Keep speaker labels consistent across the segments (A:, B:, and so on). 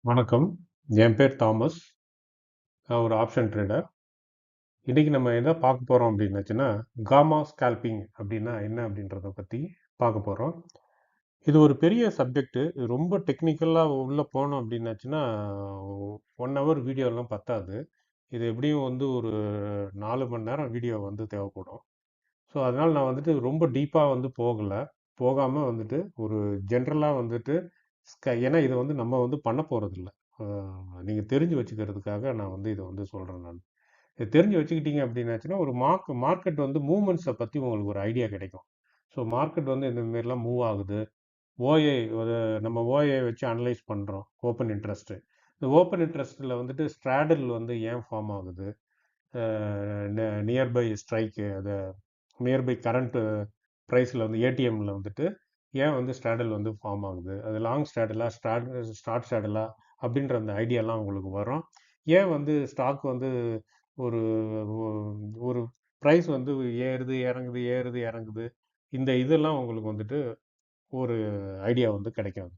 A: வணக்கம். என் பேர் தாமஸ். நான் ஒரு ஆப்ஷன் ட்ரேடர். இன்னைக்கு நம்ம என்ன பார்க்க போறோம் அப்படின்னாச்சுன்னா, காமா ஸ்கால்பிங் அப்படின்னா என்ன அப்படின்றத பத்தி பார்க்க போறோம். இது ஒரு பெரிய சப்ஜெக்ட். இது ரொம்ப டெக்னிக்கலா உள்ள போனோம் அப்படின்னாச்சுன்னா, 1 ஹவர் வீடியோலாம் பத்தாது. இது எப்படியும் வந்து ஒரு 4 மணி நேரம் வீடியோ வந்து தேவைப்படும். ஸோ அதனால நான் வந்துட்டு ரொம்ப டீப்பா வந்து போகல. போகாம வந்துட்டு ஒரு ஜென்ரலா வந்துட்டு ஏன்னா இத வந்து நம்ம வந்து பண்ண போறதில்ல. அ நீங்க தெரிஞ்சு வச்சுக்கிறதுக்காக நான் வந்து இத வந்து சொல்றேன் நானு. இத தெரிஞ்சு வச்சுக்கிட்டீங்க அப்படின்னாச்சுன்னா, ஒரு மார்க்கெட் வந்து மூவ்மெண்ட்ஸ பத்தி உங்களுக்கு ஒரு ஐடியா கிடைக்கும். ஸோ மார்க்கெட் வந்து இந்த மாரிலாம் மூவ் ஆகுது. ஓஏ ஒரு நம்ம ஓஏ வச்சு அனலைஸ் பண்றோம். Open interest. இந்த ஓப்பன் இன்ட்ரெஸ்ட்ல வந்துட்டு ஸ்ட்ராடல் வந்து ஏன் ஃபார்ம் ஆகுது? அ நியர்பை ஸ்ட்ரைக்கு அத நியர்பை கரண்ட் ப்ரைஸில் வந்து ஏடிஎம்மில் வந்துட்டு ஏன் வந்து ஸ்ட்ராடல் வந்து ஃபார்ம் ஆகுது, அது லாங் ஸ்ட்ராடலா ஷார்ட் ஸ்ட்ராடலா அப்படின்ற அந்த ஐடியாலாம் உங்களுக்கு வரும். ஏன் வந்து ஸ்டாக் வந்து ஒரு ஒரு ப்ரைஸ் வந்து ஏறுது இறங்குது ஏறுது இறங்குது, இந்த இதெல்லாம் உங்களுக்கு வந்துட்டு ஒரு ஐடியா வந்து கிடைக்கும்.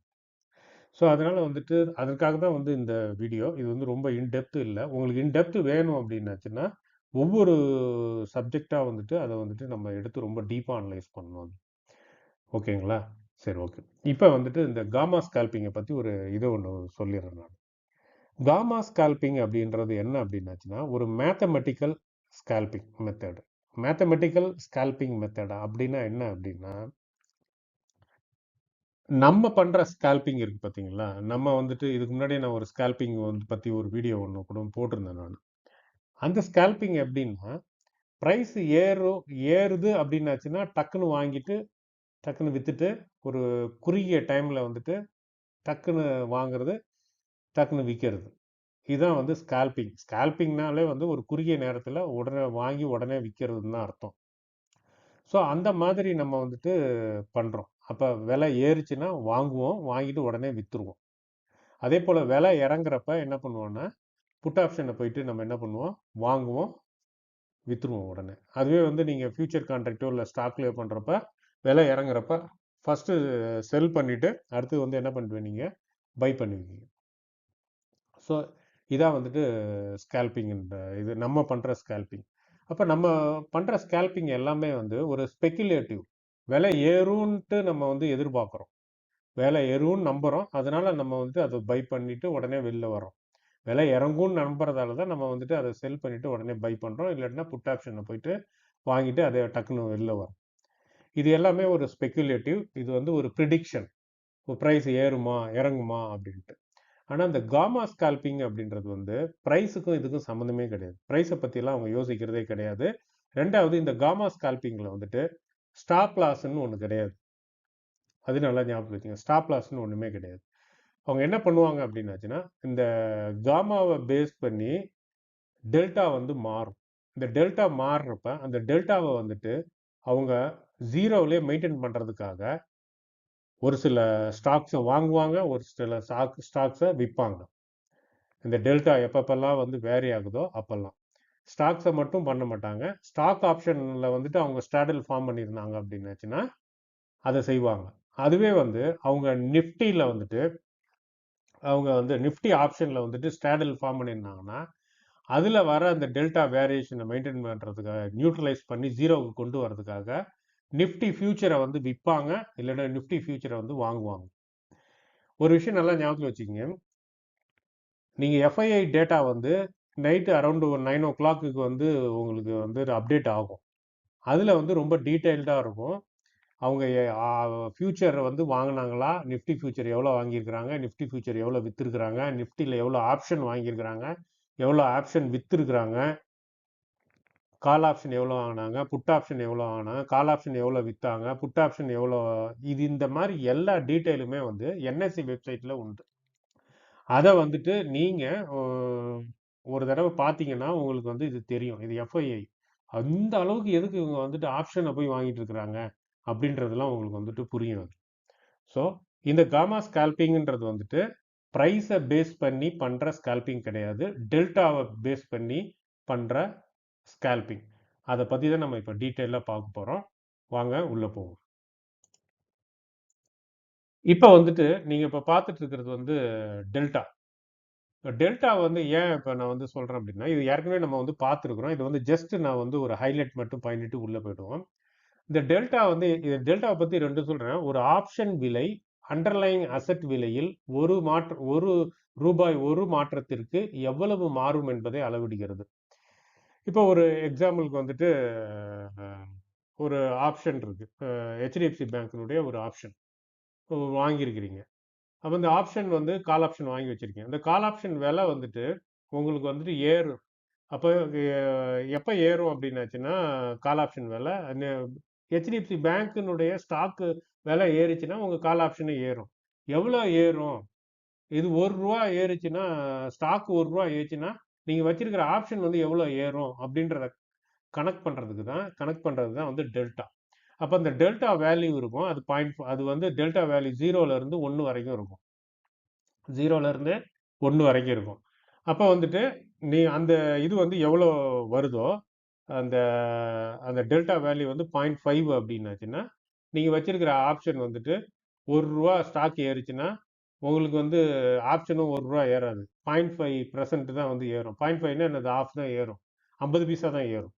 A: ஸோ அதனால வந்துட்டு அதற்காக தான் வந்து இந்த வீடியோ. இது வந்து ரொம்ப இன்டெப்த் இல்லை. உங்களுக்கு இன்டெப்த் வேணும் அப்படின்னாச்சுன்னா ஒவ்வொரு சப்ஜெக்டா வந்துட்டு அதை வந்துட்டு நம்ம எடுத்து ரொம்ப டீப்பா அனலைஸ் பண்ணணும். ஓகேங்களா? சரி, ஓகே. இப்ப வந்துட்டு இந்த காமா ஸ்கால்பிங்க பத்தி ஒரு இது ஒண்ணு சொல்லிடுறேன் நான். காமா ஸ்கால்பிங் அப்படின்றது என்ன அப்படின்னாச்சுன்னா, ஒரு mathematical scalping method. Mathematical scalping மெத்தடா அப்படின்னா என்ன அப்படின்னா, நம்ம பண்ற ஸ்கால்பிங் இருக்கு பார்த்தீங்களா? நம்ம வந்துட்டு இதுக்கு முன்னாடியே நான் ஒரு ஸ்கால்பிங் வந்து பத்தி ஒரு வீடியோ ஒண்ணு கூட போட்டிருந்தேன் நானு. அந்த ஸ்கால்பிங் எப்படின்னா, பிரைஸ் ஏறுது அப்படின்னாச்சுன்னா, டக்குன்னு வாங்கிட்டு, டக்குன்னு வித்துட்டு, ஒரு குறுகிய டைம்ல வந்துட்டு டக்குன்னு வாங்குறது, டக்குன்னு விக்கிறது. இதுதான் வந்து ஸ்கால்பிங். ஸ்கால்பிங்னாலே வந்து ஒரு குறுகிய நேரத்துல உடனே வாங்கி உடனே விக்கிறதுன்னு தான் அர்த்தம். ஸோ அந்த மாதிரி நம்ம வந்துட்டு பண்றோம். அப்ப விலை ஏறுச்சுன்னா வாங்குவோம். வாங்கிட்டு உடனே வித்துருவோம். அதேபோல விலை இறங்குறப்ப என்ன பண்ணுவோம்னா, புட் ஆப்ஷன போயிட்டு நம்ம என்ன பண்ணுவோம், வாங்குவோம், வித்துருவோம் உடனே. அதுவே வந்து நீங்க ஃபியூச்சர் கான்ட்ராக்ட்டோ இல்ல ஸ்டாக்லயோ பண்றப்ப, விலை இறங்குறப்ப ஃபர்ஸ்ட்டு செல் பண்ணிட்டு, அடுத்து வந்து என்ன பண்ணுவீங்க, பை பண்ணுவீங்க. ஸோ இதான் வந்துட்டு ஸ்கேல்பிங்ன்ற இது நம்ம பண்ற ஸ்கேல்பிங். அப்ப நம்ம பண்ற ஸ்கேல்பிங் எல்லாமே வந்து ஒரு ஸ்பெக்குலேட்டிவ். விலை ஏறும்ன்ட்டு நம்ம வந்து எதிர்பார்க்கிறோம். விலை ஏறும்னு நம்புறோம். அதனால நம்ம வந்து அதை பை பண்ணிட்டு உடனே வெளில வரோம். விலை இறங்கும்னு நம்புறதால தான் நம்ம வந்துட்டு அதை செல் பண்ணிட்டு உடனே பை பண்றோம். இல்லாட்டினா புட் ஆப்ஷனை போயிட்டு வாங்கிட்டு அதை டக்குன்னு வெளில வரும். இது எல்லாமே ஒரு ஸ்பெக்குலேட்டிவ். இது வந்து ஒரு ப்ரிடிக்ஷன். பிரைஸ் ஏறுமா இறங்குமா அப்படின்ட்டு. ஆனா இந்த காமா ஸ்கால்பிங் அப்படின்றது வந்து பிரைஸுக்கும் இதுக்கும் சம்மந்தமே கிடையாது. பிரைஸை பத்திலாம் அவங்க யோசிக்கிறதே கிடையாது. ரெண்டாவது இந்த காமா ஸ்கால்பிங்ல வந்துட்டு ஸ்டாப் லாஸ்ன்னு ஒன்று கிடையாது. அது நல்லா ஞாபகம் வச்சுங்க. ஸ்டாப் லாஸ்ன்னு ஒண்ணுமே கிடையாது. அவங்க என்ன பண்ணுவாங்க அப்படின்னாச்சுன்னா, இந்த காமாவை பேஸ் பண்ணி டெல்டா வந்து மாறும். இந்த டெல்டா மாறுறப்ப அந்த டெல்டாவை வந்துட்டு அவங்க ஜீரோவிலே மெயின்டைன் பண்றதுக்காக ஒரு சில ஸ்டாக்ஸை வாங்குவாங்க, ஒரு சில ஸ்டாக்ஸை விற்பாங்க. இந்த டெல்டா எப்பப்பெல்லாம் வந்து வேரி ஆகுதோ அப்பெல்லாம். ஸ்டாக்ஸை மட்டும் பண்ண மாட்டாங்க. ஸ்டாக் ஆப்ஷன்ல வந்துட்டு அவங்க ஸ்ட்ராடல் ஃபார்ம் பண்ணியிருந்தாங்க அப்படின்னாச்சுன்னா, அதை செய்வாங்க. அதுவே வந்து அவங்க நிஃப்டியில் வந்துட்டு அவங்க வந்து நிஃப்டி ஆப்ஷன்ல வந்துட்டு ஸ்ட்ராடல் ஃபார்ம் பண்ணியிருந்தாங்கன்னா, அதில் வர அந்த டெல்டா வேரியேஷனை மெயின்டைன் பண்ணுறதுக்காக நியூட்ரலைஸ் பண்ணி ஜீரோவுக்கு கொண்டு வரதுக்காக நிஃப்டி ஃபியூச்சரை வந்து விற்பாங்க, இல்லைன்னா நிஃப்டி ஃபியூச்சரை வந்து வாங்குவாங்க. ஒரு விஷயம் நல்லா ஞாபகம் வச்சுக்கோங்க. நீங்கள் எஃப்ஐஐ டேட்டா வந்து நைட்டு அரௌண்ட் ஒரு 9 o'clock வந்து உங்களுக்கு வந்து அப்டேட் ஆகும். அதில் வந்து ரொம்ப டீட்டெயில்டாக இருக்கும். அவங்க ஃபியூச்சர் வந்து வாங்கினாங்களா, நிஃப்டி ஃபியூச்சர் எவ்வளோ வாங்கியிருக்கிறாங்க, நிஃப்டி ஃபியூச்சர் எவ்வளோ விற்றுருக்குறாங்க, நிஃப்டியில் எவ்வளோ ஆப்ஷன் வாங்கியிருக்கிறாங்க, எவ்வளோ ஆப்ஷன் விற்றுருக்குறாங்க, கால் ஆப்ஷன் எவ்வளோ வாங்கினாங்க, புட் ஆப்ஷன் எவ்வளோ வாங்கினாங்க, கால் ஆப்ஷன் எவ்வளோ விற்றாங்க, புட் ஆப்ஷன் எவ்வளோ, இது இந்த மாதிரி எல்லா டீட்டெயிலுமே வந்து என்எஸ்சி வெப்சைட்டில் உண்டு. அதை வந்துட்டு நீங்கள் ஒரு தடவை பார்த்தீங்கன்னா உங்களுக்கு வந்து இது தெரியும். இது எஃப்ஐஐ. அந்த அளவுக்கு எதுக்கு இவங்க வந்துட்டு ஆப்ஷனை போய் வாங்கிட்டு இருக்கிறாங்க அப்படின்றதெல்லாம் உங்களுக்கு வந்துட்டு புரியும். ஸோ இந்த காமா ஸ்கால்பிங்ன்றது வந்துட்டு ப்ரைஸை பேஸ் பண்ணி பண்ணுற ஸ்கால்பிங் கிடையாது. டெல்டாவை பேஸ் பண்ணி பண்ணுற ஸ்கால்பிங். அதை பற்றி தான் நம்ம இப்போ டீட்டெயிலாக பார்க்க போகிறோம். வாங்க உள்ளே போவோம். இப்போ வந்துட்டு நீங்கள் இப்போ பார்த்துட்டு இருக்கிறது வந்து டெல்டா. டெல்டா வந்து ஏன் இப்போ நான் வந்து சொல்கிறேன் அப்படின்னா, இது ஏற்கனவே நம்ம வந்து பார்த்துருக்குறோம். இது வந்து ஜஸ்ட் நான் வந்து ஒரு ஹைலைட் மட்டும் பண்ணிட்டு உள்ளே போயிடுவோம். இந்த டெல்டா வந்து இது டெல்டாவை பற்றி 2 சொல்கிறேன். ஒரு ஆப்ஷன் விலை அண்டர்லைங் அசெட் விலையில் ஒரு ரூபாய் ஒரு மாற்றத்திற்கு எவ்வளவு மாறும் என்பதை அளவிடுகிறது. இப்போ ஒரு எக்ஸாம்பிளுக்கு வந்துட்டு அஹ், ஒரு ஆப்ஷன் இருக்கு. ஹெச்டிஎஃப்சி பேங்க்கினுடைய ஒரு ஆப்ஷன் வாங்கியிருக்கிறீங்க. அப்போ இந்த ஆப்ஷன் வந்து கால் ஆப்ஷன் வாங்கி வச்சிருக்கீங்க. இந்த கால் ஆப்ஷன் விலை வந்துட்டு உங்களுக்கு வந்துட்டு ஏறும். அப்போ எப்போ ஏறும் அப்படின்னாச்சுன்னா, கால் ஆப்ஷன் விலை ஹெச்டிஎஃப்சி பேங்க்கினுடைய ஸ்டாக்கு விலை ஏறிச்சுன்னா உங்கள் கால் ஆப்ஷனே ஏறும். எவ்வளோ ஏறும்? இது ₹1 ஏறுச்சுன்னா, ஸ்டாக் ₹1 ஏறுச்சுன்னா, நீங்கள் வச்சிருக்கிற ஆப்ஷன் வந்து எவ்வளோ ஏறும் அப்படின்றத கணக்கு பண்ணுறது தான் வந்து டெல்டா. அப்போ அந்த டெல்டா வேல்யூ இருக்கும். அது வந்து டெல்டா வேல்யூ 0லேருந்து 1 வரைக்கும் இருக்கும். 0லேருந்து 1 வரைக்கும் இருக்கும். அப்போ வந்துட்டு அந்த இது வந்து எவ்வளோ வருதோ அந்த அந்த டெல்டா வேல்யூ வந்து 0.5 அப்படின்னாச்சுன்னா, நீங்கள் வச்சிருக்கிற ஆப்ஷன் வந்துட்டு ₹1 ஸ்டாக் ஏறுச்சுன்னா, உங்களுக்கு வந்து ஆப்ஷனும் ₹1 ஏறாது. 0.5% தான் வந்து ஏறும். 0.5ன்னா என்னது? ஆஃப் தான் ஏறும். 50 பைசா தான் ஏறும்.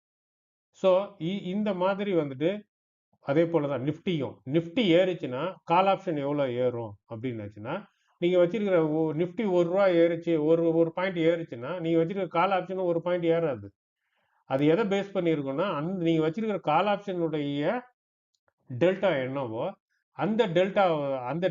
A: ஸோ இந்த மாதிரி வந்துட்டு அதே போல தான் நிஃப்டி ஏறுச்சுன்னா கால் ஆப்ஷன் எவ்வளோ ஏறும் அப்படின்னாச்சுன்னா, நீங்கள் வச்சிருக்கிற நிஃப்டி ₹1 ஏறுச்சு, ஒரு ஒரு பாயிண்ட் ஏறுச்சுன்னா, நீங்கள் வச்சிருக்கிற கால் ஆப்ஷனும் ஒரு பாயிண்ட் ஏறாது. அது எதை பேஸ் பண்ணியிருக்குன்னா, நீங்கள் வச்சிருக்கிற கால் ஆப்ஷனுடைய டெல்டா என்னவோ அந்த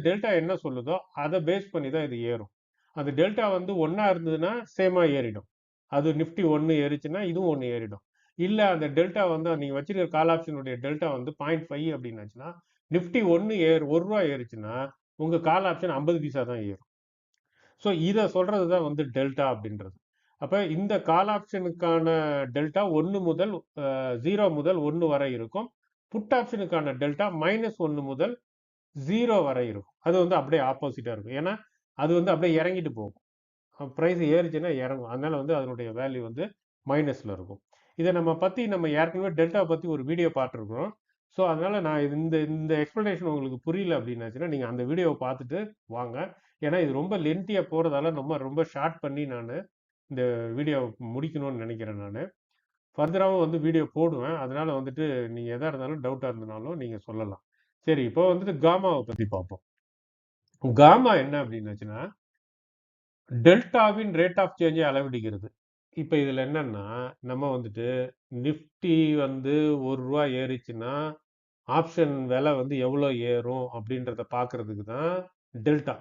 A: டெல்டா என்ன சொல்லுதோ அதை பேஸ் பண்ணி தான் இது ஏறும். அந்த டெல்டா வந்து ஒன்றா இருந்ததுன்னா சேமாக ஏறிடும். அது நிஃப்டி 1 ஏறிச்சுன்னா இதுவும் 1 ஏறிடும். இல்லை அந்த டெல்டா வந்து நீங்கள் வச்சிருக்கிற கால் ஆப்ஷனுடைய டெல்டா வந்து 0.5 அப்படின்னாச்சுன்னா நிஃப்டி ₹1 ஏறுச்சுன்னா உங்கள் கால் ஆப்ஷன் 50 பைசா தான் ஏறும். ஸோ இதை சொல்றது தான் வந்து டெல்டா அப்படின்றது. அப்போ இந்த கால் ஆப்ஷனுக்கான டெல்டா 0 முதல் 1 வரை இருக்கும். புட் ஆப்ஷனுக்கான டெல்டா -1 முதல் 0 வரை இருக்கும். அது வந்து அப்படியே ஆப்போசிட்டாக இருக்கும். ஏன்னா அது வந்து அப்படியே இறங்கிட்டு போகும். ப்ரைஸ் ஏறிச்சுன்னா இறங்கும். அதனால வந்து அதனுடைய வேல்யூ வந்து மைனஸில் இருக்கும். இதை நம்ம ஏற்கனவே டெல்டா பற்றி ஒரு வீடியோ பார்த்துருக்குறோம். ஸோ அதனால நான் இந்த இந்த எக்ஸ்ப்ளனேஷன் உங்களுக்கு புரியல அப்படின்னாச்சுன்னா நீங்கள் அந்த வீடியோவை பார்த்துட்டு வாங்க. ஏன்னா இது ரொம்ப லென்த்தியாக போகிறதால ரொம்ப ரொம்ப ஷார்ட் பண்ணி நான் இந்த வீடியோ முடிக்கணும்னு நினைக்கிறேன். நான் ஃபர்தராகவும் வந்து வீடியோ போடுவேன். அதனால வந்துட்டு நீங்கள் எதாக இருந்தாலும் டவுட்டாக இருந்தனாலும் நீங்கள் சொல்லலாம். சரி, இப்போ வந்துட்டு காமாவை பற்றி பார்ப்போம். காமா என்ன அப்படின்னாச்சுன்னா டெல்டாவின் ரேட் ஆஃப் சேஞ்சை அளவிடுகிறது. இப்போ இதில் என்னன்னா நம்ம வந்துட்டு நிஃப்டி வந்து ₹1 ஏறிச்சுன்னா ஆப்ஷன் விலை வந்து எவ்வளோ ஏறும் அப்படின்றத பார்க்கறதுக்கு தான் டெல்டா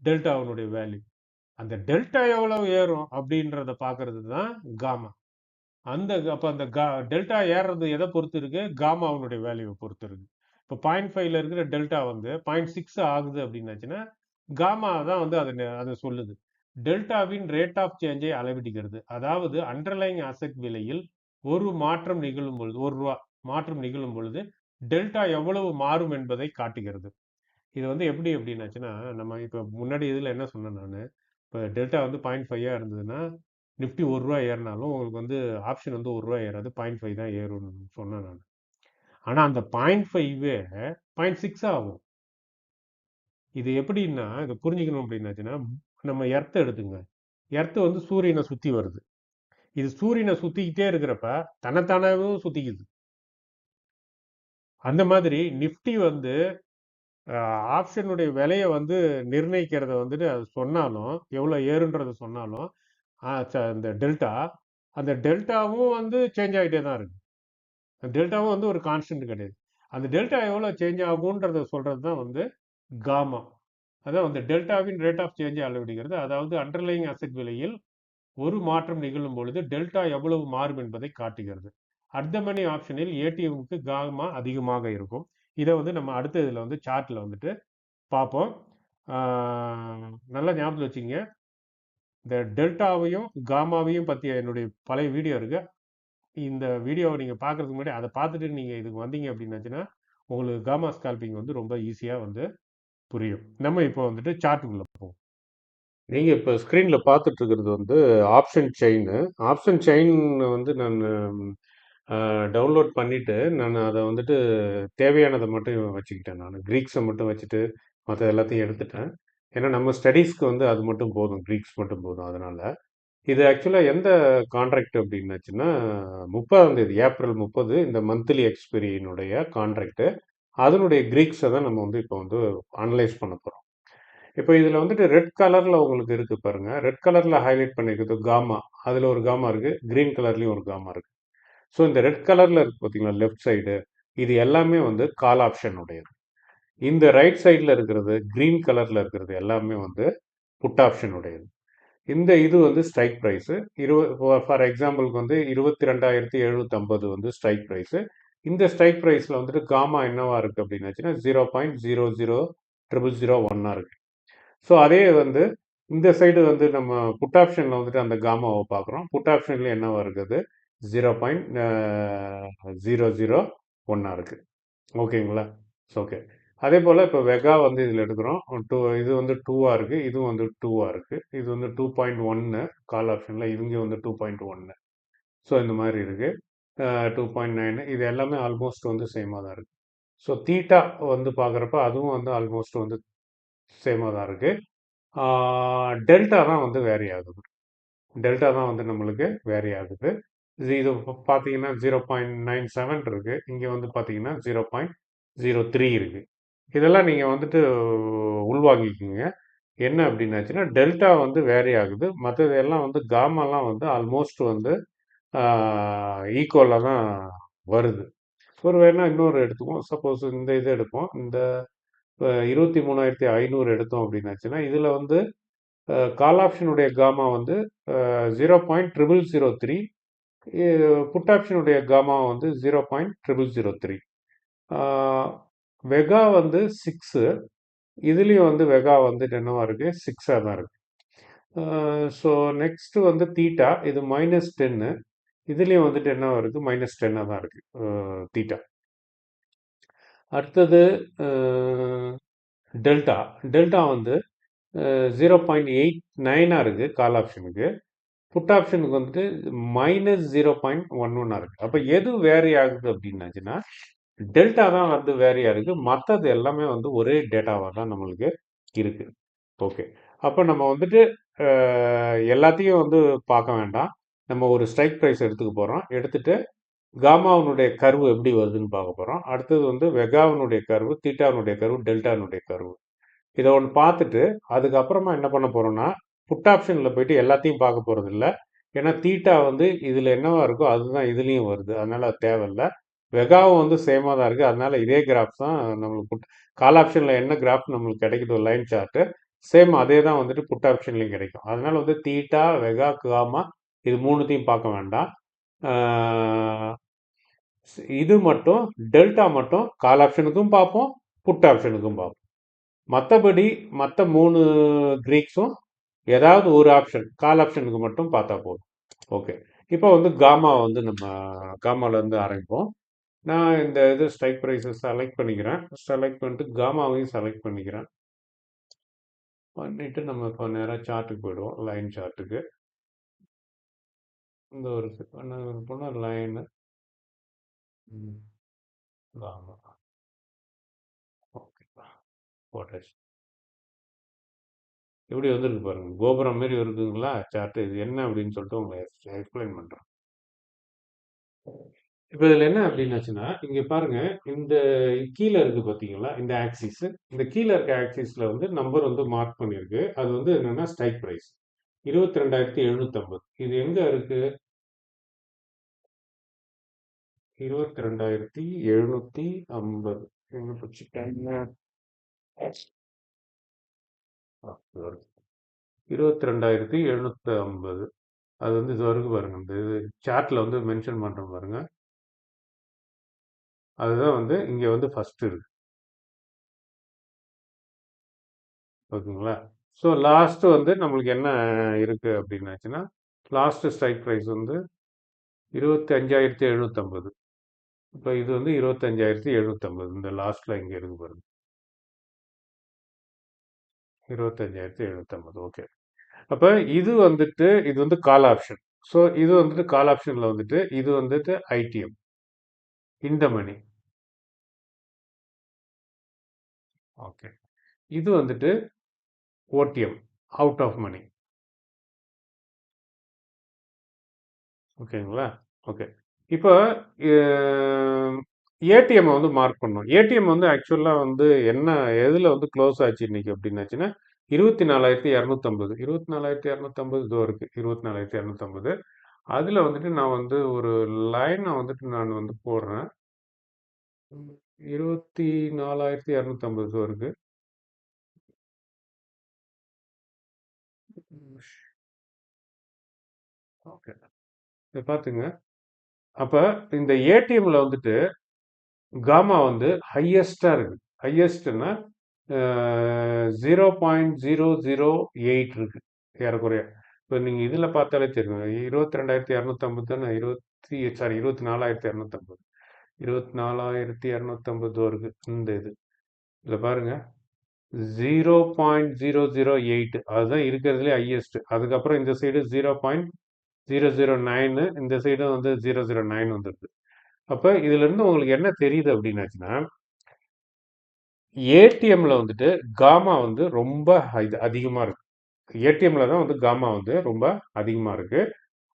A: டெல்டாவினுடைய வேல்யூ. அந்த டெல்டா எவ்வளவு ஏறும் அப்படின்றத பார்க்கறது தான் காமா. அப்போ அந்த டெல்டா ஏறுறது எதை பொறுத்து இருக்கு? காமாவினுடைய வேல்யூவை பொறுத்து இருக்கு. இப்போ 0.5ல இருக்கிற டெல்டா வந்து 0.6 ஆகுது அப்படின்னாச்சுன்னா காமா தான் வந்து அதை சொல்லுது. டெல்டாவின் ரேட் ஆஃப் சேஞ்சை அளவிடுகிறது. அதாவது அண்டர்லைங் அசெட் விலையில் ஒரு மாற்றம் நிகழும் பொழுது ₹1 மாற்றம் நிகழும் பொழுது டெல்டா எவ்வளவு மாறும் என்பதை காட்டுகிறது. இது வந்து எப்படி அப்படின்னாச்சுன்னா நம்ம இப்போ முன்னாடி இதில் என்ன சொன்னேன் நான், இப்போ டெல்டா வந்து 0.5 இருந்ததுன்னா நிஃப்டி ₹1 ஏறினாலும் உங்களுக்கு வந்து ஆப்ஷன் வந்து ₹1 ஏறாது, 0.5 தான் ஏறும்னு சொன்னேன் நான். ஆனால் அந்த 0.5 0.6 ஆகும். இது எப்படின்னா இதை புரிஞ்சுக்கணும் அப்படின்னாச்சுன்னா நம்ம எர்த் எடுத்துங்க. எர்த் வந்து சூரியனை சுற்றி வருது. இது சூரியனை சுற்றிக்கிட்டே இருக்கிறப்ப தன்னைத்தானாவும் சுற்றிக்குது. அந்த மாதிரி நிஃப்டி வந்து ஆப்ஷனுடைய விலையை வந்து நிர்ணயிக்கிறத வந்துட்டு அது சொன்னாலும் எவ்வளோ ஏறுன்றதை சொன்னாலும் இந்த டெல்டா அந்த டெல்டாவும் வந்து சேஞ்ச் ஆகிட்டே தான் இருக்கு. டெல்டாவும் வந்து ஒரு கான்ஸ்டன்ட் கிடையாது. அந்த டெல்டா எவ்வளோ சேஞ்ச் ஆகுன்றத சொல்றது தான் வந்து காமா. அதான் வந்து டெல்டாவின் ரேட் ஆஃப் சேஞ்சை அளவிடுகிறது. அதாவது அண்டர்லைங் அசெட் விலையில் ஒரு மாற்றம் நிகழும் பொழுது டெல்டா எவ்வளவு மாறும் என்பதை காட்டுகிறது. அட் த மணி ஆப்ஷனில் ஏடிஎம்க்கு காமா அதிகமாக இருக்கும். இதை வந்து நம்ம அடுத்த இதில் வந்து சார்ட்டில் வந்துட்டு பார்ப்போம். நல்லா ஞாபகம் வச்சுங்க. இந்த டெல்டாவையும் காமாவையும் பற்றிய என்னுடைய பழைய வீடியோ இருக்கு. இந்த வீடியோவை நீங்கள் பார்க்கறதுக்கு முன்னாடி அதை பார்த்துட்டு நீங்கள் இதுக்கு வந்தீங்க அப்படின்னாச்சுன்னா உங்களுக்கு காமா ஸ்கால்பிங் வந்து ரொம்ப ஈஸியாக வந்து புரியும். நம்ம இப்போ வந்துட்டு சார்ட்டுக்குள்ளே போவோம். நீங்கள் இப்போ ஸ்க்ரீனில் பார்த்துட்டு இருக்கிறது வந்து ஆப்ஷன் செயின். ஆப்ஷன் செயின் வந்து நான் டவுன்லோட் பண்ணிவிட்டு நான் அதை வந்துட்டு தேவையானதை மட்டும் வச்சுக்கிட்டேன். நான் க்ரீக்ஸை மட்டும் வச்சுட்டு மற்ற எல்லாத்தையும் எடுத்துட்டேன். ஏன்னா நம்ம ஸ்டடீஸ்க்கு வந்து அது மட்டும் போதும், க்ரீக்ஸ் மட்டும் போதும். அதனால இது ஆக்சுவலாக எந்த கான்ட்ராக்ட் அப்படின்னாச்சுன்னா 30ஆம் தேதி ஏப்ரல் 30 இந்த மந்த்லி எக்ஸ்பெரியினுடைய கான்ட்ராக்ட். அதனுடைய க்ரீக்ஸை தான் நம்ம வந்து இப்போ வந்து அனலைஸ் பண்ண போகிறோம். இப்போ இதில் வந்துட்டு ரெட் கலரில் உங்களுக்கு இருக்கு பாருங்க. ரெட் கலரில் ஹைலைட் பண்ணியிருக்குது காமா. அதில் ஒரு காமா இருக்கு, கிரீன் கலர்லேயும் ஒரு காமா இருக்கு. ஸோ இந்த ரெட் கலரில் இருக்கு பார்த்தீங்களா லெஃப்ட் சைடு, இது எல்லாமே வந்து கால் ஆப்ஷன் உடையது. இந்த ரைட் சைடில் இருக்கிறது கிரீன் கலரில் இருக்கிறது எல்லாமே வந்து புட் ஆப்ஷன் உடையது. இந்த இது வந்து ஸ்ட்ரைக் ப்ரைஸு. ஃபார் எக்ஸாம்பிளுக்கு வந்து 22,750 வந்து ஸ்ட்ரைக் ப்ரைஸு. இந்த ஸ்ட்ரைக் ப்ரைஸில் வந்துட்டு காமா என்னவா இருக்குது அப்படின்னாச்சுன்னா 0.000001 இருக்கு. ஸோ அதே வந்து இந்த சைடு வந்து நம்ம புட் ஆப்ஷனில் வந்துட்டு அந்த காமாவை பார்க்குறோம். புட் ஆப்ஷனில் என்னவா இருக்குது 0.00 இருக்குது. ஓகேங்களா? ஓகே. அதே போல் இப்போ வெகா வந்து இதில் எடுக்கிறோம். இது வந்து 2ஆக இருக்குது, இதுவும் வந்து 2ஆக இருக்குது. இது வந்து 2.1 கால் ஆப்ஷனில், இங்கே வந்து 2.1. ஸோ இந்த மாதிரி இருக்குது. 2.9 இது எல்லாமே ஆல்மோஸ்ட் வந்து சேமாக தான் இருக்குது. ஸோ தீட்டா வந்து பார்க்குறப்ப அதுவும் வந்து ஆல்மோஸ்ட் வந்து சேமாக தான் இருக்குது. டெல்டா தான் வந்து வேரி ஆகுது. டெல்டா தான் வந்து நம்மளுக்கு வேரி ஆகுது. இது பார்த்தீங்கன்னா 0.97 இருக்குது. இங்கே வந்து பார்த்தீங்கன்னா 0.03 இருக்குது. இதெல்லாம் நீங்கள் வந்துட்டு உள்வாங்கிக்கிங்க. என்ன அப்படின்னாச்சுன்னா டெல்டா வந்து வேரி ஆகுது. மற்றது எல்லாம் வந்து காமாலாம் வந்து ஆல்மோஸ்ட் வந்து ஈக்குவலாக தான் வருது. ஒரு வேணா இன்னொரு எடுத்துக்குவோம். சப்போஸ் இந்த இது எடுப்போம். இந்த 23,500 எடுத்தோம் அப்படின்னாச்சுன்னா இதில் வந்து கால் ஆப்ஷனுடைய காமா வந்து 0.0003, புட் ஆப்ஷனுடைய காமா வந்து 0.0003. வெகா வந்து 6, இதுலேயும் வந்து வெகா வந்துட்டு என்னவா இருக்கு 6ஆக தான் இருக்கு. ஸோ நெக்ஸ்ட் வந்து தீட்டா இது -10, இதுலேயும் வந்துட்டு என்னவா இருக்கு -10ஆக தான் இருக்கு தீட்டா. அடுத்தது டெல்டா. டெல்டா வந்து 0.89 இருக்கு கால் ஆப்ஷனுக்கு. புட் ஆப்ஷனுக்கு வந்துட்டு -0.11 இருக்கு. அப்போ எது வேரி ஆகுது அப்படின்னாச்சுன்னா டெல்டா தான் வந்து வேரி ஆகுது. மற்றது எல்லாமே வந்து ஒரே டேட்டாவாக தான் நம்மளுக்கு இருக்கு. ஓகே. அப்போ நம்ம வந்துட்டு எல்லாத்தையும் வந்து பார்க்க வேண்டாம். நம்ம ஒரு ஸ்ட்ரைக் ப்ரைஸ் எடுத்துக்க போகிறோம். எடுத்துட்டு காமாவினுடைய கர்வு எப்படி வருதுன்னு பார்க்க போகிறோம். அடுத்தது வந்து வெகாவினுடைய கர்வு, தீட்டாவினுடைய கர்வு, டெல்டாவினுடைய கர்வு. இதை ஒன்று பார்த்துட்டு அதுக்கப்புறமா என்ன பண்ண போகிறோம்னா புட் ஆப்ஷனில் போயிட்டு எல்லாத்தையும் பார்க்க போகிறது இல்லை. ஏன்னா தீட்டா வந்து இதில் என்னவா இருக்கோ அதுதான் இதுலேயும் வருது. அதனால் அது தேவையில்லை. வெகாவும் வந்து சேமாக தான் இருக்குது. அதனால் இதே கிராஃப் தான் நம்மளுக்கு கால் ஆப்ஷனில் என்ன கிராஃப் நம்மளுக்கு கிடைக்குதோ லைன் சார்ட்டு சேம் அதே தான் வந்துட்டு புட் ஆப்ஷன்லையும் கிடைக்கும். அதனால் வந்து தீட்டா வெகா காமா இது மூணுத்தையும் பார்க்க வேண்டாம். இது மட்டும் டெல்டா மட்டும் கால் ஆப்ஷனுக்கும் பார்ப்போம், புட் ஆப்ஷனுக்கும் பார்ப்போம். மற்றபடி மற்ற 3 க்ரீக்ஸும் ஏதாவது ஒரு ஆப்ஷன் கால் ஆப்ஷனுக்கு மட்டும் பார்த்தா போதும். ஓகே. இப்போ வந்து காமா வந்து நம்ம காமாலேருந்து ஆரம்பிப்போம். நான் இந்த இது ஸ்ட்ரைக் ப்ரைஸை செலக்ட் பண்ணிக்கிறேன். செலக்ட் பண்ணிட்டு காமாவையும் செலக்ட் பண்ணிக்கிறேன். பண்ணிவிட்டு நம்ம இப்போ நேராக சார்ட்டுக்கு போயிடுவோம், லைன் சார்ட்டுக்கு. இந்த ஒரு போனால் லைனு காமா. ஓகே, போட்டாச்சு. எப்படி வந்திருக்கு பாருங்க, கோபுரம் மாரி இருக்குங்களா சார்ட்டு. இது என்ன அப்படின்னு சொல்லிட்டு உங்களுக்கு எக்ஸ்பிளைன் பண்ணுறேன். இப்போ இதில் என்ன அப்படின்னாச்சுன்னா இங்கே பாருங்க, இந்த கீழே இருக்கு பார்த்தீங்களா இந்த ஆக்சிஸ். இந்த கீழே இருக்க ஆக்சிஸில் வந்து நம்பர் வந்து மார்க் பண்ணியிருக்கு. அது வந்து என்னன்னா ஸ்ட்ரைக் ப்ரைஸ் 22,750. இது எங்க இருக்கு? 22,750 எங்க போச்சு? 22,750. அது வந்து இது வரைக்கும் பாருங்க. இந்த இது சார்ட்ல வந்து மென்ஷன் பண்றேன் பாருங்க. அதுதான் வந்து இங்க வந்து ஃபர்ஸ்ட் இருக்கு. ஓகேங்களா? ஸோ லாஸ்ட் வந்து நம்மளுக்கு என்ன இருக்கு அப்படின்னாச்சுன்னா லாஸ்ட் ஸ்ட்ரைக் ப்ரைஸ் வந்து 25,750. இப்போ இது வந்து 25,750. இந்த லாஸ்ட்ல இங்க இருக்கு பாருங்க, 25,750. ஓகே. அப்போ இது வந்துட்டு இது வந்து கால் ஆப்ஷன். ஸோ இது வந்துட்டு கால் ஆப்ஷன்ல வந்துட்டு இது வந்துட்டு ஐடிஎம் இந்த மணி. ஓகே. இது வந்துட்டு ஓடிஎம், அவுட் ஆஃப் மணி. ஓகேங்களா? ஓகே. இப்போ ஏடிஎம் வந்து மார்க் பண்ணோம். ஏடிஎம் வந்து ஆக்சுவலா வந்து என்ன எதுல வந்து க்ளோஸ் ஆச்சு இன்னைக்கு அப்படின்னாச்சுன்னா 24,250 24,250 இதோ இருக்கு 24,250. அதுல வந்துட்டு நான் வந்து ஒரு லைனை வந்துட்டு நான் வந்து போடுறேன். 24,250 இதோ இருக்கு. ஓகே. இதை பார்த்துங்க. அப்ப இந்த ஏடிஎம்ல வந்துட்டு காமா வந்து ஹையஸ்டா இருக்கு. ஹையஸ்ட்னா 0.008 இருக்கு ஏறக்குறைய. இப்போ நீங்க இதுல பார்த்தாலே தெரியும். 22,250 தானே, 24,250, 24,250 இருக்கு இந்த இது. இதுல பாருங்க 0.008 அதுதான் இருக்கிறதுலே ஹையஸ்ட். அதுக்கப்புறம் இந்த சைடு 0.009, இந்த சைடும் வந்து 009 வந்துருக்கு. அப்ப இதுல இருந்து உங்களுக்கு என்ன தெரியுது அப்படின்னாச்சுன்னா ஏடிஎம்ல வந்துட்டு காமா வந்து ரொம்ப அதிகமா இருக்கு. ஏடிஎம்ல தான் வந்து காமா வந்து ரொம்ப அதிகமா இருக்கு.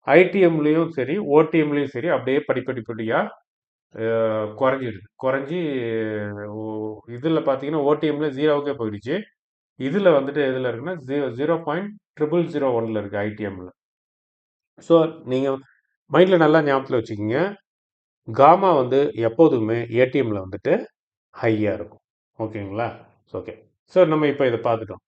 A: ஐடிஎம்லயும் சரி, ஓடிஎம்லயும் சரி அப்படியே படிப்படியா குறைஞ்சிடுது. குறைஞ்சி இதுல பாத்தீங்கன்னா ஓடிஎம்ல ஜீரோவுக்கே போயிடுச்சு. இதுல வந்துட்டு எதுல இருக்குன்னா 0.0001 இருக்கு ஐடிஎம்ல. ஸோ நீங்க மைண்ட்ல நல்லா ஞாபகத்தில் வச்சுக்கோங்க. காமா வந்து எப்போதுமே ஏடிஎம்ல வந்துட்டு ஹையா இருக்கும். ஓகேங்களா? ஓகே. ஸோ நம்ம இப்போ இதை பார்த்துட்டோம்.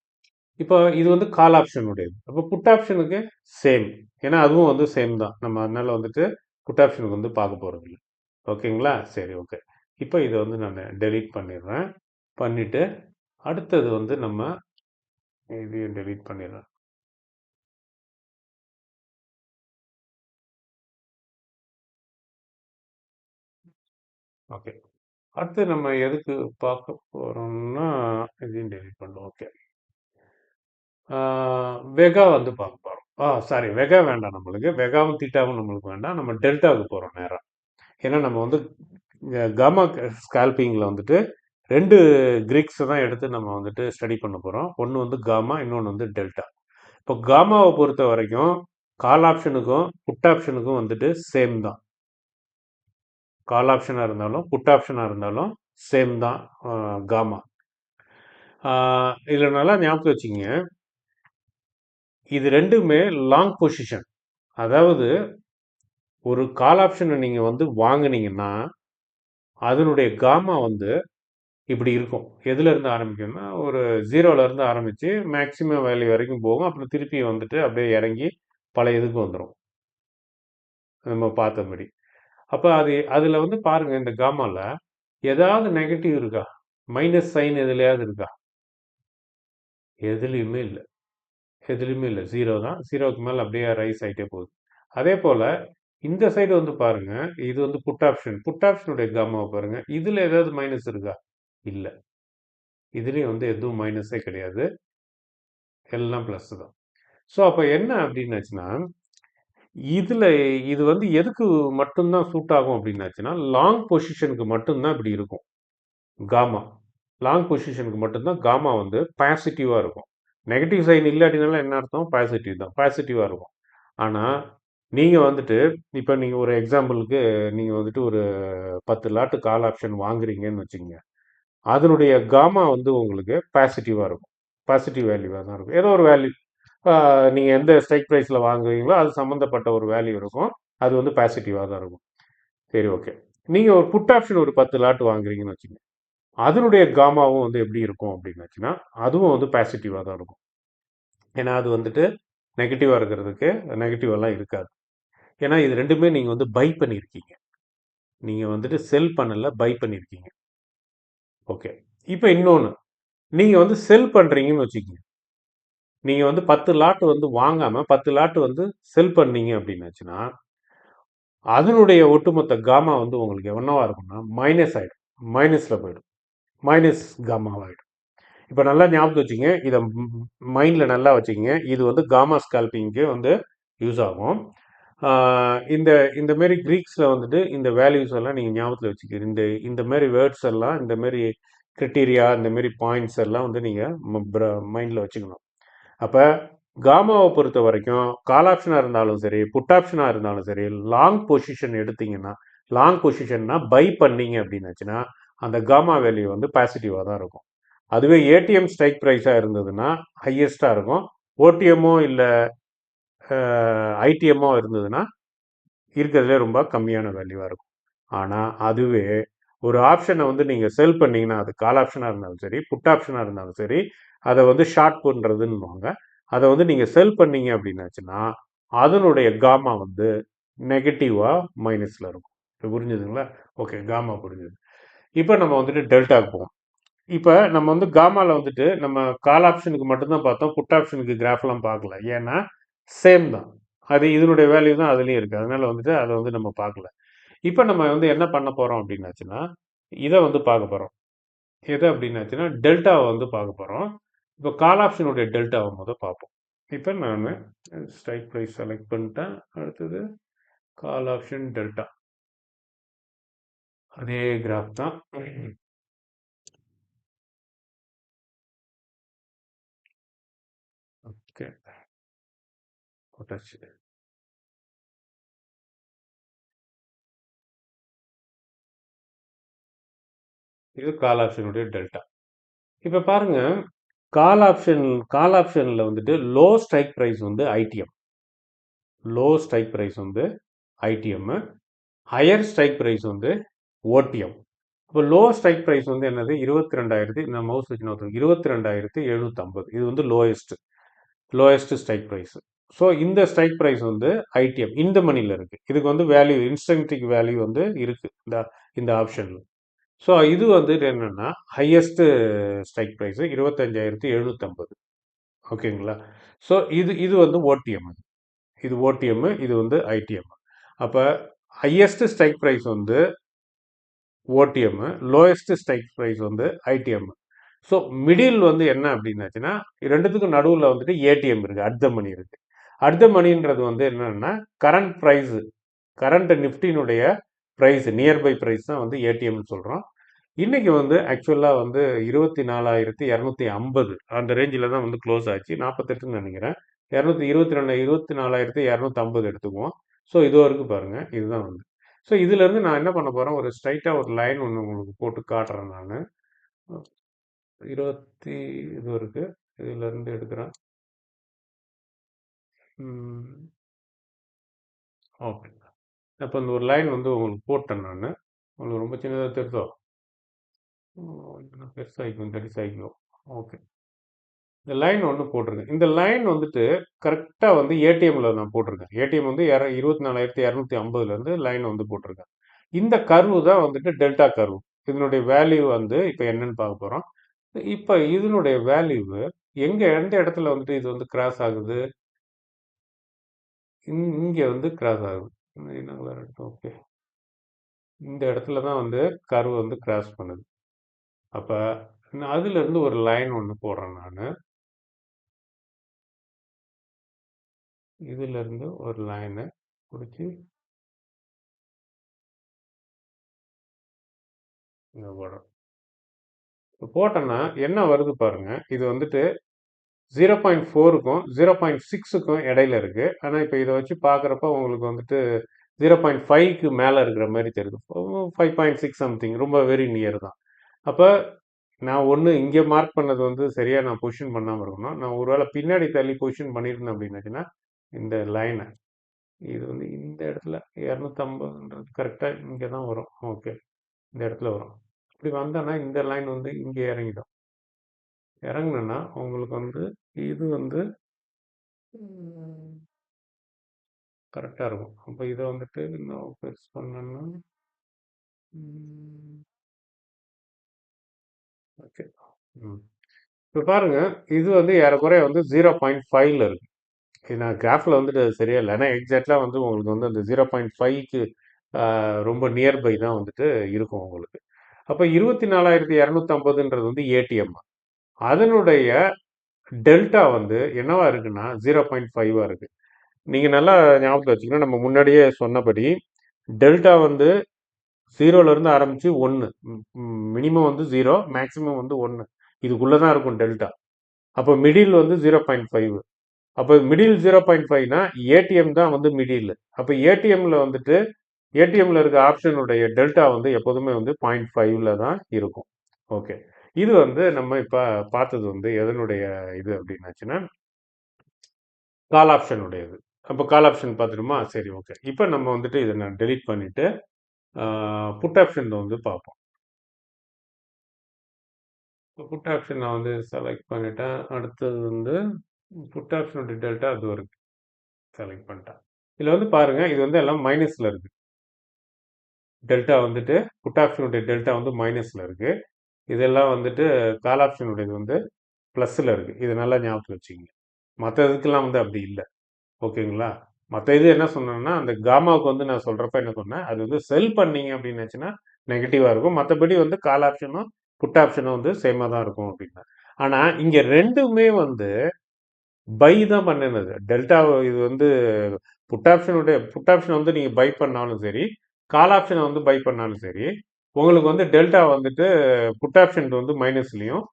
A: இப்போ இது வந்து கால் ஆப்ஷன் உடையது. அப்போ புட் ஆப்ஷனுக்கு சேம். ஏன்னா அதுவும் வந்து சேம் தான். நம்ம அதனால வந்துட்டு புட் ஆப்ஷனுக்கு வந்து பார்க்க போறது இல்லை. ஓகேங்களா? சரி, ஓகே. இப்போ இதை வந்து நான் டெலீட் பண்ணிடுறேன். பண்ணிட்டு அடுத்தது வந்து நம்ம இதையும் டெலீட் பண்ணிடுறேன். ஓகே. அடுத்து நம்ம எதுக்கு பார்க்க போறோம்னா இதையும் டெலீட் பண்ணுவோம். ஓகே. வெகா வந்து பார்க்க போறோம். சாரி, வெகா வேண்டாம் நம்மளுக்கு. வெகாவும் தீட்டாவும் நம்மளுக்கு வேண்டாம். நம்ம டெல்டாவுக்கு போறோம் நேரா. ஏன்னா நம்ம வந்து காமா ஸ்கால்பிங்ல வந்துட்டு ரெண்டு கிரிக்ஸை தான் எடுத்து நம்ம வந்துட்டு ஸ்டடி பண்ண போறோம். ஒன்று வந்து காமா, இன்னொன்று வந்து டெல்டா. இப்போ காமாவை பொறுத்த வரைக்கும் கால் ஆப்ஷனுக்கும் புட் ஆப்ஷனுக்கும் வந்துட்டு சேம் தான். கால் ஆப்ஷனாக இருந்தாலும் புட் ஆப்ஷனாக இருந்தாலும் சேம் தான் காமா. இதில் நல்லா ஞாபகம் வச்சுக்கோங்க. இது ரெண்டுமே லாங் பொசிஷன். அதாவது ஒரு கால் ஆப்ஷனை நீங்கள் வந்து வாங்குனீங்கன்னா அதனுடைய காமா வந்து இப்படி இருக்கும். எதுல இருந்து ஆரம்பிக்கும்னா ஒரு 0ல இருந்து ஆரம்பிச்சு மேக்ஸிமம் வேல்யூ வரைக்கும் போகும். அப்புறம் திருப்பி வந்துட்டு அப்படியே இறங்கி பழைய இதுக்கு வந்துடும். நம்ம பார்த்தபடி. அப்ப அது அதுல வந்து பாருங்க இந்த காமால ஏதாவது நெகட்டிவ் இருக்கா? மைனஸ் சைன் எதுலயாவது இருக்கா? எதுலயுமே இல்ல. எதுலயுமே இல்ல. 0 தான். 0க்கு மேல அப்படியே ரைஸ் ஆயிட்டே போகுது. அதே போல இந்த சைடு வந்து பாருங்க. இது வந்து புட் ஆப்ஷன். புட் ஆப்ஷனுடைய காமாவை பாருங்க. இதுல ஏதாவது மைனஸ் இருக்கா? இல்ல. இதுலயும் வந்து எதுவும் மைனஸே கிடையாது. எல்லாம் பிளஸ் தான். ஸோ அப்ப என்ன அப்படின்னாச்சுன்னா இதுல இது வந்து எதுக்கு மட்டும்தான் சூட் ஆகும் அப்படின்னாச்சுன்னா லாங் பொசிஷனுக்கு மட்டும்தான் இப்படி இருக்கும் காமா. லாங் பொசிஷனுக்கு மட்டும்தான் காமா வந்து பாசிட்டிவா இருக்கும். நெகட்டிவ் சைன் இல்லாட்டினாலும் என்ன அர்த்தம்? பாசிட்டிவ் தான். பாசிட்டிவா இருக்கும். ஆனா நீங்க வந்துட்டு இப்ப நீங்க ஒரு எக்ஸாம்பிளுக்கு நீங்க வந்துட்டு ஒரு 10 லாட்டு கால் ஆப்ஷன் வாங்குறீங்கன்னு வச்சுக்கோங்க. அதனுடைய காமா வந்து உங்களுக்கு பாசிட்டிவா இருக்கும். பாசிட்டிவ் வேல்யூவா தான் இருக்கும். ஏதோ ஒரு வேல்யூ நீங்க எந்த ஸ்ட்ரைக் ப்ரைஸ்ல வாங்குவீங்களோ அது சம்மந்தப்பட்ட ஒரு வேல்யூ இருக்கும். அது வந்து பாசிட்டிவா தான் இருக்கும். சரி, ஓகே. நீங்க ஒரு புட் ஆப்ஷன் ஒரு 10 லாட் வாங்குறீங்கன்னு வச்சுங்க. அதனுடைய காமாவும் வந்து எப்படி இருக்கும் அப்படின்னாச்சுன்னா அதுவும் வந்து பாசிட்டிவா தான் இருக்கும். ஏன்னா அது வந்துட்டு நெகட்டிவா இருக்கிறதுக்கு நெகட்டிவ் எல்லாம் இருக்காது. ஏன்னா இது ரெண்டுமே நீங்க வந்து பை பண்ணியிருக்கீங்க. நீங்க வந்துட்டு செல் பண்ணல, பை பண்ணியிருக்கீங்க. ஓகே. இப்போ இன்னொன்னு நீங்க வந்து செல் பண்றீங்கன்னு வச்சுக்கோங்க. நீங்க வந்து 10 லாட் வந்து வாங்காம 10 லாட் வந்து செல் பண்ணீங்க அப்படின்னாச்சுன்னா அதனுடைய ஒட்டுமொத்த காமா வந்து உங்களுக்கு என்னவா இருக்கும்னா மைனஸ் ஆயிடும். மைனஸ்ல போயிடும். மைனஸ் காமாவாயிடும். இப்போ நல்லா ஞாபகம் வச்சுங்க. இதை மைண்ட்ல நல்லா வச்சுக்கங்க. இது வந்து காமா ஸ்கால்பிங்க்கு வந்து யூஸ் ஆகும். இந்த இந்த மாரி கிரீக்ஸ்ல வந்துட்டு இந்த வேல்யூஸ் எல்லாம் நீங்க ஞாபகத்தில் வச்சுக்க. இந்த இந்த மாதிரி வேர்ட்ஸ் எல்லாம் இந்த மாதிரி கிரிட்டீரியா இந்த மாதிரி பாயிண்ட்ஸ் எல்லாம் வந்து நீங்க மைண்ட்ல வச்சுக்கணும். அப்போ காமாவை பொறுத்த வரைக்கும் கால் ஆப்ஷனாக இருந்தாலும் சரி புட் ஆப்ஷனாக இருந்தாலும் சரி லாங் பொசிஷன் எடுத்தீங்கன்னா லாங் பொசிஷன்னா பை பண்ணீங்க அப்படின்னாச்சுன்னா அந்த காமா வேல்யூ வந்து பாசிட்டிவாக தான் இருக்கும். அதுவே ஏடிஎம் ஸ்ட்ரைக் ப்ரைஸாக இருந்ததுன்னா ஹையஸ்ட்டாக இருக்கும். ஓடிஎம்மோ இல்லை ஐடிஎம்மோ இருந்ததுன்னா இருக்கிறதுலே ரொம்ப கம்மியான வேல்யூவாக இருக்கும். ஆனால் அதுவே ஒரு ஆப்ஷனை வந்து நீங்கள் செல் பண்ணீங்கன்னா அது கால் ஆப்ஷனாக இருந்தாலும் சரி புட் ஆப்ஷனாக இருந்தாலும் சரி அதை வந்து ஷார்ட் பண்ணுறதுன்னு அதை வந்து நீங்கள் செல் பண்ணீங்க அப்படின்னாச்சுன்னா அதனுடைய காமா வந்து நெகட்டிவாக மைனஸில் இருக்கும். இப்போ புரிஞ்சுதுங்களா? ஓகே, காமா புரிஞ்சுது. இப்போ நம்ம வந்துட்டு டெல்டாக்கு போவோம். இப்போ நம்ம வந்து காமாவில் வந்துட்டு நம்ம கால் ஆப்ஷனுக்கு மட்டும்தான் பார்த்தோம், புட் ஆப்ஷனுக்கு கிராஃப்லாம் பார்க்கல. ஏன்னா சேம் தான், அது இதனுடைய வேல்யூ தான் அதுலேயும் இருக்குது. அதனால வந்துட்டு அதை வந்து நம்ம பார்க்கல. இப்போ நம்ம வந்து என்ன பண்ண போகிறோம் அப்படின்னாச்சுன்னா இதை வந்து பார்க்க போகிறோம். எது அப்படின்னாச்சுன்னா டெல்டாவை வந்து பார்க்க போகிறோம். இப்போ கால் ஆப்ஷனுடைய டெல்டாவை முதல் பார்ப்போம். இப்போ நான் ஸ்ட்ரைக் ப்ரைஸ் செலக்ட் பண்ணிட்டேன். அடுத்தது கால் ஆப்ஷன் டெல்டா, அதே கிராஃப் தான். ஓகே, போட்டாச்சு. இது கால் ஆப்ஷனுடைய டெல்டா. இப்போ பாருங்க, கால் ஆப்ஷனில் வந்துட்டு லோ ஸ்ட்ரைக் ப்ரைஸ் வந்து ஐடிஎம், லோ ஸ்ட்ரைக் ப்ரைஸ் வந்து ஐடிஎம், ஹையர் ஸ்ட்ரைக் ப்ரைஸ் வந்து ஓடிஎம். இப்போ லோ ஸ்ட்ரைக் ப்ரைஸ் வந்து என்னது 22,000, நான் மவுஸ் வச்சு நோத்து 22,750. இது வந்து லோயஸ்ட் ஸ்ட்ரைக் ப்ரைஸ். ஸோ இந்த ஸ்ட்ரைக் ப்ரைஸ் வந்து ஐடிஎம் இந்த மணியில் இருக்குது. இதுக்கு வந்து வேல்யூ இன்ஸ்டன்டிக் வேல்யூ வந்து இருக்குது இந்த ஆப்ஷனில். ஸோ இது வந்து என்னென்னா ஹையஸ்ட்டு ஸ்ட்ரைக் ப்ரைஸு 25,750. ஓகேங்களா? ஸோ இது வந்து ஓடிஎம், இது ஓடிஎம், இது வந்து ஐடிஎம். அப்போ ஹையஸ்ட் ஸ்ட்ரைக் ப்ரைஸ் வந்து ஓடிஎம், லோயஸ்ட் ஸ்ட்ரைக் ப்ரைஸ் வந்து ஐடிஎம். ஸோ மிடில் வந்து என்ன அப்படின்னாச்சுன்னா ரெண்டுத்துக்கும் நடுவில் வந்துட்டு ஏடிஎம் இருக்குது, அட் த மணி இருக்குது. அட் த மணின்றது வந்து என்னென்னா கரண்ட் ப்ரைஸு, கரண்ட் நிஃப்டினுடைய ப்ரைஸ், நியர்பை ப்ரைஸ் தான் வந்து ஏடிஎம்னு சொல்கிறோம். இன்னைக்கு வந்து ஆக்சுவலாக வந்து 24,250 அந்த ரேஞ்சில் தான் வந்து க்ளோஸ் ஆச்சு. 48ன்னு நினைக்கிறேன். 24,250 எடுத்துக்குவோம். ஸோ இது வரைக்கும் பாருங்கள், இதுதான் வந்து. ஸோ இதுலேருந்து நான் என்ன பண்ண போகிறேன், ஒரு ஸ்ட்ரைட்டாக ஒரு லைன் ஒன்று உங்களுக்கு போட்டு காட்டுறேன். நான் 20 இது இருக்குது, இதுலேருந்து எடுக்கிறேன். ஓகே, அப்போ இந்த ஒரு லைன் வந்து உங்களுக்கு போட்டேன். நான் உங்களுக்கு ரொம்ப சின்னதாக தெரிதோ, பெருசாகிக்கும், தடிசாகிக்கும். ஓகே, இந்த லைன் ஒன்று போட்டிருக்கேன். இந்த லைன் வந்துட்டு கரெக்டாக வந்து ஏடிஎம்மில் நான் போட்டிருக்கேன். ஏடிஎம் வந்து 24,250லேருந்து லைன் வந்து போட்டிருக்கேன். இந்த கர்வு தான் வந்துட்டு டெல்டா கர்வு. இதனுடைய வேல்யூ வந்து இப்போ என்னன்னு பார்க்க போகிறோம். இப்போ இதனுடைய வேல்யூ எந்த இடத்துல வந்துட்டு இது வந்து கிராஸ் ஆகுது, இங்கே வந்து கிராஸ் ஆகுது. ஓகே, இந்த இடத்துல தான் வந்து கர்வு வந்து கிராஸ் பண்ணுது. அப்போ அதுலேருந்து ஒரு லைன் ஒன்று போடுறேன். நான் இதிலிருந்து ஒரு லைனை பிடிச்சி இங்கே போடுறோம். இப்போ போட்டோன்னா என்ன வருது பாருங்க, இது வந்துட்டு 0.4க்கும் 0.6க்கும் இடையில இருக்கு. ஆனால் இப்போ இதை வச்சு பார்க்குறப்ப உங்களுக்கு வந்துட்டு 0.5க்கு மேலே இருக்கிற மாதிரி தெரியுது. 5.6 சம்திங், ரொம்ப வெரி நியர் தான். அப்போ நான் ஒன்று இங்கே மார்க் பண்ணது வந்து சரியாக நான் பொசிஷன் பண்ணாமல் இருக்கணும். நான் ஒருவேளை பின்னாடி தள்ளி பொசிஷன் பண்ணியிருந்தேன் அப்படின்னாச்சுன்னா இந்த லைனை, இது வந்து இந்த இடத்துல 250ன்றது கரெக்டாக இங்கே தான் வரும். ஓகே, இந்த இடத்துல வரும். இப்படி வந்தோன்னா இந்த லைன் வந்து இங்கே இறங்கிடும். இறங்குனா உங்களுக்கு வந்து இது வந்து கரெக்டாக இருக்கும். அப்போ இதை வந்துட்டு இன்னும் பெருசு பண்ணோன்னா ஓகே. இப்போ பாருங்க, இது வந்து ஏறக்குறைய வந்து 0.5ல் இருக்கு. இது நான் கிராஃபில் வந்துட்டு சரியா இல்லை, ஏன்னா எக்ஸாக்டாக வந்து உங்களுக்கு வந்து அந்த 0.5க்கு ரொம்ப நியர்பை தான் வந்துட்டு இருக்கும் உங்களுக்கு. அப்போ 24,250ன்றது வந்து ஏடிஎம், அதனுடைய டெல்டா வந்து என்னவா இருக்குன்னா 0.5வா இருக்கு. நீங்கள் நல்லா ஞாபகத்தில் வச்சுக்கணும், நம்ம முன்னாடியே சொன்னபடி டெல்டா வந்து 0லேருந்து ஆரம்பித்து 1, மினிமம் வந்து 0, மேக்ஸிமம் வந்து 1, இதுக்குள்ளே தான் இருக்கும் டெல்டா. அப்போ மிடில் வந்து 0.5. அப்போ மிடில் 0.5னா ஏடிஎம் தான் வந்து மிடில். அப்போ ஏடிஎம்ல வந்துட்டு ஏடிஎம்ல இருக்க ஆப்ஷனுடைய டெல்டா வந்து எப்போதுமே வந்து 0.5ல தான் இருக்கும். ஓகே, இது வந்து நம்ம இப்போ பார்த்தது வந்து எதனுடைய இது அப்படின்னாச்சுன்னா கால் ஆப்ஷன் உடையது. அப்போ கால் ஆப்ஷன் பார்த்துட்டுமா, சரி ஓகே. இப்போ நம்ம வந்துட்டு இதை நான் டெலீட் பண்ணிட்டு புட் ஆப்ஷன் வந்து பார்ப்போம். புட் ஆப்ஷன் நான் வந்து செலக்ட் பண்ணிட்டேன். அடுத்தது வந்து புட் ஆப்ஷனுடைய டெல்டா அது இருக்கு, செலக்ட் பண்ணிட்டேன். இதில் வந்து பாருங்க, இது வந்து எல்லாம் மைனஸ்ல இருக்கு. டெல்டா வந்துட்டு புட் ஆப்ஷனுடைய டெல்டா வந்து மைனஸ்ல இருக்கு. இதெல்லாம் வந்துட்டு கால் ஆப்ஷனுடையது வந்து ப்ளஸ்ல இருக்கு. இது நல்லா ஞாபகத்தில் வச்சுக்கோங்க. மற்ற இதுக்கெல்லாம் வந்து அப்படி இல்லை. ஓகேங்களா? மற்ற இது என்ன சொன்னேன்னா, அந்த காமாவுக்கு வந்து நான் சொல்றப்ப என்ன சொன்னேன், அது வந்து செல் பண்ணீங்க அப்படின்னாச்சுன்னா நெகட்டிவா இருக்கும். மற்றபடி வந்து கால் ஆப்ஷனும் புட் ஆப்ஷனும் வந்து சேமா தான் இருக்கும் அப்படின்னா. ஆனா இங்க ரெண்டுமே வந்து பை தான் பண்ணினது. டெல்டா இது வந்து புட் ஆப்ஷன் வந்து நீங்க பை பண்ணாலும் சரி, கால் ஆப்ஷனை வந்து பை பண்ணாலும் சரி, உங்களுக்கு வந்து டெல்டா வந்துட்டு புட் ஆப்ஷன் வந்து மைனஸ்லயும்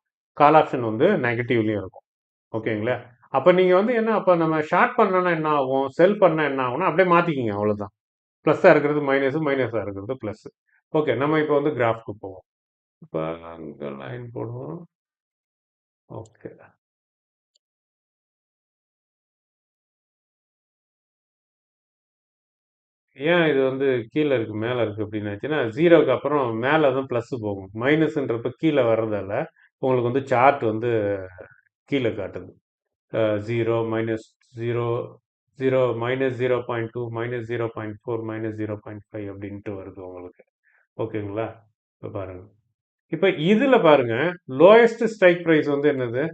A: கால் ஆப்ஷன் வந்து நெகட்டிவ்லயும் இருக்கும். ஓகேங்களா? அப்ப நீங்க வந்து என்ன, அப்ப நம்ம ஷார்ட் பண்ணனா என்ன ஆகும், செல் பண்ணா என்ன ஆகும்னா அப்படியே மாத்திக்கிங்க, அவ்வளவுதான். பிளஸ்ஸா இருக்கிறது மைனஸ், மைனஸா இருக்கிறது பிளஸ். ஓகே, நம்ம இப்போ வந்து கிராஃப்க்கு போவோம். இப்போ அங்க லைன் போடுவோம். ஓகே, ஏன் இது வந்து கீழே இருக்கு மேலே இருக்கு அப்படின்னாச்சுன்னா, ஜீரோக்கு அப்புறம் மேலே தான் ப்ளஸ் போகும். மைனஸ்ன்றப்ப கீழே வர்றதால உங்களுக்கு வந்து சார்ட் வந்து கீழே காட்டுது. Zero minus zero, zero minus 0.2, minus 0.4, minus 0.5 அப்படின்ட்டு வருது உங்களுக்கு. ஓகேங்களா? இப்போ பாருங்க. இப்போ இதுல பாருங்க, லோயஸ்ட் ஸ்ட்ரைக் பிரைஸ் வந்து என்னது?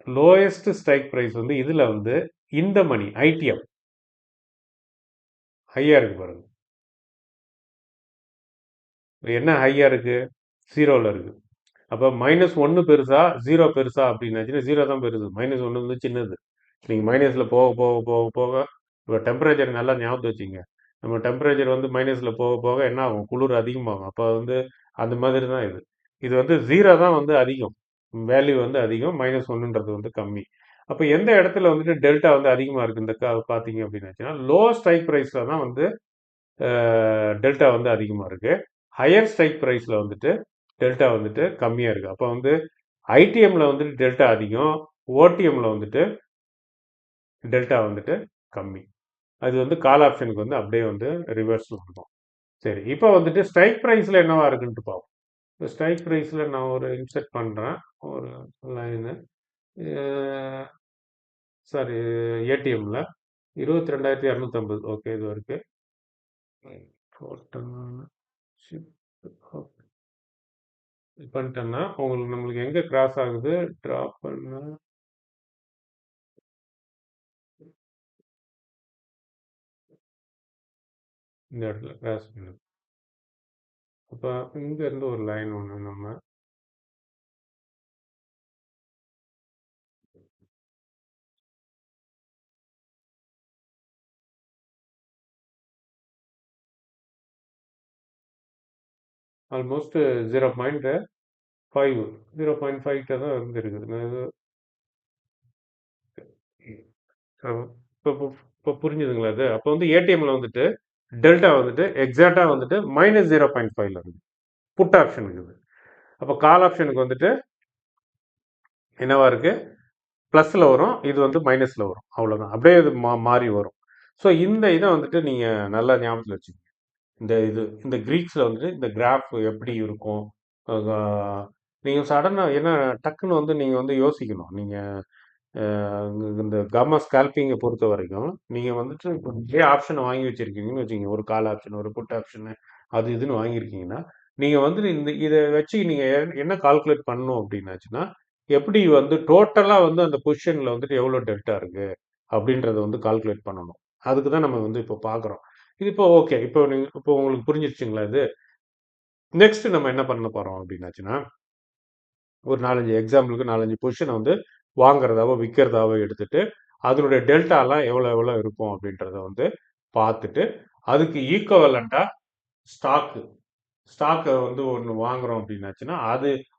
A: லோயஸ்ட் ஸ்ட்ரைக் பிரைஸ் வந்து இதுல வந்து இந்த மணி ஐடிஎம் ஹையா இருக்கு பாருங்க. என்ன ஹையா இருக்கு? ஜீரோல இருக்கு. அப்போ மைனஸ் ஒன்று பெருசா ஜீரோ பெருசா அப்படின்னாச்சுன்னா ஜீரோ தான் பெருசு. மைனஸ் ஒன்று வந்து சின்னது. நீங்கள் மைனஸில் போக போக போக போக இப்போ டெம்பரேச்சர் நல்லா ஞாபகத்து வச்சுங்க. நம்ம டெம்பரேச்சர் வந்து மைனஸில் போக போக என்ன ஆகும், குளிர் அதிகமாகும். அப்போ வந்து அந்த மாதிரி தான் இது. இது வந்து ஜீரோ தான் வந்து அதிகம், வேல்யூ வந்து அதிகம், மைனஸ் ஒன்றுன்றது வந்து கம்மி. அப்போ எந்த இடத்துல வந்துட்டு டெல்டா வந்து அதிகமாக இருக்குது இந்த பார்த்தீங்க அப்படின்னாச்சுன்னா லோ ஸ்ட்ரைக் ப்ரைஸில் தான் வந்து டெல்டா வந்து அதிகமாக இருக்குது. ஹையர் ஸ்ட்ரைக் ப்ரைஸில் வந்துட்டு டெல்டா வந்துட்டு கம்மியாக இருக்குது. அப்போ வந்து ஐடிஎம்ல வந்துட்டு டெல்டா அதிகம், ஓடிஎம்ல வந்துட்டு டெல்டா வந்துட்டு கம்மி. அது வந்து கால் ஆப்ஷனுக்கு வந்து அப்படியே வந்து ரிவர்ஸ் இருக்கும். சரி, இப்போ வந்துட்டு ஸ்ட்ரைக் ப்ரைஸில் என்னவா இருக்குன்ட்டு பார்ப்போம். ஸ்ட்ரைக் ப்ரைஸில் நான் ஒரு இன்செர்ட் பண்ணுறேன், ஒரு லைனு. சாரி, ஏடிஎம்ல 22,250. ஓகே, இது இருக்கு. பண்ணிட்டேன்னா உங்களுக்கு நம்மளுக்கு எங்கே கிராஸ் ஆகுது, ட்ராப் பண்ண இந்த இடத்துல கிராஸ் பண்ணுது. அப்போ இங்கேருந்து ஒரு லைன் ஒன்று நம்ம ஆல்மோஸ்ட் 0.5, 0.5 கிட்ட தான் இருந்திருக்குது. இப்போ இப்போ புரிஞ்சுதுங்களா அது? அப்போ வந்து ஏடிஎம்ல வந்துட்டு டெல்டா வந்துட்டு எக்ஸாக்டா வந்துட்டு மைனஸ் 0.5ல இருக்கு புட் ஆப்ஷனுக்கு. இது அப்போ கால் ஆப்ஷனுக்கு வந்துட்டு என்னவா இருக்கு, ப்ளஸ்ல வரும், இது வந்து மைனஸ்ல வரும், அவ்வளோதான். அப்படியே இது மாறி வரும். ஸோ இந்த இதை வந்துட்டு நீங்க நல்லா ஞாபகத்தில் வச்சுக்கோங்க. இந்த கிரீக்ஸ்ல வந்துட்டு இந்த கிராஃப் எப்படி இருக்கும், நீங்க சடனா என்ன டக்குன்னு வந்து நீங்க வந்து யோசிக்கணும். நீங்க இந்த கம்மா ஸ்கால்பிங்கை பொறுத்த வரைக்கும் நீங்க வந்துட்டு இப்போ நிறைய ஆப்ஷன் வாங்கி வச்சிருக்கீங்கன்னு வச்சுக்கோங்க. ஒரு கால் ஆப்ஷன், ஒரு புட் ஆப்ஷன், அது இதுன்னு வாங்கியிருக்கீங்கன்னா நீங்க வந்து இதை வச்சு நீங்க என்ன கால்குலேட் பண்ணணும் அப்படின்னாச்சுன்னா, எப்படி வந்து டோட்டலா வந்து அந்த பொசிஷன்ல வந்துட்டு எவ்வளவு டெல்டா இருக்கு அப்படின்றத வந்து கால்குலேட் பண்ணணும். அதுக்கு தான் நம்ம வந்து இப்போ பார்க்குறோம். இது இப்போ ஓகே, இப்போ உங்களுக்கு புரிஞ்சிருச்சுங்களா இது? நெக்ஸ்ட் நம்ம என்ன பண்ண போறோம் அப்படின்னாச்சுன்னா, ஒரு 4-5 எக்ஸாம்பிளுக்கு 4-5 பொசிஷனை வந்து வாங்குறதாவோ விற்கிறதாவோ எடுத்துட்டு அதனுடைய டெல்டாலாம் எவ்வளோ எவ்வளோ இருக்கும் அப்படின்றத வந்து பார்த்துட்டு அதுக்கு ஈக்குவலண்டா ஸ்டாக்கு ஸ்டாக்கை வந்து ஒன்று வாங்குறோம் அப்படின்னாச்சுன்னா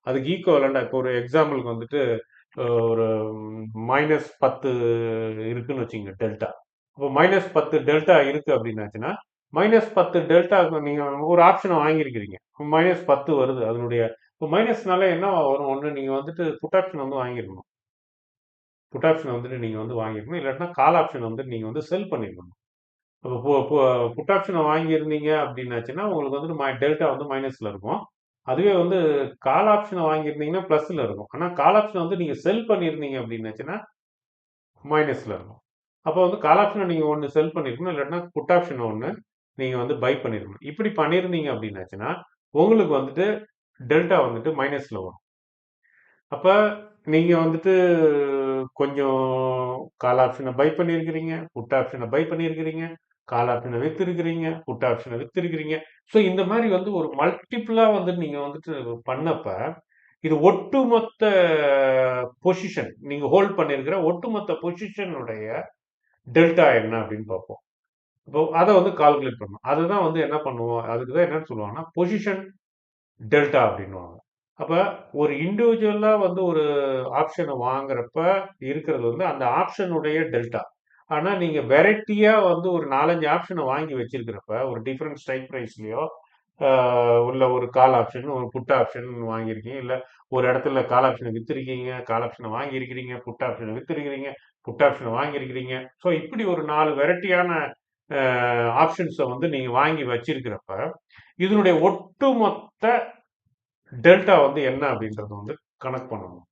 A: அதுக்கு ஈக்குவலண்டா இப்போ ஒரு எக்ஸாம்பிளுக்கு வந்துட்டு ஒரு -10 இருக்குன்னு வச்சுங்க டெல்டா. இப்போ -10 டெல்டா இருக்கு அப்படின்னாச்சுன்னா -10 டெல்டாக்கு நீங்க ஒரு ஆப்ஷனை வாங்கியிருக்கிறீங்க. -10 வருது அதனுடைய. இப்போ மைனஸ்னால என்ன வரும்? ஒன்று நீங்க வந்துட்டு புட் ஆப்ஷன் வந்து வாங்கிருக்கணும். புட் ஆப்ஷன் வந்துட்டு நீங்க வந்து வாங்கிருக்கணும். இல்லாட்டினா கால் ஆப்ஷன் வந்துட்டு நீங்க வந்து செல் பண்ணிருக்கணும். அப்போ புட் ஆப்ஷனை வாங்கியிருந்தீங்க அப்படின்னாச்சுன்னா உங்களுக்கு வந்துட்டு டெல்டா வந்து மைனஸ்ல இருக்கும். அதுவே வந்து கால் ஆப்ஷனை வாங்கியிருந்தீங்கன்னா பிளஸ்ல இருக்கும். ஆனா கால் ஆப்ஷனை வந்து நீங்க செல் பண்ணியிருந்தீங்க அப்படின்னாச்சுன்னா மைனஸ்ல இருக்கும். அப்போ வந்து கால் ஆப்ஷனை நீங்க ஒன்று செல் பண்ணிருக்கணும். இல்லாட்டினா புட் ஆப்ஷன் ஒன்று நீங்க வந்து பை பண்ணிருக்கணும். இப்படி பண்ணியிருந்தீங்க அப்படின்னாச்சுன்னா உங்களுக்கு வந்துட்டு டெல்டா வந்துட்டு மைனஸ்ல வரும். அப்ப நீங்க வந்துட்டு கொஞ்சம் கால் ஆப்ஷனை பை பண்ணியிருக்கிறீங்க, புட் ஆப்ஷனை பை பண்ணியிருக்கிறீங்க, கால் ஆப்ஷனை வித்திருக்கிறீங்க, புட் ஆப்ஷனை வித்திருக்கிறீங்க. ஸோ இந்த மாதிரி வந்து ஒரு மல்டிபிளா வந்து நீங்க வந்துட்டு பண்ணப்ப இது ஒட்டுமொத்த பொசிஷன் நீங்க ஹோல்ட் பண்ணிருக்கிற ஒட்டுமொத்த பொசிஷனுடைய டெல்டா என்ன அப்படின்னு பார்ப்போம். இப்போ அதை வந்து கால்குலேட் பண்ணணும். அதுதான் வந்து என்ன பண்ணுவோம், அதுக்கு தான் என்னன்னு சொல்லுவாங்கன்னா பொசிஷன் டெல்டா அப்படின்னுவாங்க. அப்ப ஒரு இண்டிவிஜுவலா வந்து ஒரு ஆப்ஷனை வாங்குறப்ப இருக்கிறது வந்து அந்த ஆப்ஷனுடைய டெல்டா. ஆனா நீங்க வெரைட்டியா வந்து ஒரு 4, 5 ஆப்ஷனை வாங்கி வச்சிருக்கிறப்ப ஒரு டிஃபரெண்ட் ஸ்ட்ரைக் பிரைஸ்லயோ உள்ள ஒரு கால் ஆப்ஷன் ஒரு புட் ஆப்ஷன் வாங்கியிருக்கீங்க, இல்ல ஒரு இடத்துல கால் ஆப்ஷனை வித்திருக்கீங்க, கால் ஆப்ஷனை வாங்கியிருக்கிறீங்க, புட் ஆப்ஷனை வித்திருக்கிறீங்க, புட் ஆப்ஷனை வாங்கியிருக்கிறீங்க. ஸோ இப்படி ஒரு 4 வெரைட்டியான ஆப்ஷன்ஸை வந்து நீங்க வாங்கி வச்சிருக்கிறப்ப இதனுடைய ஒட்டுமொத்த டெல்டா வந்து என்ன அப்படின்றத வந்து கணக்கு பண்ணணும்.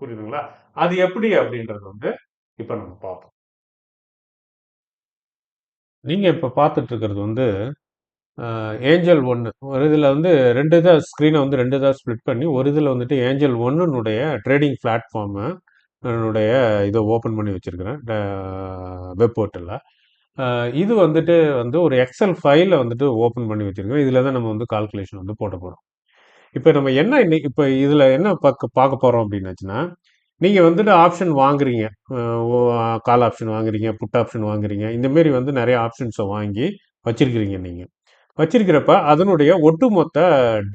A: புரியுதுங்களா? அது எப்படி அப்படின்றது வந்து இப்ப நம்ம பார்ப்போம். நீங்க இப்ப பார்த்துட்டு இருக்கிறது வந்து ஏஞ்சல் ஒன்று ஒரு இதில் வந்து ரெண்டு இதாக ஸ்க்ரீனை வந்து ரெண்டு இதாக ஸ்ப்ளிட் பண்ணி ஒரு இதில் வந்துட்டு ஏஞ்சல் ஒன்னுடைய ட்ரேடிங் பிளாட்ஃபார்மு என்னுடைய இதை ஓப்பன் பண்ணி வச்சிருக்கிறேன் வெப் போர்ட்டலில். இது வந்துட்டு வந்து ஒரு எக்ஸல் ஃபைலை வந்துட்டு ஓப்பன் பண்ணி வச்சிருக்கேன். இதில் தான் நம்ம வந்து கால்குலேஷன் வந்து போட போகிறோம். இப்போ நம்ம என்ன இன்னைக்கு இப்போ இதில் என்ன பார்க்க போகிறோம் அப்படின்னாச்சுன்னா நீங்கள் வந்துட்டு ஆப்ஷன் வாங்குறீங்க. கால் ஆப்ஷன் வாங்குறீங்க, புட் ஆப்ஷன் வாங்குறீங்க. இந்த மாரி வந்து நிறைய ஆப்ஷன்ஸை வாங்கி வச்சிருக்கிறீங்க நீங்கள். வச்சிருக்கிறப்ப அதனுடைய ஒட்டுமொத்த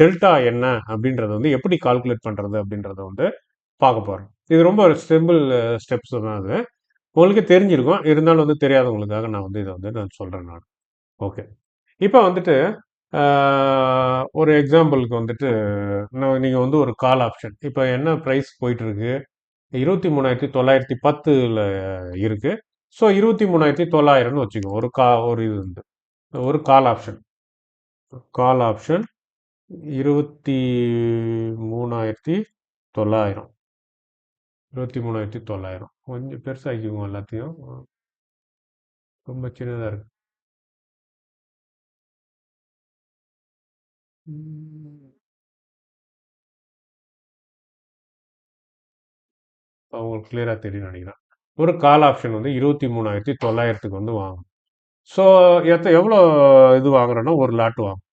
A: டெல்டா என்ன அப்படின்றத வந்து எப்படி கால்குலேட் பண்ணுறது அப்படின்றத வந்து பார்க்க போகிறோம். இது ரொம்ப சிம்பிள் ஸ்டெப்ஸ் தான் அது. உங்களுக்கு தெரிஞ்சிருக்கும். இருந்தாலும் வந்து தெரியாதவங்களுக்காக நான் வந்து இதை வந்து நான் சொல்கிறேன் நான். ஓகே. இப்போ வந்துட்டு ஒரு எக்ஸாம்பிளுக்கு வந்துட்டு நீங்கள் வந்து ஒரு கால் ஆப்ஷன் இப்போ என்ன ப்ரைஸ் போயிட்டுருக்கு 23,910 இருக்கு. ஸோ 23,900ன்னு வச்சுக்கோ. ஒரு இது வந்து ஒரு கால் ஆப்ஷன் 23,900 23,900 கொஞ்சம் பெருசாக்கிக்குவோம் எல்லாத்தையும். ரொம்ப சின்னதாக இருக்கு. அவங்களுக்கு கிளியராக தெரியும் நினைக்கிறேன். ஒரு கால் ஆப்ஷன் வந்து 23,900க்கு வந்து வாங்கணும். ஸோ எவ்வளோ இது வாங்குறோன்னா ஒரு லாட் வாங்கும்.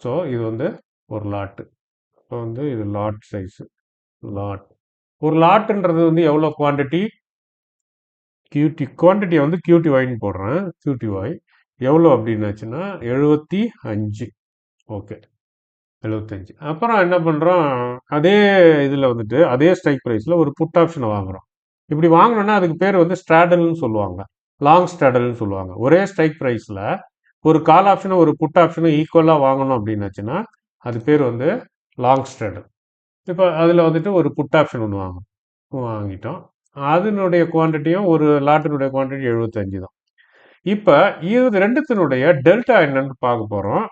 A: ஸோ இது வந்து ஒரு லாட்டு. இப்போ வந்து இது லாட் சைஸு. லாட் ஒரு லாட்டுன்றது வந்து எவ்வளோ குவான்டிட்டி குவான்டிட்டியை வந்து QTYன்னு போடுறேன். QTY எவ்வளோ அப்படின்னாச்சுன்னா 75. ஓகே, 75. அப்புறம் என்ன பண்ணுறோம், அதே இதில் வந்துட்டு அதே ஸ்ட்ரைக் ப்ரைஸில் ஒரு புட் ஆப்ஷனை வாங்குறோம். இப்படி வாங்கினோன்னா அதுக்கு பேர் வந்து ஸ்ட்ராடல்னு சொல்லுவாங்க, லாங் ஸ்ட்ராடல்னு சொல்லுவாங்க. ஒரே ஸ்ட்ரைக் ப்ரைஸில் ஒரு கால் ஆப்ஷனும் ஒரு புட் ஆப்ஷனும் ஈக்குவலாக வாங்கணும் அப்படின்னாச்சுன்னா அது பேர் வந்து லாங் ஸ்ட்ராடல். இப்போ அதில் வந்துட்டு ஒரு புட் ஆப்ஷன் ஒன்று வாங்கிட்டோம். அதனுடைய குவான்டிட்டியும் ஒரு லாட்டினுடைய குவான்டிட்டி 75 தான். இப்போ இது ரெண்டுத்தினுடைய டெல்டா என்னன்னு பார்க்க போகிறோம்.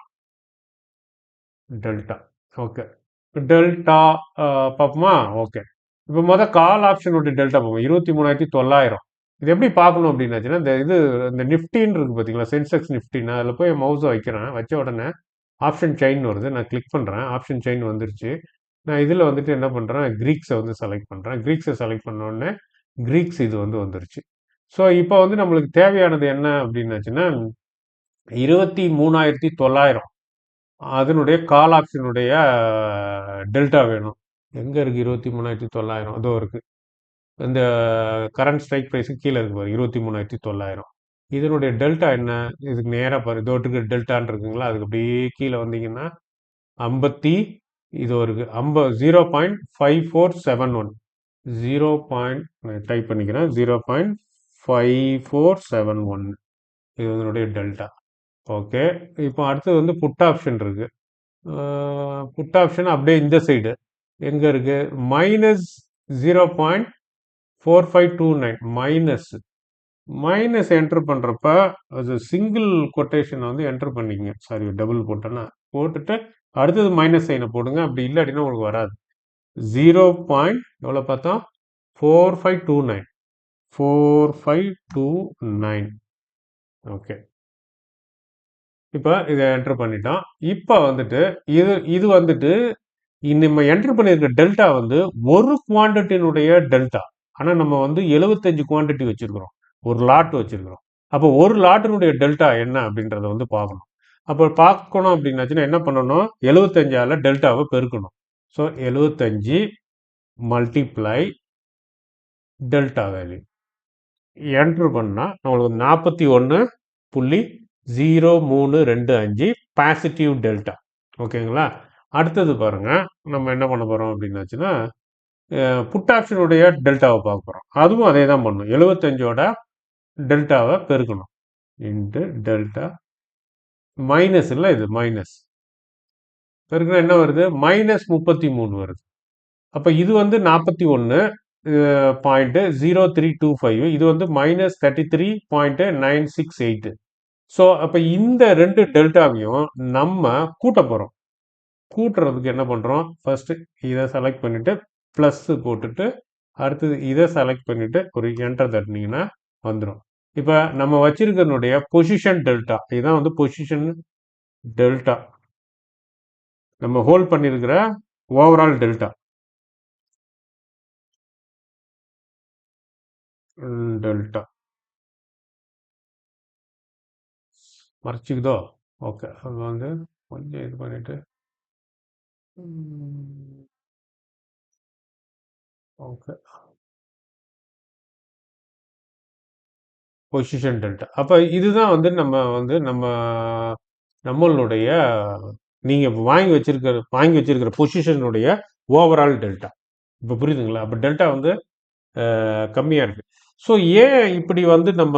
A: டெல்டா. ஓகே, டெல்டா பார்ப்போமா? ஓகே. இப்போ கால் ஆப்ஷனுடைய டெல்டா பார்ப்போம். 23,900. இது எப்படி பார்க்கணும் அப்படின்னாச்சுன்னா இந்த நிஃப்டின்னு இருக்கு பார்த்தீங்களா, சென்செக்ஸ் நிஃப்டின்னு அதில் போய் மவுஸை வைக்கிறேன். வச்ச உடனே ஆப்ஷன் செயின் வருது. நான் கிளிக் பண்ணுறேன். ஆப்ஷன் செயின் வந்துருச்சு. நான் இதில் வந்துட்டு என்ன பண்ணுறேன், க்ரீக்ஸை வந்து செலக்ட் பண்ணுறேன். க்ரீக்ஸை செலக்ட் பண்ண உடனே க்ரீக்ஸ் இது வந்து வந்துருச்சு. ஸோ இப்போ வந்து நம்மளுக்கு தேவையானது என்ன அப்படின்னாச்சுன்னா 23,900 அதனுடைய கால் ஆப்ஷனுடைய டெல்டா வேணும். எங்கே இருக்குது 23,900? அதோ இருக்குது. இந்த கரண்ட் ஸ்ட்ரைக் ப்ரைஸுக்கு கீழே இருக்கு பாரு 23,900. இதனுடைய டெல்டா என்ன? இதுக்கு நேராக பாரு, இதோட்டுக்கு டெல்டான்னு இருக்குங்களா, அதுக்கு அப்படியே கீழே வந்தீங்கன்னா ஐம்பத்தி இது ஒரு 0.5471 டைப் பண்ணிக்கிறேன் 0.5471 இது இதனுடைய டெல்டா. ஓகே, இப்போ அடுத்தது வந்து புட் ஆப்ஷன் இருக்கு. புட் ஆப்ஷன் அப்படியே இந்த சைடு எங்க இருக்கு -0.4529 மைனஸ் என்டர் பண்றப்ப அது சிங்கிள் கொட்டேஷன் வந்து என்டர் பண்ணிக்கங்க. சாரி, டபுள் போட்டேன்னா போட்டுட்டு அடுத்தது மைனஸ் சைனை போடுங்க. அப்படி இல்லாட்டினா உங்களுக்கு வராது. 0. எவ்வளோ பார்த்தோம் 4529 4529. ஓகே, இப்போ இதை என்டர் பண்ணிட்டோம். இப்போ வந்துட்டு இது இது வந்துட்டு நம்ம என்டர் பண்ணியிருக்க டெல்டா வந்து ஒரு குவான்டிட்டியினுடைய டெல்டா. ஆனால் நம்ம வந்து 75 குவான்டிட்டி வச்சிருக்கிறோம், ஒரு லாட் வச்சிருக்கிறோம். அப்போ ஒரு லாட்டினுடைய டெல்டா என்ன அப்படின்றத வந்து பார்க்கணும். அப்போ பார்க்கணும் அப்படின்னாச்சுன்னா என்ன பண்ணணும், 75ஆல டெல்டாவை பெருக்கணும். So 75 multiply delta value enter பண்ணால் நம்மளுக்கு 41.0325 பாசிட்டிவ் டெல்டா. ஓகேங்களா? அடுத்தது பாருங்க, நம்ம என்ன பண்ண போறோம் அப்படின்னாச்சுன்னா புட் ஆப்ஷனுடைய டெல்டாவை பார்க்க போறோம். அதுவும் அதே தான் பண்ணணும். 75ஓட டெல்டாவை பெருக்கணும். இன்ட்டு டெல்டா மைனஸ் இல்லை, இது மைனஸ் பெருக்கணும் என்ன வருது -33 வருது. அப்போ இது வந்து 41.0325, இது வந்து -33.968. ஸோ அப்போ இந்த ரெண்டு டெல்டாவையும் நம்ம கூட்ட போகிறோம். கூட்டுறதுக்கு என்ன பண்ணுறோம், ஃபர்ஸ்ட் இதை செலக்ட் பண்ணிட்டு ப்ளஸ் போட்டுட்டு அடுத்தது இதை செலக்ட் பண்ணிட்டு ஒரு என்டர் தட்டினீங்கன்னா வந்துடும். இப்போ நம்ம வச்சிருக்கிறனுடைய பொசிஷன் டெல்டா, இதுதான் வந்து பொசிஷன் டெல்டா, நம்ம ஹோல்ட் பண்ணியிருக்கிற ஓவரால் டெல்டா. டெல்டா மறைச்சிக்குதோ? ஓகே, அது வந்து கொஞ்சம் இது பண்ணிட்டு ஓகே, பொசிஷன் டெல்டா. அப்போ இதுதான் வந்து நம்மளுடைய நீங்க வாங்கி வச்சிருக்கிற பொசிஷனுடைய ஓவரால் டெல்டா. இப்போ புரியுதுங்களா? அப்போ டெல்டா வந்து கம்மியாக இருக்குது. ஸோ ஏன் இப்படி வந்து நம்ம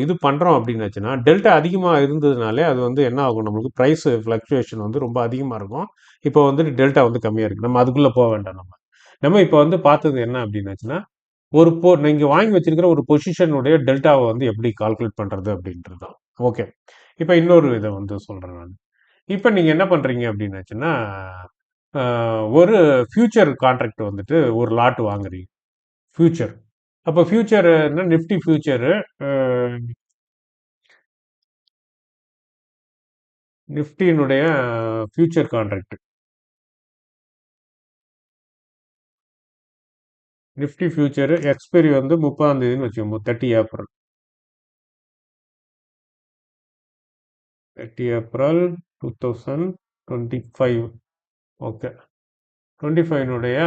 A: இது பண்ணுறோம் அப்படின்னாச்சுன்னா, டெல்டா அதிகமாக இருந்ததுனாலே அது வந்து என்ன ஆகும், நம்மளுக்கு ப்ரைஸ் ஃப்ளக்சுவேஷன் வந்து ரொம்ப அதிகமாக இருக்கும். இப்போ வந்துட்டு டெல்டா வந்து கம்மியாக இருக்குது. நம்ம அதுக்குள்ளே போக வேண்டாம். நம்ம இப்போ வந்து பார்த்தது என்ன அப்படின்னாச்சுன்னா, நீங்கள் வாங்கி வச்சிருக்கிற ஒரு பொசிஷனுடைய டெல்டாவை வந்து எப்படி கால்குலேட் பண்ணுறது அப்படின்றது தான். ஓகே, இப்போ இன்னொரு இதை வந்து சொல்கிறேன் நான். இப்போ நீங்கள் என்ன பண்ணுறீங்க அப்படின்னாச்சுன்னா, ஒரு ஃபியூச்சர் கான்ட்ராக்ட் வந்துட்டு ஒரு லாட் வாங்குறீங்க. ஃபியூச்சர், அப்போ ஃபியூச்சர் நிஃப்டி ஃபியூச்சரு, நிஃப்டியினுடைய future contract, Nifty future expiry வந்து 30ஆம் தேதினு வச்சுக்கோங்க, 30 ஏப்ரல் 2025. ஓகே, 25னுடைய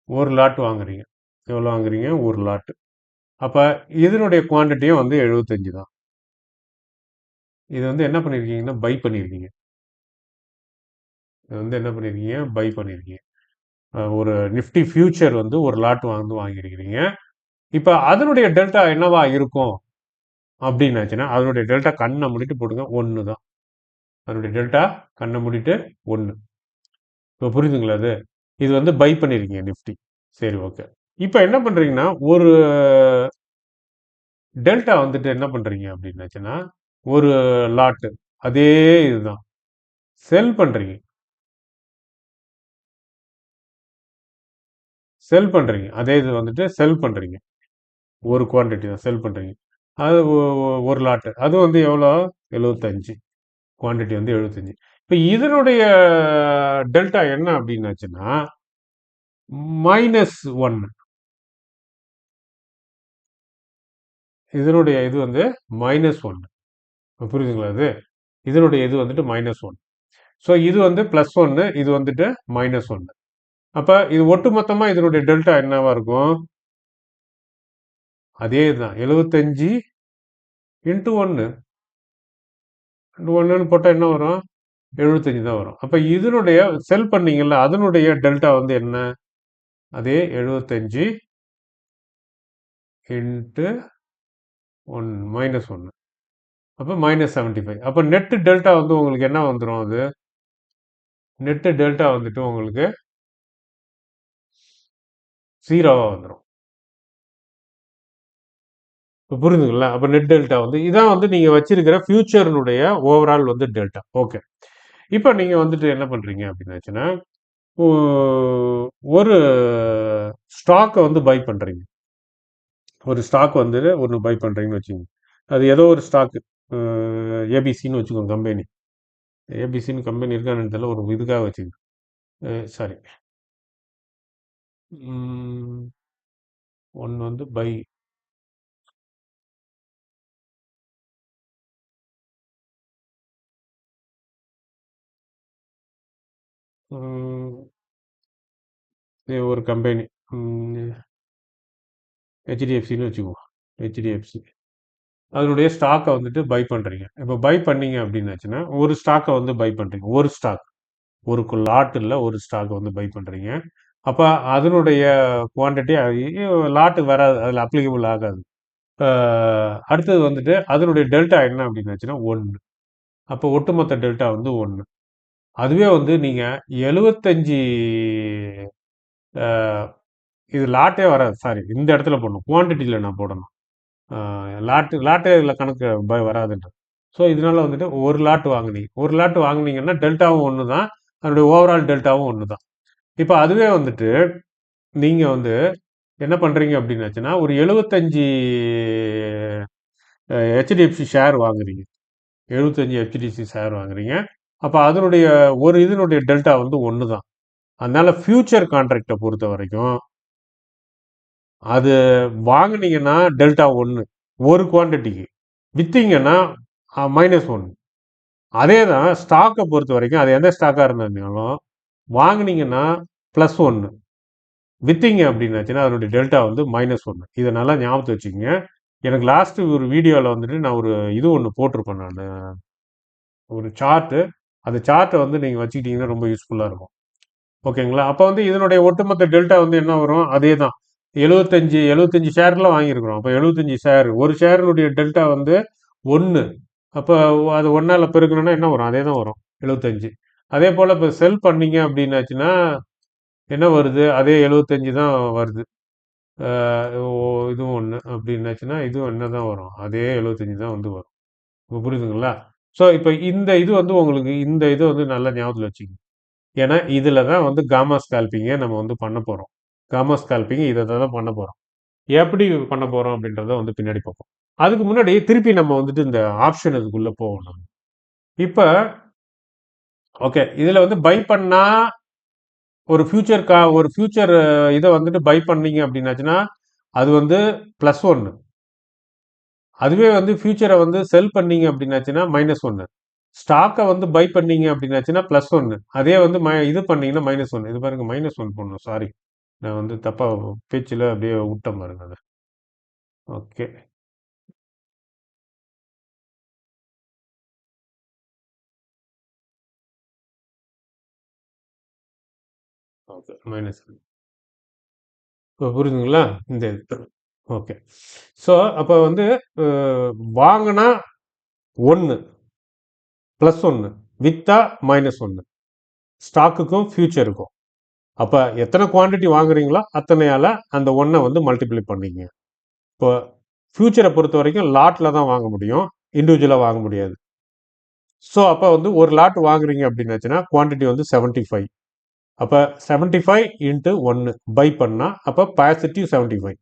A: ஒரு லாட் வாங்குறீங்க. எவ்வளோ வாங்குறீங்க, ஒரு லாட். அப்போ இதனுடைய குவான்டிட்டியும் வந்து 75 தான். இது வந்து என்ன பண்ணியிருக்கீங்கன்னா பை பண்ணியிருக்கீங்க. இது வந்து என்ன பண்ணியிருக்கீங்க, பை பண்ணியிருக்கீங்க. ஒரு நிஃப்டி ஃபியூச்சர் வந்து ஒரு லாட் வாங்கியிருக்கிறீங்க. இப்போ அதனுடைய டெல்டா என்னவா இருக்கும் அப்படின்னாச்சுன்னா, அதனுடைய டெல்டா கண்ணை மூடிட்டு போடுங்க, 1 தான். அதனுடைய டெல்டா கண்ணை மூடிட்டு 1. இப்போ புரியுதுங்களா? இது வந்து பை பண்ணியிருக்கீங்க நிஃப்டி. சரி, ஓகே. இப்போ என்ன பண்றீங்கன்னா, ஒரு டெல்டா வந்துட்டு என்ன பண்றீங்க அப்படின்னாச்சுன்னா, ஒரு லாட்டு அதே இதுதான் செல் பண்றீங்க. அதே இது வந்துட்டு செல் பண்றீங்க. ஒரு குவான்டிட்டி தான் செல் பண்றீங்க. அது ஒரு லாட்டு, அது வந்து எவ்வளோ 75. குவான்டிட்டி வந்து 75. இப்போ இதனுடைய டெல்டா என்ன அப்படின்னாச்சுன்னா -1. இதனுடைய இது வந்து -1. புரியுதுங்களா? இதனுடைய இது வந்துட்டு -1. ஸோ இது வந்து +1, இது வந்துட்டு -1. அப்போ இது ஒட்டுமொத்தமா இதனுடைய டெல்டா என்னவா இருக்கும், அதே தான் 75 × 1. 1ன்னு போட்டால் என்ன வரும், 75 தான் வரும். அப்ப இதனுடைய செல் பண்ணீங்கல்ல, அதனுடைய டெல்டா வந்து என்ன? அதே 75 இன்ட்டு 1 -1. அப்ப -75. அப்ப நெட் டெல்டா வந்து உங்களுக்கு என்ன வந்துரும் அது? நெட் டெல்டா வந்துட்டு உங்களுக்கு 0வா வந்துரும். இப்ப புரியுதுங்களா? அப்ப நெட் டெல்டா வந்து இதான் வந்து நீங்க வச்சிருக்கிற ஃபியூச்சர்னுடைய ஓவரால் வந்து டெல்டா. ஓகே. இப்ப நீங்க வந்துட்டு என்ன பண்றீங்க அப்படின்னாச்சுன்னா, ஒ ஒரு ஸ்டாக்க வந்து பை பண்றீங்க. ஒரு ஸ்டாக் வந்து ஒண்ணு பை பண்றீங்கன்னு வச்சுக்கோங்க. அது ஏதோ ஒரு ஸ்டாக் ஏபிசின்னு வச்சுக்கோங்க கம்பெனி. ஏபிசின்னு கம்பெனி இருக்கா என்னன்னு தெரியல. ஒரு இதுக்காக வச்சுக்கோங்க. சாரி. ஒண்ணு வந்து பை. ஒரு கம்பெனி ஹெச்டிஎஃப்சின்னு வச்சுக்குவோம். ஹெச்டிஎஃப்சி அதனுடைய ஸ்டாக்கை வந்துட்டு பை பண்றீங்க. இப்போ பை பண்ணீங்க அப்படின்னாச்சுன்னா ஒரு ஸ்டாக்கை வந்து பை பண்றீங்க. ஒரு ஸ்டாக் ஒரு லாட் இல்லை, ஒரு ஸ்டாக் வந்து பை பண்றீங்க. அப்ப அதனுடைய குவான்டிட்டி லாட்டுக்கு வராது, அதுல அப்ளிகபிள் ஆகாது. அடுத்தது வந்துட்டு அதனுடைய டெல்டா என்ன அப்படின்னாச்சுன்னா 1. அப்போ ஒட்டுமொத்த டெல்டா வந்து 1. அதுவே வந்து நீங்க 75 இது லாட்டே வராது. சாரி, இந்த இடத்துல போடணும், குவான்டிட்டியில நான் போடணும். லாட்டே இதில் கணக்கு வராதுன்றது. ஸோ இதனால வந்துட்டு ஒரு லாட் வாங்குனீங்க, ஒரு லாட் வாங்குனீங்கன்னா டெல்டாவும் ஒன்று தான், அதனுடைய ஓவரால் டெல்டாவும் ஒன்று தான். இப்போ அதுவே வந்துட்டு நீங்க வந்து என்ன பண்றீங்க அப்படின்னாச்சுன்னா ஒரு 75 ஹெச்டிஎஃப்சி ஷேர் வாங்குறீங்க. 75 ஹெச்டிஎஃப்சி ஷேர் வாங்குறீங்க. அப்போ அதனுடைய ஒரு இதனுடைய டெல்டா வந்து ஒன்று தான். அதனால ஃபியூச்சர் கான்ட்ராக்டை பொறுத்த வரைக்கும் அது வாங்குனீங்கன்னா டெல்டா 1 ஒரு குவான்டிட்டிக்கு, வித்தீங்கன்னா -1. அதே தான் ஸ்டாக்கை பொறுத்த வரைக்கும் அது எந்த ஸ்டாக்காக இருந்தாலும் வாங்குனீங்கன்னா +1, வித்தீங்க அப்படின்னாச்சுன்னா அதனுடைய டெல்டா வந்து -1. இதை நல்லா ஞாபகத்தை வச்சுக்கோங்க. எனக்கு லாஸ்ட் ஒரு வீடியோவில் வந்துட்டு நான் ஒரு இது ஒன்று போட்டிருப்பேன், நான் ஒரு சார்ட்டு. அந்த சார்ட்டை வந்து நீங்கள் வச்சுக்கிட்டீங்கன்னா ரொம்ப யூஸ்ஃபுல்லாக இருக்கும். ஓகேங்களா? அப்போ வந்து இதனுடைய ஒட்டுமொத்த டெல்டா வந்து என்ன வரும்? அதே தான். 75 ஷேர்லாம் வாங்கியிருக்கிறோம். அப்போ 75 ஷேர், ஒரு ஷேரினுடைய டெல்டா வந்து 1. அப்போ அது 1ஆல் பெருக்கணும்னா என்ன வரும்? அதே தான் வரும், 75. அதே போல் இப்போ செல் பண்ணீங்க அப்படின்னாச்சுன்னா என்ன வருது? அதே 75 தான் வருது. இதுவும் 1 அப்படின்னாச்சுன்னா இதுவும் என்ன தான் வரும்? அதே 75 தான் வந்து வரும். இப்போ புரியுதுங்களா? ஸோ இப்போ இந்த இது வந்து உங்களுக்கு இந்த இது வந்து நல்லா ஞாபகத்தில் வச்சுக்கோங்க. ஏன்னா இதில் தான் வந்து காமா ஸ்கால்பிங்கை நம்ம வந்து பண்ண போகிறோம். காமா ஸ்கால்பிங் இதை தான் பண்ண போகிறோம். எப்படி பண்ண போகிறோம் அப்படின்றத வந்து பின்னாடி பார்ப்போம். அதுக்கு முன்னாடி திருப்பி நம்ம வந்துட்டு இந்த ஆப்ஷன் இதுக்குள்ளே போகணும். இப்போ ஓகே, இதில் வந்து பை பண்ணா ஒரு ஃபியூச்சர் இதை வந்துட்டு பை பண்ணீங்க அப்படின்னாச்சுன்னா அது வந்து +1. அதுவே வந்து ஃபியூச்சரை வந்து செல் பண்ணீங்க அப்படின்னாச்சுன்னா -1. ஸ்டாக்கை வந்து பை பண்ணீங்க அப்படின்னாச்சுன்னா +1. அதே வந்து இது பண்ணீங்கன்னா -1. இது பாருங்க, -1 போடணும். சாரி, நான் வந்து தப்பா பேச்சில் அப்படியே விட்டேன் பாருங்க அதை. ஓகே. ஓகே, -1. இப்போ புரியுதுங்களா? இந்த ஓகே. ஸோ அப்போ வந்து வாங்கினா 1 +1, வித்தா -1. ஸ்டாக்குக்கும் ஃபியூச்சருக்கும். அப்போ எத்தனை குவான்டிட்டி வாங்குறீங்களோ அத்தனையால அந்த 1 வந்து மல்டிப்ளை பண்ணிங்க. இப்போ ஃபியூச்சரை பொறுத்த வரைக்கும் லாட்டில் தான் வாங்க முடியும், இண்டிவிஜுவலாக வாங்க முடியாது. ஸோ அப்போ வந்து ஒரு லாட் வாங்குறீங்க அப்படின்னாச்சுன்னா குவான்டிட்டி வந்து 75. அப்போ 75 இன்ட்டு 1 பை பண்ணால் அப்போ பாசிட்டிவ் 75.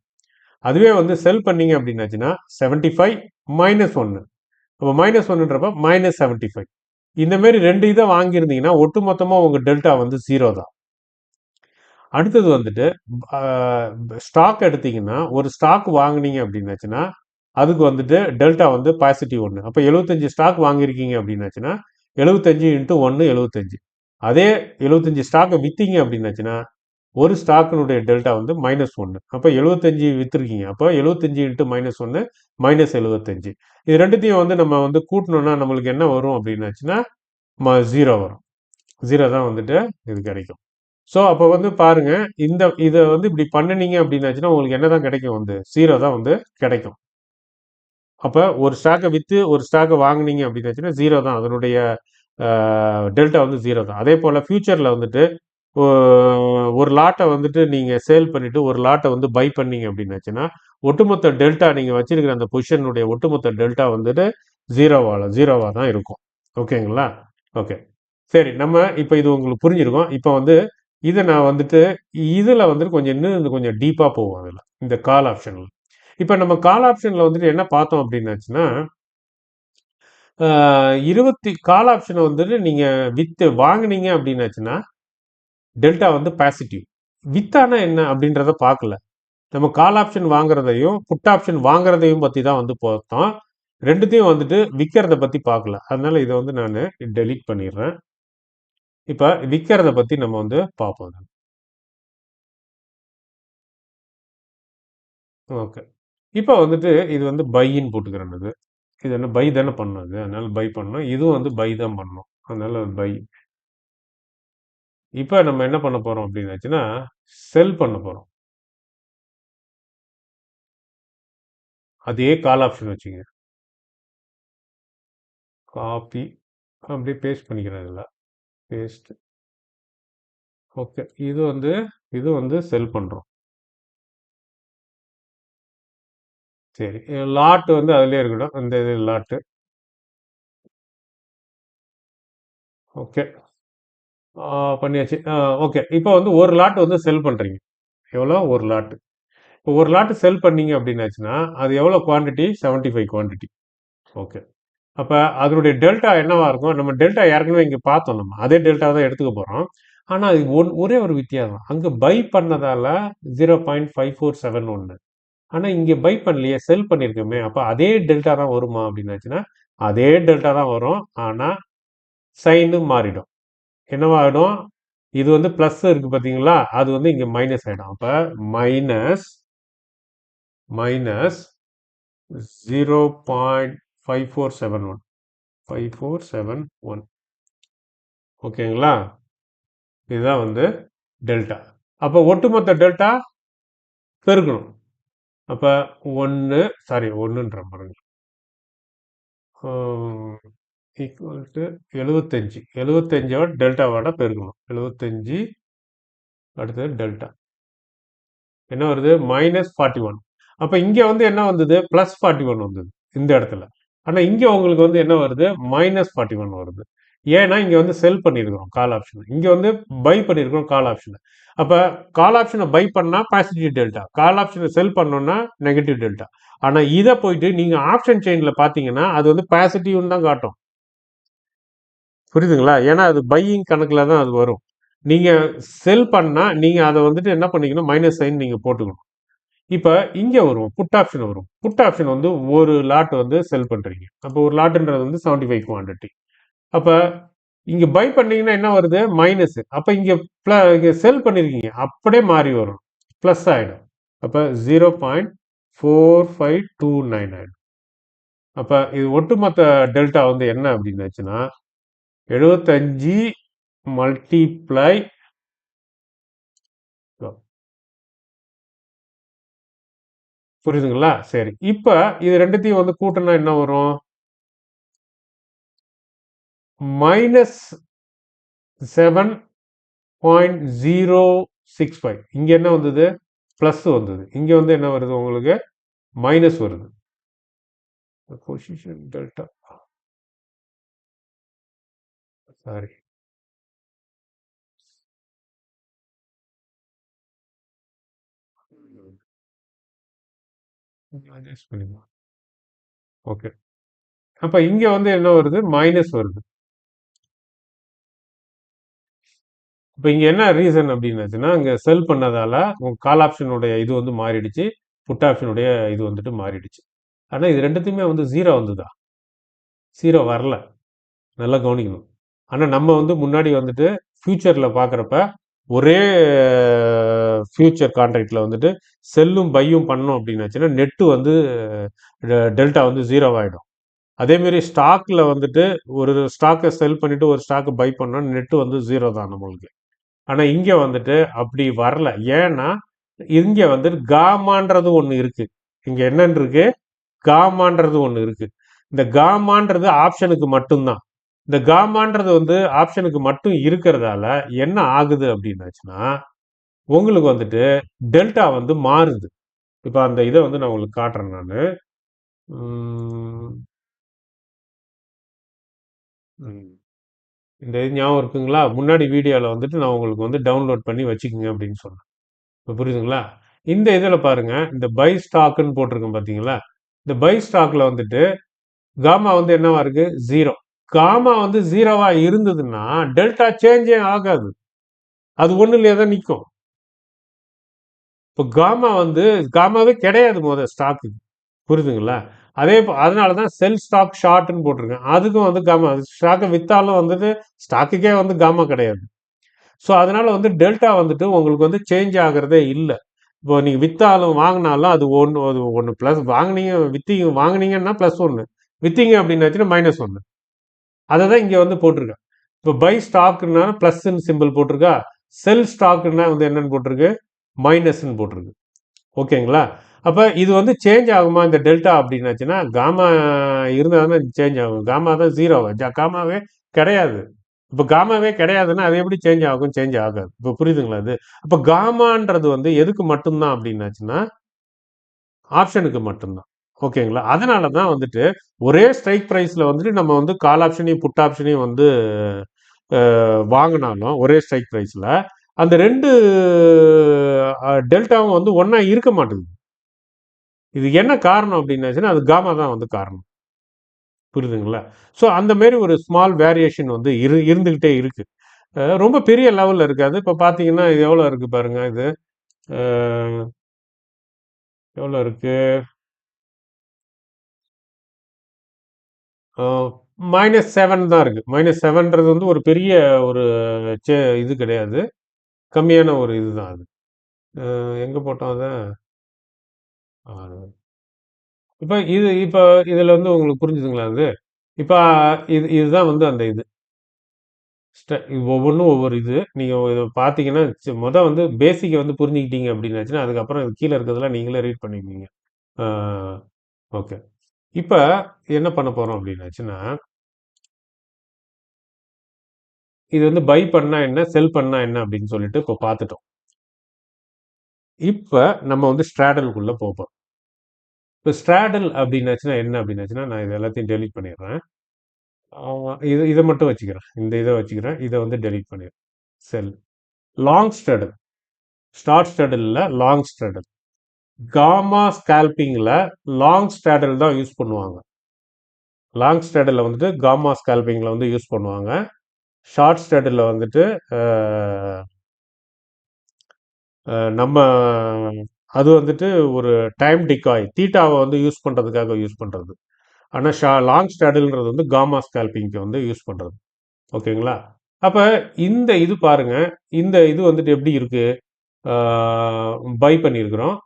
A: அதுவே வந்து செல் பண்ணீங்க அப்படின்னாச்சுன்னா 75 -1. அப்போ -1ன்றப்ப -75. இந்த மாதிரி ரெண்டு இதை வாங்கியிருந்தீங்கன்னா ஒட்டு மொத்தமாக உங்கள் டெல்டா வந்து 0 தான். அடுத்தது வந்துட்டு ஸ்டாக் எடுத்தீங்கன்னா ஒரு ஸ்டாக் வாங்குனீங்க அப்படின்னாச்சுன்னா அதுக்கு வந்துட்டு டெல்டா வந்து +1. அப்போ 75 ஸ்டாக் வாங்கியிருக்கீங்க அப்படின்னாச்சுன்னா 75 இன்ட்டு 1 75. அதே 75 ஸ்டாக்கை விற்றீங்க அப்படின்னாச்சுன்னா ஒரு ஸ்டாக்கினுடைய டெல்டா வந்து -1. அப்போ 75 விற்றுருக்கீங்க. அப்போ 75 இன்ட்டு -1 -75. இது ரெண்டுத்தையும் வந்து நம்ம வந்து கூட்டணும்னா நம்மளுக்கு என்ன வரும் அப்படின்னாச்சுன்னா ஜீரோ வரும். ஜீரோ தான் வந்துட்டு இது கிடைக்கும். ஸோ அப்போ வந்து பாருங்க, இதை வந்து இப்படி பண்ணினீங்க அப்படின்னாச்சுன்னா உங்களுக்கு என்ன தான் கிடைக்கும்? வந்து ஜீரோ தான் வந்து கிடைக்கும். அப்போ ஒரு ஸ்டாக்கை விற்று ஒரு ஸ்டாக்கை வாங்குனீங்க அப்படின்னாச்சுன்னா ஜீரோ தான் அதனுடைய டெல்டா வந்து ஜீரோ தான். அதே போல் ஃபியூச்சரில் வந்துட்டு ஒரு லாட்டை வந்துட்டு நீங்கள் சேல் பண்ணிட்டு ஒரு லாட்டை வந்து பை பண்ணீங்க அப்படின்னாச்சுன்னா ஒட்டுமொத்த டெல்டா நீங்கள் வச்சிருக்கிற அந்த பொசிஷனுடைய ஒட்டுமொத்த டெல்டா வந்துட்டு ஜீரோவாக தான் இருக்கும். ஓகேங்களா? ஓகே, சரி. நம்ம இப்போ இது உங்களுக்கு புரிஞ்சிருக்கும். இப்போ வந்து இதை நான் வந்துட்டு இதில் வந்துட்டு கொஞ்சம் இன்னும் கொஞ்சம் டீப்பாக போவோம். அதில் இந்த கால் ஆப்ஷனில் இப்போ நம்ம கால் ஆப்ஷனில் வந்துட்டு என்ன பார்த்தோம் அப்படின்னாச்சுன்னா கால் ஆப்ஷனை வந்துட்டு நீங்கள் வித்து வாங்குனீங்க அப்படின்னாச்சுன்னா டெல்டா வந்து பாசிட்டிவ். வித்தானா என்ன அப்படின்றத பார்க்கல. நம்ம கால் ஆப்ஷன் வாங்குறதையும் புட் ஆப்ஷன் வாங்குறதையும் பற்றி தான் வந்து பார்த்தோம். ரெண்டுத்தையும் வந்துட்டு விற்கிறத பற்றி பார்க்கல. அதனால இதை வந்து நான் டெலீட் பண்ணிடுறேன். இப்போ விற்கிறத பற்றி நம்ம வந்து பார்ப்போம். ஓகே, இப்போ வந்துட்டு இது வந்து பைன்னு போட்டுக்கிறேன். இது என்ன பை தானே பண்ணது, அதனால பை பண்ணோம். இதுவும் வந்து பை தான் பண்ணோம், அதனால பை. இப்போ நம்ம என்ன பண்ண போறோம் அப்படின்னாச்சுன்னா செல் பண்ண போறோம். அதே கால் ஆப்ஷன் வச்சுங்க. காப்பி அப்படியே பேஸ்ட் பண்ணிக்கிறேன். இதில் பேஸ்ட். ஓகே, இது வந்து செல் பண்ணுறோம். சரி, லாட் வந்து அதுலேயே இருக்கட்டும். இந்த இது லாட்டு. ஓகே, பண்ணியாச்சு. ஓகே, இப்போ வந்து ஒரு லாட் வந்து செல் பண்ணுறீங்க. எவ்வளோ? ஒரு லாட்டு. இப்போ ஒரு லாட்டு செல் பண்ணீங்க அப்படின்னாச்சுன்னா அது எவ்வளோ குவான்டிட்டி? 75 குவான்டிட்டி. ஓகே, அப்போ அதனுடைய டெல்டா என்னவா இருக்கும்? நம்ம டெல்டா ஏற்கனவே இங்கே பார்த்தோம். நம்ம அதே டெல்டா தான் எடுத்துக்க போகிறோம். ஆனால் அது ஒரே ஒரு வித்தியாசம். அங்கே பை பண்ணதால 0.5471. ஆனால் இங்கே பை பண்ணலையே, செல் பண்ணியிருக்கோமே. அப்போ அதே டெல்டா தான் வருமா அப்படின்னாச்சுன்னா அதே டெல்டா தான் வரும். ஆனால் சைனு மாறிடும். என்னவாகிடும்? இது வந்து ப்ளஸ் இருக்குது பார்த்தீங்களா? அது வந்து இங்கே மைனஸ் ஆகிடும். அப்போ மைனஸ் மைனஸ் 0.5471. 5471. ஓகேங்களா? இதுதான் வந்து டெல்டா. அப்போ ஒட்டுமொத்த டெல்டா பெருக்கணும். அப்போ ஒன்றுன்ற பாருங்க, ஈக்குவல் டு 75 டெல்டாவோட பெருக்கணும். 75 அடுத்தது டெல்டா என்ன வருது? -41. அப்போ இங்கே வந்து என்ன வந்தது? +41 வந்தது இந்த இடத்துல. ஆனால் இங்கே உங்களுக்கு வந்து என்ன வருது? -41 வருது. ஏன்னா இங்கே வந்து செல் பண்ணியிருக்கிறோம் கால் ஆப்ஷன், இங்கே வந்து பை பண்ணியிருக்கிறோம் கால் ஆப்ஷனை. அப்போ கால் ஆப்ஷனை பை பண்ணால் பாசிட்டிவ் டெல்டா, கால் ஆப்ஷனை செல் பண்ணோம்னா நெகட்டிவ் டெல்டா. ஆனால் இதை போயிட்டு நீங்கள் ஆப்ஷன் செயினில் பார்த்தீங்கன்னா அது வந்து பாசிட்டிவ்னு தான் காட்டும். புரியுதுங்களா? ஏன்னா அது பையிங் கணக்கில் தான் அது வரும். நீங்கள் செல் பண்ணால் நீங்கள் அதை வந்துட்டு என்ன பண்ணிக்கணும்? மைனஸ் சைன் நீங்கள் போட்டுக்கணும். இப்போ இங்கே வரும், புட் ஆப்ஷன் வரும். புட் ஆப்ஷன் வந்து ஒரு லாட் வந்து செல் பண்ணுறீங்க. அப்போ ஒரு லாட்டுன்றது வந்து 75 குவான்டிட்டி. அப்போ இங்கே பை பண்ணீங்கன்னா என்ன வருது? மைனஸ். அப்போ இங்கே செல் பண்ணியிருக்கீங்க, அப்படியே மாறி வரும், ப்ளஸ் ஆகிடும். அப்போ 0.4529 ஆகிடும். அப்போ இது ஒட்டுமொத்த டெல்டா வந்து என்ன அப்படின்னாச்சுன்னா 75 மல்டிப்ளை. புரியுதுங்களா? சரி, இப்போ இது ரெண்டுத்தையும் வந்து கூட்டினா என்ன வரும்? -7.065. இங்கே என்ன வந்தது? ப்ளஸ் வந்தது. இங்கே வந்து என்ன வருது? உங்களுக்கு மைனஸ் வருது. Position delta, sorry, okay. அப்போ இங்கே வந்து என்ன வருது? மைனஸ் வருது. இப்போ இங்கே என்ன ரீசன் அப்படின்னாச்சுன்னா இங்கே செல் பண்ணதால கால் ஆப்ஷனுடைய இது வந்து மாறிடுச்சு, புட் ஆப்ஷனுடைய இது வந்துட்டு மாறிடுச்சு. ஆனால் இது ரெண்டுத்தையுமே வந்து ஜீரோ வந்ததா? ஜீரோ வரல. நல்லா கவனிக்கணும். ஆனால் நம்ம வந்து முன்னாடி வந்துட்டு ஃபியூச்சரில் பார்க்குறப்ப ஒரே ஃபியூச்சர் கான்ட்ராக்டில் வந்துட்டு செல்லும் பையும் பண்ணோம் அப்படின்னாச்சுன்னா நெட்டு வந்து டெல்டா வந்து ஜீரோ ஆகிடும். அதேமாரி ஸ்டாக்ல வந்துட்டு ஒரு ஸ்டாக்கை செல் பண்ணிட்டு ஒரு ஸ்டாக்கை பை பண்ணோம், நெட்டு வந்து ஜீரோ தான் நம்மளுக்கு. ஆனா இங்க வந்துட்டு அப்படி வரல. ஏன்னா இங்க வந்துட்டு காமான்றது ஒண்ணு இருக்கு. இங்க என்னன்னு இருக்கு? காமான்றது ஒண்ணு இருக்கு. இந்த காமான்றது ஆப்ஷனுக்கு மட்டும்தான். இந்த காமான்றது வந்து ஆப்ஷனுக்கு மட்டும் இருக்கிறதால என்ன ஆகுது அப்படின்னாச்சுன்னா, உங்களுக்கு வந்துட்டு டெல்டா வந்து மாறுது. இப்ப அந்த இதை வந்து நான் உங்களுக்கு காட்டுறேன் நானு. உம், உம். இந்த இது ஞாபகம் இருக்குங்களா? முன்னாடி வீடியோல வந்துட்டு நான் உங்களுக்கு வந்து டவுன்லோட் பண்ணி வச்சுக்கோங்க அப்படின்னு சொன்னேன். இப்ப புரியுதுங்களா? இந்த இதுல பாருங்க, இந்த பை ஸ்டாக்னு போட்டிருக்கேன் பாத்தீங்களா? இந்த பை ஸ்டாக்ல வந்துட்டு காமா வந்து என்னவா இருக்கு? ஜீரோ. காமா வந்து ஜீரோவா இருந்ததுன்னா டெல்டா சேஞ்சே ஆகாது. அது ஒண்ணுலயே தான் நிக்கும். இப்போ காமா வந்து காமாவே கிடையாது ஸ்டாக்கு. புரியுதுங்களா? அதனாலதான் செல் ஸ்டாக் ஷார்ட்னு போட்டிருக்கேன். அதுக்கும் வந்து காமா ஸ்டாக்கை வித்தாலும் வந்துட்டு ஸ்டாக்குக்கே வந்து காமா கிடையாது. ஸோ அதனால வந்து டெல்டா வந்துட்டு உங்களுக்கு வந்து சேஞ்ச் ஆகிறதே இல்லை. இப்போ நீங்க வித்தாலும் வாங்கினாலும் அது ஒன்று பிளஸ் வாங்கினீங்க வாங்கினீங்கன்னா பிளஸ் ஒன்று, வித்தீங்க அப்படின்னாச்சுன்னா -1. அதை தான் இங்க வந்து போட்டிருக்கேன். இப்போ பை ஸ்டாக்னா பிளஸ் சிம்பிள் போட்டிருக்கா, செல் ஸ்டாக்னா வந்து என்னன்னு போட்டிருக்கு, மைனஸ்ன்னு போட்டிருக்கு. ஓகேங்களா? அப்ப இது வந்து சேஞ்ச் ஆகுமா இந்த டெல்டா அப்படின்னாச்சுன்னா, காமா இருந்தால் தானே சேஞ்ச் ஆகும். காமா தான் ஜீரோ, காமாவே கிடையாது. இப்போ காமாவே கிடையாதுன்னா அது எப்படி சேஞ்ச் ஆகும்? சேஞ்ச் ஆகாது. இப்போ புரியுதுங்களா அது? அப்போ காமான்றது வந்து எதுக்கு மட்டும்தான் அப்படின்னாச்சுன்னா ஆப்ஷனுக்கு மட்டும்தான். ஓகேங்களா? அதனால தான் வந்துட்டு ஒரே ஸ்ட்ரைக் பிரைஸ்ல வந்துட்டு நம்ம வந்து கால் ஆப்ஷனையும் புட் ஆப்ஷனையும் வந்து வாங்கினாலும் ஒரே ஸ்ட்ரைக் பிரைஸ்ல அந்த ரெண்டு டெல்டாவும் வந்து ஒன்னா இருக்க மாட்டேங்குது. இது என்ன காரணம் அப்படின்னாச்சுன்னா அது காமா தான் வந்து காரணம். புரியுதுங்களா? ஸோ அந்த மாதிரி ஒரு ஸ்மால் வேரியேஷன் வந்து இருந்துகிட்டே இருக்கு. ரொம்ப பெரிய லெவல்ல இருக்காது. இப்போ பார்த்தீங்கன்னா இது எவ்வளோ இருக்கு பாருங்க. இது அஹ், எவ்வளோ இருக்கு? -7 தான் இருக்கு. -7ன்றது வந்து ஒரு பெரிய ஒரு இது கிடையாது. கம்மியான ஒரு இதுதான் அது. எங்க போட்டோம் அத? இப்ப இதுல வந்து உங்களுக்கு புரிஞ்சுதுங்களா அது? இப்ப இதுதான் வந்து அந்த இது. ஒவ்வொன்றும் ஒவ்வொரு இது. நீங்க இத பார்த்தீங்கன்னா, வந்து பேசிக்க வந்து புரிஞ்சுக்கிட்டீங்க அப்படின்னாச்சுன்னா, அதுக்கப்புறம் இது கீழ இருக்கிறதெல்லாம் நீங்களே ரீட் பண்ணிக்குவீங்க. ஆ ஓகே. இப்ப என்ன பண்ண போறோம் அப்படின்னாச்சுன்னா, இது வந்து பை பண்ணா என்ன? செல் பண்ணா என்ன? அப்படின்னு சொல்லிட்டு இப்ப பார்த்துட்டோம். இப்ப நம்ம வந்து ஸ்ட்ராடலுக்குள்ள போறோம். இப்ப ஸ்ட்ராடல் அப்படின்னாச்சுன்னா என்ன அப்படின்னாச்சுன்னா, நான் இது எல்லாத்தையும் டெலீட் பண்ணிடுறேன். இத மட்டும் வச்சுக்கிறேன். இந்த இத வச்சுக்கிறேன். இத வந்து டெலீட் பண்ணிடுறேன். செல். லாங் ஸ்ட்ராடல். ஷார்ட் ஸ்ட்ராடல் இல்ல, லாங் ஸ்ட்ராடல். காமா ஸ்கால்பிங்ல லாங் ஸ்ட்ராடல் தான் யூஸ் பண்ணுவாங்க. லாங் ஸ்ட்ராடல்ல வந்துட்டு காமா ஸ்கால்பிங்ல வந்து யூஸ் பண்ணுவாங்க. ஷார்ட் ஸ்ட்ராடல்ல வந்துட்டு அஹ், நம்ம அது வந்துட்டு ஒரு டைம் டிகாய் தீட்டாவை வந்து யூஸ் பண்றதுக்காக யூஸ் பண்றது. ஆனா லாங் ஸ்ட்ராடல்ன்றது வந்து காமா ஸ்கால்பிங்க்கு வந்து யூஸ் பண்றது. ஓகேங்களா? அப்ப இந்த இது பாருங்க. இந்த இது வந்துட்டு எப்படி இருக்கு? பை பண்ணியிருக்கிறோம்.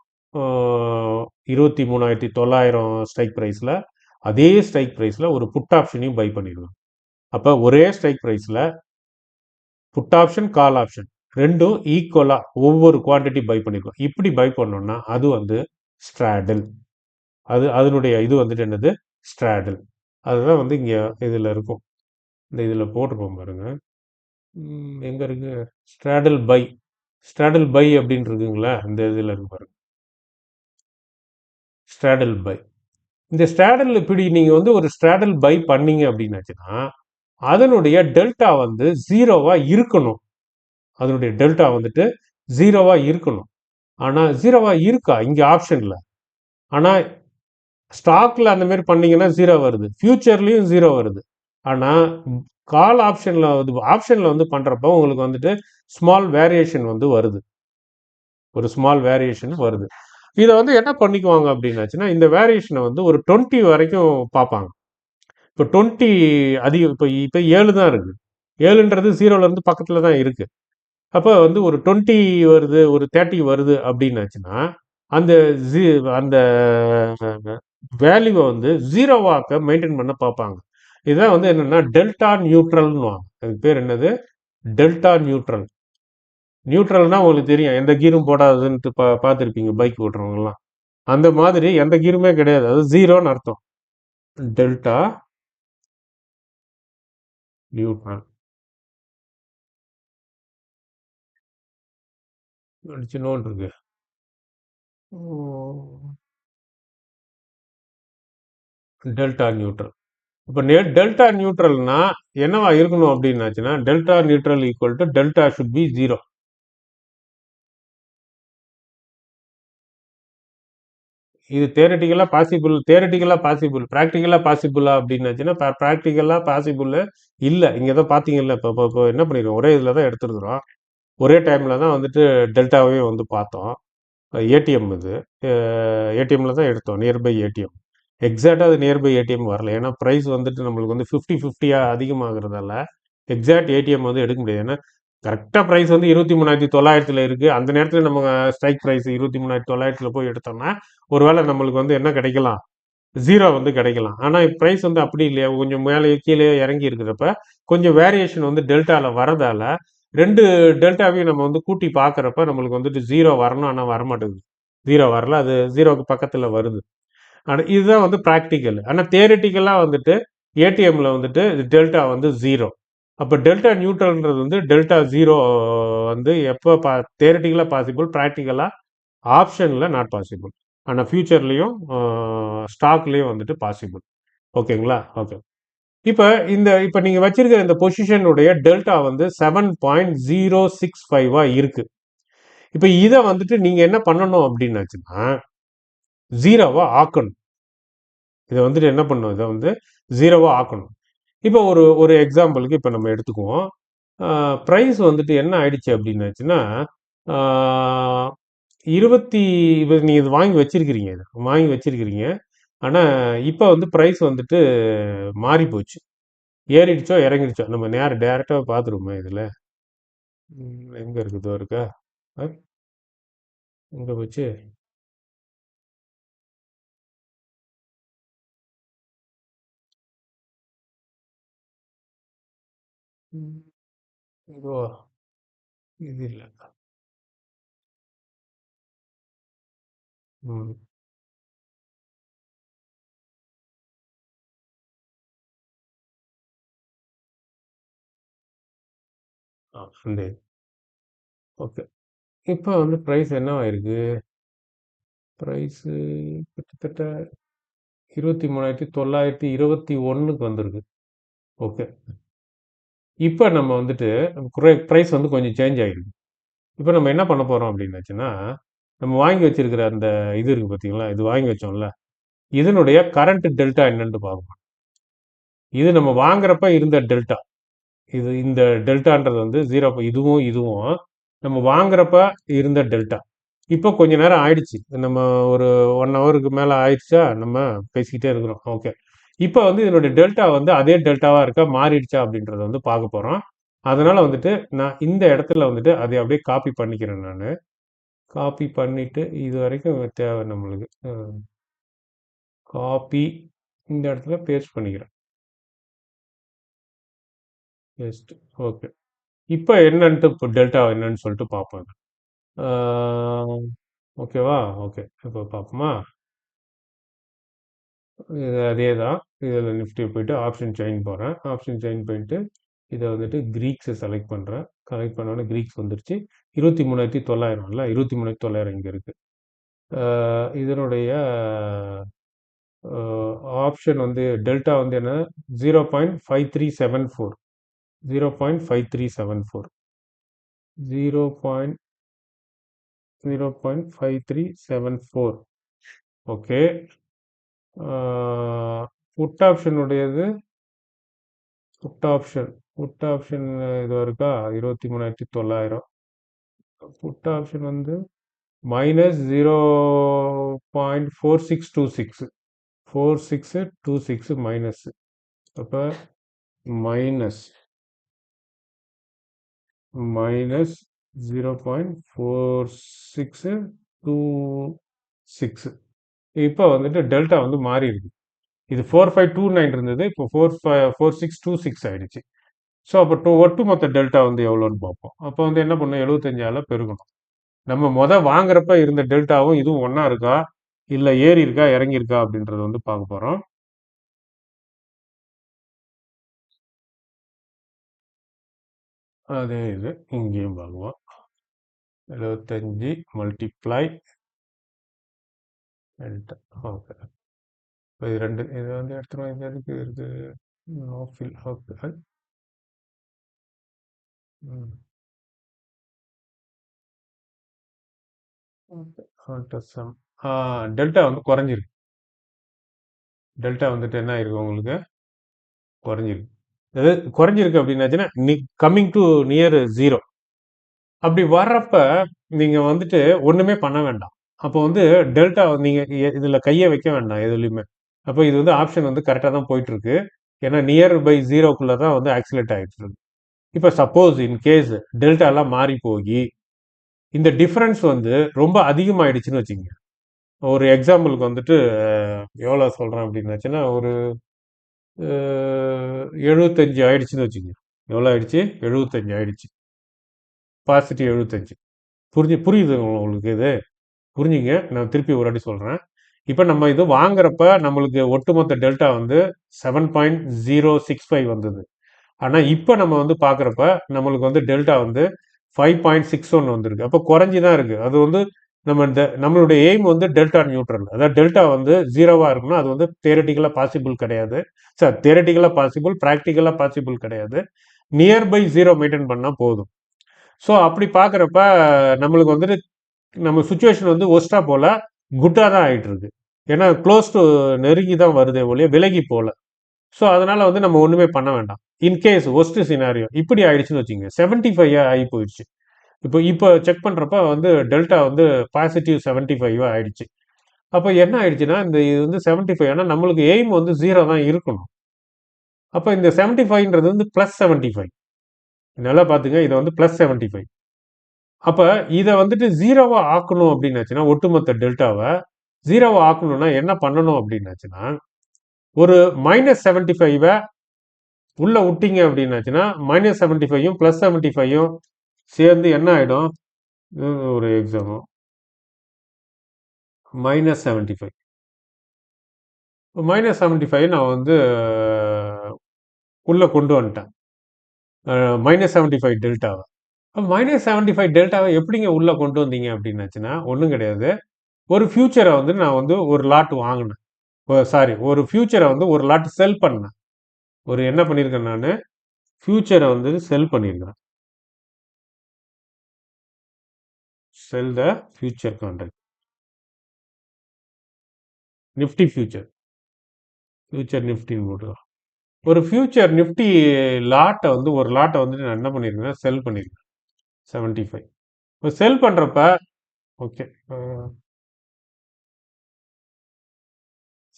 A: 23,900 ஸ்ட்ரைக் ப்ரைஸில், அதே ஸ்ட்ரைக் ப்ரைஸில் ஒரு புட் ஆப்ஷனையும் பை பண்ணியிருக்கிறோம். அப்போ ஒரே ஸ்ட்ரைக் ப்ரைஸில் புட் ஆப்ஷன், கால் ஆப்ஷன் ரெண்டும் ஈக்குவலாக ஒவ்வொரு குவான்டிட்டி பை பண்ணியிருக்கோம். இப்படி பை பண்ணோம்னா அது வந்து ஸ்ட்ராடல். அதனுடைய இது வந்துட்டு என்னது? ஸ்ட்ராடல். அதுதான் வந்து இங்கே இதில் இருக்கும். இந்த இதில் போட்டிருக்கோம் பாருங்க. எங்க இருக்கு? ஸ்ட்ராடல் பை. ஸ்ட்ராடல் பை அப்படின்னு இருக்குங்களா? இந்த இதில் இருக்கு பாருங்க. Straddle buy. இந்த ஸ்ட்ராடல் இப்படி நீங்க வந்து ஒரு ஸ்ட்ராடல் பை பண்ணீங்க அப்படின்னாச்சுன்னா அதனுடைய டெல்டா வந்து ஜீரோவா இருக்கணும். அதனுடைய டெல்டா வந்துட்டு ஜீரோவா இருக்கணும். ஆனா ஜீரோவா இருக்கா இங்க ஆப்ஷன்ல? ஆனா ஸ்டாக்ல அந்த மாதிரி பண்ணீங்கன்னா ஜீரோ வருது, ஃபியூச்சர்லயும் ஜீரோ வருது. ஆனா கால் ஆப்ஷன்ல வந்து பண்றப்ப உங்களுக்கு வந்துட்டு ஸ்மால் வேரியேஷன் வந்து வருது. ஒரு ஸ்மால் வேரியேஷன் வருது. இதை வந்து என்ன பண்ணிக்குவாங்க அப்படின்னாச்சுன்னா இந்த வேரியேஷனை வந்து ஒரு 20 வரைக்கும் பார்ப்பாங்க. இப்போ 20 அதிகம். இப்போ 7 தான் இருக்கு. 7ன்றது ஜீரோல இருந்து பக்கத்துல தான் இருக்கு. அப்போ வந்து ஒரு 20 வருது, ஒரு 30 வருது அப்படின்னாச்சுன்னா அந்த ஜி அந்த வேல்யூவை வந்து ஜீரோவாக்க மெயின்டைன் பண்ண பார்ப்பாங்க. இதுதான் வந்து என்னன்னா டெல்டா நியூட்ரல்னு. அதுக்கு பேர் என்னது? Delta neutral. நியூட்ரல்னா உங்களுக்கு தெரியும், எந்த கீரும் போடாதுன்ட்டு பார்த்துருப்பீங்க பைக் ஓட்டுறவங்கலாம். அந்த மாதிரி எந்த கீருமே கிடையாது, அது ஜீரோன்னு அர்த்தம். டெல்டா நியூட்ரல் சின்னோன்னு இருக்கு. Delta neutral. இப்போ டெல்டா நியூட்ரல்னா என்னவா இருக்கணும் அப்படின்னாச்சுன்னா, delta neutral equal to delta should be zero. இது தேரட்டிக்கலா பாசிபிள், ப்ராக்டிக்கலா பாசிபிளா அப்படின்னாச்சுன்னா ப்ராக்டிக்கலா பாசிபிள் இல்லை. இங்கே தான் பார்த்தீங்கல்ல, இப்போ என்ன பண்ணிருக்கோம், ஒரே இதில் தான் எடுத்துருக்குறோம். ஒரே டைமில் தான் வந்துட்டு டெல்டாவே வந்து பார்த்தோம். ஏடிஎம் இது, ஏடிஎம்மில் தான் எடுத்தோம், நியர்பை ஏடிஎம். எக்ஸாக்டாக அது நியர்பை ஏடிஎம் வரல, ஏன்னா ப்ரைஸ் வந்துட்டு நம்மளுக்கு வந்து 50-50 அதிகமாகிறதால எக்ஸாக்ட் ஏடிஎம் வந்து எடுக்க முடியாது. ஏன்னா கரெக்டாக ப்ரைஸ் வந்து 23,900 இருக்குது. அந்த நேரத்தில் நம்ம ஸ்ட்ரைக் ப்ரைஸ் 23,900 போய் எடுத்தோம்னா ஒருவேளை நம்மளுக்கு வந்து என்ன கிடைக்கலாம், ஜீரோ வந்து கிடைக்கலாம். ஆனால் ப்ரைஸ் வந்து அப்படி இல்லையா, கொஞ்சம் மேலே கீழே இறங்கி இருக்கிறப்ப கொஞ்சம் வேரியேஷன் வந்து டெல்டாவில் வரதால ரெண்டு டெல்டாவையும் நம்ம வந்து கூட்டி பார்க்குறப்ப நம்மளுக்கு வந்துட்டு ஜீரோ வரணும், ஆனால் வரமாட்டேங்குது. ஜீரோ வரல, அது ஜீரோக்கு பக்கத்தில் வருது. ஆனால் இதுதான் வந்து ப்ராக்டிக்கல். ஆனால் தியரிட்டிக்கலாக வந்துட்டு ஏடிஎம்மில் வந்துட்டு டெல்டா வந்து ஜீரோ. அப்போ டெல்டா நியூட்ரல்ன்றது வந்து டெல்டா ஜீரோ வந்து எப்போ தியரிட்டிக்கலாக பாசிபிள், ப்ராக்டிக்கலாக ஆப்ஷனில் நாட் பாசிபிள். ஆனால் ஃபியூச்சர்லேயும் ஸ்டாக்லேயும் வந்துட்டு பாசிபிள். ஓகேங்களா? ஓகே. இப்போ நீங்கள் வச்சிருக்கிற இந்த பொசிஷனுடைய டெல்டா வந்து 7.065 இருக்கு. இப்போ இதை வந்துட்டு நீங்கள் என்ன பண்ணணும் அப்படின்னாச்சுன்னா, ஜீரோவா ஆக்கணும். இதை வந்துட்டு என்ன பண்ணணும், இதை வந்து ஜீரோவா ஆக்கணும். இப்போ ஒரு ஒரு எக்ஸாம்பிளுக்கு இப்போ நம்ம எடுத்துக்குவோம். ப்ரைஸ் வந்துட்டு என்ன ஆயிடுச்சு அப்படின்னாச்சுன்னா, ஆஹ், இருபத்தி இப்போ நீங்கள் இது வாங்கி வச்சிருக்கிறீங்க, இது வாங்கி வச்சிருக்கிறீங்க. ஆனால் இப்போ வந்து ப்ரைஸ் வந்துட்டு மாறி போச்சு, ஏறிடுச்சோ இறங்கிடுச்சோ. நம்ம நேரம் டேரெக்டாக பார்த்துருவோமே இதில். எங்கே இருக்குதோ இருக்கா, எங்கே போச்சு? ம், இதுவா? இது இல்லை. ம், இந்த ஓகே. இப்போ வந்து ப்ரைஸ் என்னவாயிருக்கு? ப்ரைஸு கிட்டத்தட்ட 23,921க்கு வந்திருக்கு. ஓகே. இப்போ நம்ம வந்துட்டு ப்ரைஸ் வந்து கொஞ்சம் சேஞ்ச் ஆகிருக்கு. இப்போ நம்ம என்ன பண்ண போகிறோம் அப்படின்னாச்சுன்னா, நம்ம வாங்கி வச்சிருக்கிற அந்த இது இருக்குது பார்த்தீங்களா, இது வாங்கி வச்சோம்ல, இதனுடைய கரண்ட் டெல்டா என்னன்னு பார்க்கணும். இது நம்ம வாங்குறப்ப இருந்த டெல்டா, இந்த டெல்டான்றது வந்து ஜீரோ. இதுவும் நம்ம வாங்குறப்ப இருந்த டெல்டா. இப்போ கொஞ்ச நேரம் ஆயிடுச்சு, நம்ம ஒரு 1 ஹவருக்கு மேலே ஆயிடுச்சா, நம்ம பேசிக்கிட்டே இருக்கிறோம். ஓகே. இப்போ வந்து இதனுடைய டெல்டா வந்து அதே டெல்டாவா இருக்கா, மாறிடுச்சா அப்படின்றத வந்து பார்க்க போகிறோம். அதனால வந்துட்டு நான் இந்த இடத்துல வந்துட்டு அதை அப்படியே காப்பி பண்ணிக்கிறேன். நான் காப்பி பண்ணிட்டு இது வரைக்கும் தேவை நம்மளுக்கு. காப்பி, இந்த இடத்துல பேஸ்ட் பண்ணிக்கிறேன். பேஸ்ட். ஓகே. இப்போ என்னன்ட்டு, இப்போ டெல்டா என்னன்னு சொல்லிட்டு பார்ப்போம். ஓகேவா? ஓகே. இப்போ பார்ப்போமா? இது அதே தான். இதில் நிஃப்டி போயிட்டு ஆப்ஷன் செயின் போகிறேன். ஆப்ஷன் செயின் போயிட்டு இதை வந்துட்டு க்ரீக்ஸை செலக்ட் பண்ணுறேன். செலக்ட் பண்ணோன்னே க்ரீக்ஸ் வந்துருச்சு. 23,900 இல்லை, 23,900 இங்கே இருக்குது. இதனுடைய ஆப்ஷன் வந்து டெல்டா வந்து என்ன, 0.5374. 0.5374. 0.5374. ஓகே. புட் ஆப்ஷனுடையது, புட் ஆப்ஷன் இது இருக்கா, 23,900. புட் ஆப்ஷன் வந்து -0.4626. 4626 மைனஸ். அப்போ மைனஸ் மைனஸ் 0.4626. இப்போ வந்துட்டு டெல்டா வந்து மாறி இருக்கு. இது 4529 இருந்தது. இப்போ 4626 ஆயிடுச்சு. ஸோ அப்போ ஒட்டுமொத்த டெல்டா வந்து எவ்வளோன்னு பார்ப்போம். அப்போ வந்து என்ன பண்ணும், 75ஆல பெருக்கணும். நம்ம வாங்குறப்ப இருந்த டெல்டாவும் இதுவும் ஒண்ணா இருக்கா, இல்ல ஏறி இருக்கா, இறங்கி இருக்கா அப்படின்றத வந்து பார்க்க போறோம். அதே இது இங்கேயும் பார்க்குவோம். 75 மல்டிப்ளை டெல்டா. ஓகே. இப்போ இது ரெண்டு இது வந்து எடுத்துரும். இது எதுக்கு இருக்கு? No fill. ஓகே. டெல்டா வந்து குறைஞ்சிருக்கு. டெல்டா வந்துட்டு என்ன ஆயிருக்கு உங்களுக்கு? குறைஞ்சிருக்கு. அதாவது குறைஞ்சிருக்கு அப்படின்னாச்சுன்னா கம்மிங் டு நியர் ஜீரோ. அப்படி வர்றப்ப நீங்க வந்துட்டு ஒண்ணுமே பண்ண வேண்டாம். அப்போ வந்து டெல்டா நீங்க இதுல கையை வைக்க வேண்டாம் எதுலையுமே. அப்போ இது வந்து ஆப்ஷன் வந்து கரெக்டா தான் போயிட்டு இருக்கு. ஏன்னா நியர் பை ஜீரோக்குள்ள தான் வந்து ஆக்சிலேட் ஆயிட்டு இருக்கு. இப்போ சப்போஸ் இன் கேஸ் டெல்டா எல்லாம் மாறி போய் இந்த டிஃபரன்ஸ் வந்து ரொம்ப அதிகமாயிடுச்சுன்னு வச்சுங்க. ஒரு எக்ஸாம்பிளுக்கு வந்துட்டு எவ்வளோ சொல்றேன் அப்படின்னாச்சுன்னா ஒரு 75 ஆயிடுச்சுன்னு வச்சுங்க. எவ்வளோ ஆயிடுச்சு? 75 ஆயிடுச்சு. பாசிட்டிவ் 75. புரியுது உங்களுக்கு இது? புரிஞ்சுங்க. நான் திருப்பி ஒரு வாட்டி சொல்றேன். இப்ப நம்ம இது வாங்குறப்ப நம்மளுக்கு ஒட்டுமொத்த டெல்டா வந்து 7.065 வந்தது. ஆனா இப்ப நம்ம வந்து பார்க்குறப்ப நம்மளுக்கு வந்து டெல்டா வந்து 5.61 வந்திருக்கு. அப்ப குறைஞ்சு தான் இருக்கு. அது வந்து நம்மளுடைய எய்ம் வந்து டெல்டா நியூட்ரல். அதாவது டெல்டா வந்து 0வா இருக்கணும். அது வந்து தியரட்டிக்கலா பாசிபிள் கிடையாது. சார் தியரட்டிக்கலா பாசிபிள், பிராக்டிக்கலா பாசிபிள் கிடையாது. நியர்பை 0 மெயின்டைன் பண்ணா போதும். ஸோ அப்படி பார்க்குறப்ப நம்மளுக்கு வந்துட்டு நம்ம சுச்சுவேஷன் வந்து ஒஸ்டா போல குட்டா தான் ஆயிட்டு இருக்கு. ஏன்னா க்ளோஸ் டு நெருங்கி தான் வருதே ஒழிய விலகி போல. ஸோ அதனால வந்து நம்ம ஒண்ணுமே பண்ண வேண்டாம். இன்கேஸ் ஒஸ்ட் சினாரியோ இப்படி ஆயிடுச்சுன்னு வச்சுங்க, 75 ஆகி போயிடுச்சு. இப்போ இப்போ செக் பண்றப்ப வந்து டெல்டா வந்து பாசிட்டிவ் 75 ஆயிடுச்சு. அப்போ என்ன ஆயிடுச்சுன்னா இந்த இது வந்து 75 ஆனா நம்மளுக்கு எய்ம் வந்து 0 தான் இருக்கணும். அப்போ இந்த 75ன்றது வந்து பிளஸ் 75. நல்லா பாத்துங்க, இதை வந்து பிளஸ் 75. அப்ப இதை வந்துட்டு ஜீரோவா ஆக்கணும் அப்படின்னாச்சுன்னா ஒட்டுமொத்த டெல்டாவை ஜீரோவா ஆக்கணும்னா என்ன பண்ணணும் அப்படின்னாச்சுன்னா ஒரு -75 உள்ள விட்டீங்க அப்படின்னாச்சுன்னா -75 பிளஸ் 75 சேர்ந்து என்ன ஆயிடும்? ஒரு எக்ஸாம் -75 -75 நான் வந்து உள்ள கொண்டு வந்துட்டேன். -75 டெல்டாவை -75 டெல்டாவை எப்படிங்க உள்ள கொண்டு வந்தீங்க அப்படின்னாச்சுன்னா ஒன்றும் கிடையாது. ஒரு ஃபியூச்சரை வந்து நான் வந்து ஒரு லாட் வாங்கினேன். சாரி, ஒரு ஃபியூச்சரை வந்து ஒரு லாட் செல் பண்ணேன். ஒரு என்ன பண்ணியிருக்கேன் நான்? ஃபியூச்சரை வந்து செல் பண்ணியிருக்கிறேன். Sell the future contract. Nifty future. Future நிஃப்டின்னு போட்டுக்கலாம். ஒரு ஃபியூச்சர் நிஃப்டி லாட்டை வந்து ஒரு லாட்டை வந்துட்டு நான் என்ன பண்ணியிருக்கேன்? செல் பண்ணியிருக்கேன். 75. இப்போ செல் பண்ணுறப்ப ஓகே.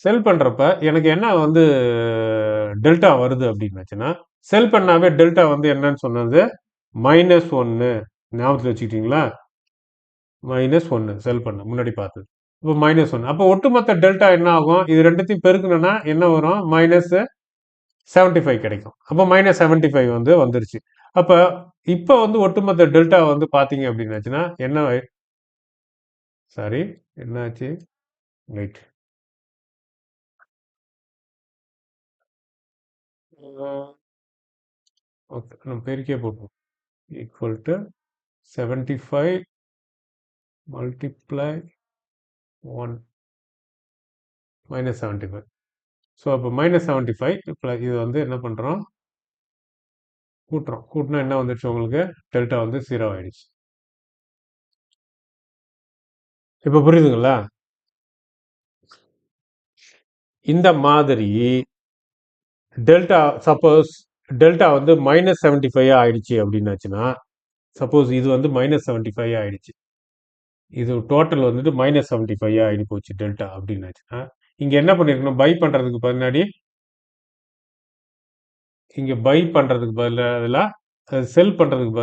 A: செல் பண்ணுறப்ப எனக்கு என்ன வந்து டெல்டா வருது அப்படின்னாச்சுன்னா செல் பண்ணாவே டெல்டா வந்து என்னன்னு சொன்னது -1. ஞாபகத்தில் வச்சுக்கிட்டீங்களா? -1 செல் பண்ண முன்னாடி பார்த்தது. இப்போ -1 அப்போ ஒட்டுமொத்த டெல்டா என்ன ஆகும்? இது ரெண்டுத்தையும் பெருக்கணும்னா என்ன வரும்? -75 கிடைக்கும். அப்போ -75 வந்து வந்துருச்சு. அப்ப இப்ப வந்து ஒட்டுமொத்த டெல்டா வந்து பாத்தீங்க அப்படின்னாச்சுன்னா என்ன? சாரி, என்னாச்சு? ரைட். ஓகே, நம்ம பெருக்கே போட்டுருவோம். Equal to 75 multiply 1 -75. ஸோ அப்போ -75 இப்போ இது வந்து என்ன பண்றோம்? கூட்டுறோம். கூட்டினா என்ன வந்துருச்சு உங்களுக்கு? டெல்டா வந்து 0 ஆயிடுச்சு. இப்போ புரியுதுங்களா? இந்த மாதிரி டெல்டா சப்போஸ் டெல்டா வந்து -75 ஆயிடுச்சு அப்படின்னாச்சுன்னா சப்போஸ் இது வந்து -75 ஆயிடுச்சு. இது டோட்டல் வந்துட்டு -75 ஆயிடு போச்சு டெல்டா அப்படின்னாச்சுன்னா இங்க என்ன பண்ணிருக்கணும்? பை பண்றதுக்கு பின்னாடி இங்க பை பண்றதுக்கு பதிலா செல் பண்றதுக்கு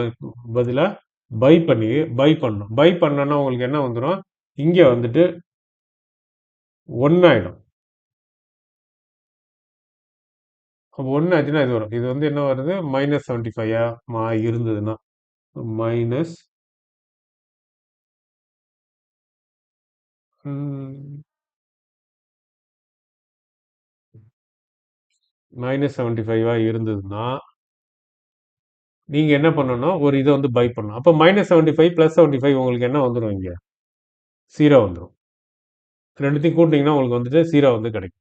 A: பதிலா பை பண்ணணும். பை பண்ணோம்னா உங்களுக்கு என்ன வந்துடும்? இங்க வந்துட்டு 1 ஆயிடும். அப்போ 1 ஆச்சுன்னா இது வரும். இது வந்து என்ன வருது? -75 இருந்ததுன்னா. மைனஸ் -75 இருந்ததுன்னா, நீங்க என்ன பண்ணணும்? ஒரு இத வந்து பை பண்ணணும். அப்போ -75 +75 உங்களுக்கு என்ன வந்துரும் இங்க? 0 வந்துரும். 2த்தையும் கூட்டுனீங்கன்னா உங்களுக்கு வந்துட்டு 0 வந்து கிடைக்கும்.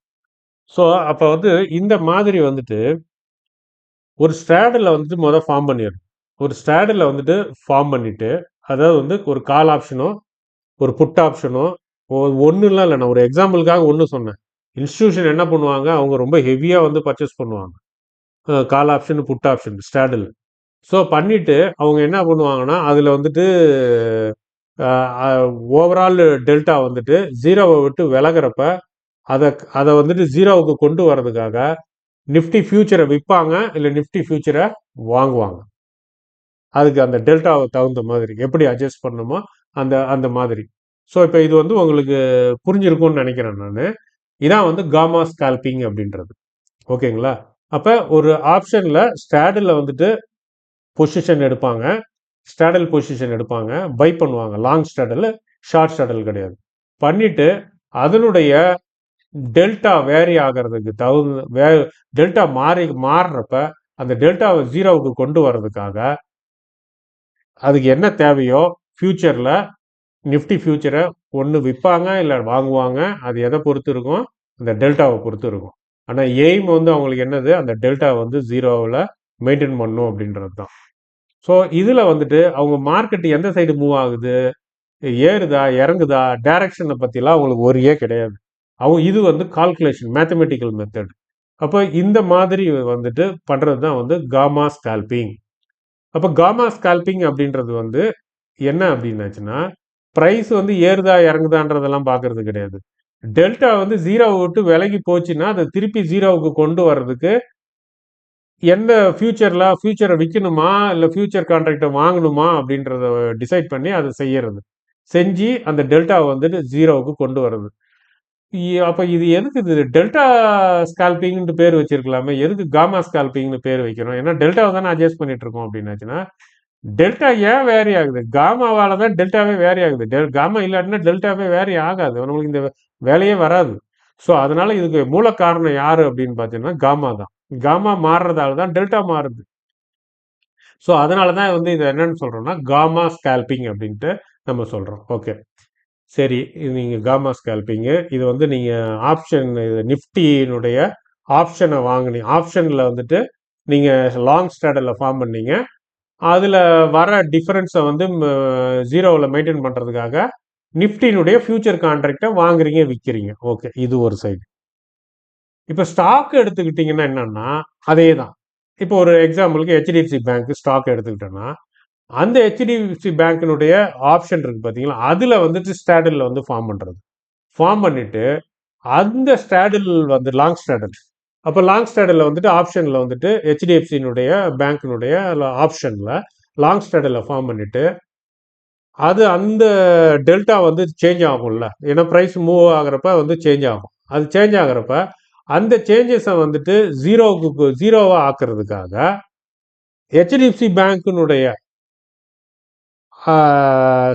A: ஸோ, அப்ப வந்து இந்த மாதிரி வந்துட்டு ஒரு ஸ்ட்ராடல வந்துட்டு ஃபார்ம் பண்ணிறணும். ஒரு ஸ்ட்ராடல வந்துட்டு ஃபார்ம் பண்ணிட்டு, அதாவது வந்து ஒரு கால் ஆப்ஷனோ, ஒரு புட் ஆப்ஷனோ, ஒண்ணுலாம் இல்ல. நான் ஒரு எக்ஸாம்பிளுக்காக ஒண்ணு சொன்னேன். இன்ஸ்டிடியூஷன் என்ன பண்ணுவாங்க, அவங்க ரொம்ப ஹெவியா வந்து பர்ச்சேஸ் பண்ணுவாங்க. Call option, put option straddle. So பண்ணிட்டு அவங்க என்ன பண்ணுவாங்கன்னா, அதுல வந்துட்டு ஓவரால் டெல்டா வந்துட்டு 0வை விட்டு விலகுறப்ப, அத அத வந்துட்டு 0வுக்கு கொண்டு வரதுக்காக நிஃப்டி ஃபியூச்சரை விற்பாங்க, இல்ல நிஃப்டி ஃபியூச்சரை வாங்குவாங்க. அதுக்கு அந்த டெல்டாவை தகுந்த மாதிரி எப்படி அட்ஜஸ்ட் பண்ணணுமோ அந்த அந்த மாதிரி. ஸோ இப்போ இது வந்து உங்களுக்கு புரிஞ்சிருக்கும்னு நினைக்கிறேன் நான். இதான் வந்து காமா ஸ்கால்பிங் அப்படின்றது. ஓகேங்களா? அப்ப ஒரு ஆப்ஷன்ல ஸ்டாடில் வந்துட்டு பொசிஷன் எடுப்பாங்க, ஸ்டாடல் பொசிஷன் எடுப்பாங்க, பை பண்ணுவாங்க. லாங் ஸ்டாடல், ஷார்ட் ஸ்டாடல் கிடையாது. பண்ணிட்டு அதனுடைய டெல்டா வேரி ஆகிறதுக்கு தகுந்த டெல்டா மாறுறப்ப அந்த டெல்டாவை 0வுக்கு கொண்டு வர்றதுக்காக அதுக்கு என்ன தேவையோ ஃபியூச்சர்ல நிஃப்டி ஃபியூச்சரை ஒன்று விற்பாங்க இல்லை வாங்குவாங்க. அது எதை பொறுத்து இருக்கும்? அந்த டெல்டாவை பொறுத்து இருக்கும். ஆனால் எய்ம் வந்து அவங்களுக்கு என்னது? அந்த டெல்டா வந்து 0வில் மெயின்டைன் பண்ணும் அப்படின்றது தான். ஸோ இதில் வந்துட்டு அவங்க மார்க்கெட் எந்த சைடு மூவ் ஆகுது, ஏறுதா இறங்குதா, டைரக்ஷனை பற்றிலாம் அவங்களுக்கு ஒரே கிடையாது. அவங்க இது வந்து கால்குலேஷன், மேத்தமெட்டிக்கல் மெத்தட். அப்போ இந்த மாதிரி வந்துட்டு பண்ணுறது தான் வந்து காமா ஸ்கால்பிங். அப்போ காமா ஸ்கால்பிங் அப்படின்றது வந்து என்ன அப்படின்னாச்சுன்னா, ப்ரைஸ் வந்து ஏறுதா இறங்குதான்றதெல்லாம் பார்க்கறது கிடையாது. டெல்டா வந்து 0வை விட்டு விலகி போச்சுன்னா அதை திருப்பி 0வுக்கு கொண்டு வர்றதுக்கு எந்த ஃபியூச்சரை விற்கணுமா இல்லை ஃபியூச்சர் கான்ட்ராக்டை வாங்கணுமா அப்படின்றத டிசைட் பண்ணி அதை செய்யறது. செஞ்சு அந்த டெல்டாவை வந்துட்டு 0வுக்கு கொண்டு வர்றது. அப்ப இது எதுக்கு இது டெல்டா ஸ்கால்பிங்னு பேர் வச்சிருக்கலாமே, எதுக்கு காமா ஸ்கால்பிங்னு பேர் வைக்கணும்? ஏன்னா டெல்டாவை தானே அட்ஜஸ்ட் பண்ணிட்டு இருக்கோம் அப்படின்னாச்சுன்னா, டெல்டா ஏன் வேரி ஆகுது? காமாவால தான் டெல்டாவே வேரி ஆகுது. காமா இல்லாட்டினா டெல்டாவே வேரி ஆகாது. நம்மளுக்கு இந்த வேலையே வராது. ஸோ அதனால இதுக்கு மூல காரணம் யாரு அப்படின்னு பார்த்தீங்கன்னா காமா தான். காமா மாறுறதால தான் டெல்டா மாறுது. ஸோ அதனால தான் வந்து இது என்னன்னு சொல்றோம்னா காமா ஸ்கால்பிங் அப்படின்ட்டு நம்ம சொல்றோம். ஓகே, சரி. இது நீங்க காமா ஸ்கால்பிங்கு. இது வந்து நீங்க ஆப்ஷன் நிஃப்டியினுடைய ஆப்ஷனை வாங்கினீங்க. ஆப்ஷன்ல வந்துட்டு நீங்க லாங் ஸ்டாடர்ல ஃபார்ம் பண்ணீங்க. அதுல வர டிஃபரன்ஸை வந்து 0வில் மெயின்டைன் பண்றதுக்காக நிஃப்டியினுடைய ஃபியூச்சர் கான்ட்ராக்டை வாங்குறீங்க, விற்கிறீங்க. ஓகே, இது ஒரு சைடு. இப்போ ஸ்டாக் எடுத்துக்கிட்டீங்கன்னா என்னன்னா அதே தான். இப்போ ஒரு எக்ஸாம்பிளுக்கு ஹெச்டிஎஃப்சி பேங்க் ஸ்டாக் எடுத்துக்கிட்டோன்னா, அந்த ஹெச்டிஎஃப்சி பேங்க்கினுடைய ஆப்ஷன் இருக்கு பார்த்தீங்களா, அதில் வந்துட்டு ஸ்டாடில் வந்து ஃபார்ம் பண்ணுறது. ஃபார்ம் பண்ணிட்டு அந்த ஸ்டாடில் வந்து லாங் ஸ்டாடில். அப்போ லாங் ஸ்டாடில் வந்துட்டு ஆப்ஷனில் வந்துட்டு ஹெச்டிஎஃப்சினுடைய பேங்க்கினுடைய ஆப்ஷனில் லாங் ஸ்டாடில் ஃபார்ம் பண்ணிட்டு அது அந்த டெல்டா வந்து சேஞ்ச் ஆகும்ல. ஏன்னா ப்ரைஸ் மூவ் ஆகிறப்ப வந்து சேஞ்ச் ஆகும். அது சேஞ்ச் ஆகிறப்ப அந்த சேஞ்சஸை வந்துட்டு 0வா ஆக்குறதுக்காக ஹெச்டிஎஃப்சி பேங்க்கினுடைய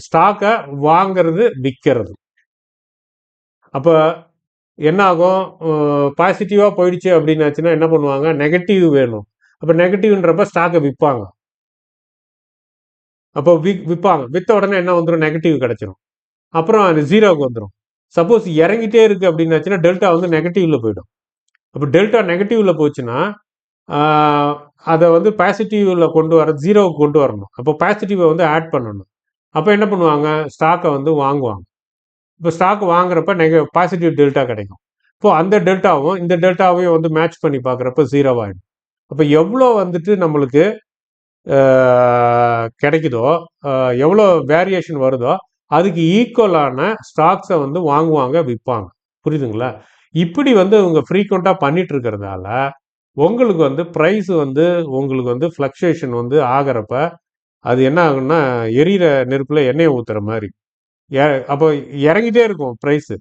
A: ஸ்டாக்கை வாங்கிறது, விற்கிறது. அப்போ என்ன ஆகும்? பாசிட்டிவாக போயிடுச்சு அப்படின்னாச்சுன்னா என்ன பண்ணுவாங்க? நெகட்டிவ் வேணும். அப்போ நெகட்டிவ்ன்றப்ப ஸ்டாக்கை விற்பாங்க. அப்போ விற்பாங்க. விற்ற உடனே என்ன வந்துடும்? நெகட்டிவ் கிடைச்சிரும். அப்புறம் அது 0வுக்கு வந்துடும். சப்போஸ் இறங்கிட்டே இருக்கு அப்படின்னாச்சுன்னா டெல்டா வந்து நெகட்டிவ்ல போயிடும். அப்போ டெல்டா நெகட்டிவ்ல போச்சுன்னா அதை வந்து பாசிட்டிவ்ல கொண்டு வர 0வுக்கு கொண்டு வரணும். அப்போ பாசிட்டிவை வந்து ஆட் பண்ணணும். அப்போ என்ன பண்ணுவாங்க? ஸ்டாக்கை வந்து வாங்குவாங்க. இப்போ ஸ்டாக் வாங்குறப்ப பாசிட்டிவ் டெல்டா கிடைக்கும். இப்போ அந்த டெல்டாவும் இந்த டெல்டாவையும் வந்து மேட்ச் பண்ணி பார்க்குறப்ப 0 அப்போ எவ்வளோ வந்துட்டு நம்மளுக்கு கிடைக்குதோ, எவ்வளோ வேரியேஷன் வருதோ அதுக்கு ஈக்குவலான ஸ்டாக்ஸை வந்து வாங்குவாங்க, விற்பாங்க. புரியுதுங்களா? இப்படி வந்து இவங்க ஃப்ரீக்வெண்ட்டாக பண்ணிட்டு இருக்கிறதால உங்களுக்கு வந்து ப்ரைஸ் வந்து உங்களுக்கு வந்து ஃப்ளக்சுவேஷன் வந்து ஆகிறப்ப அது என்ன ஆகும்னா எரியிற நெருப்பில் எண்ணெயை ஊற்றுற மாதிரி. அப்போ இறங்கிட்டே இருக்கும் ப்ரைஸு.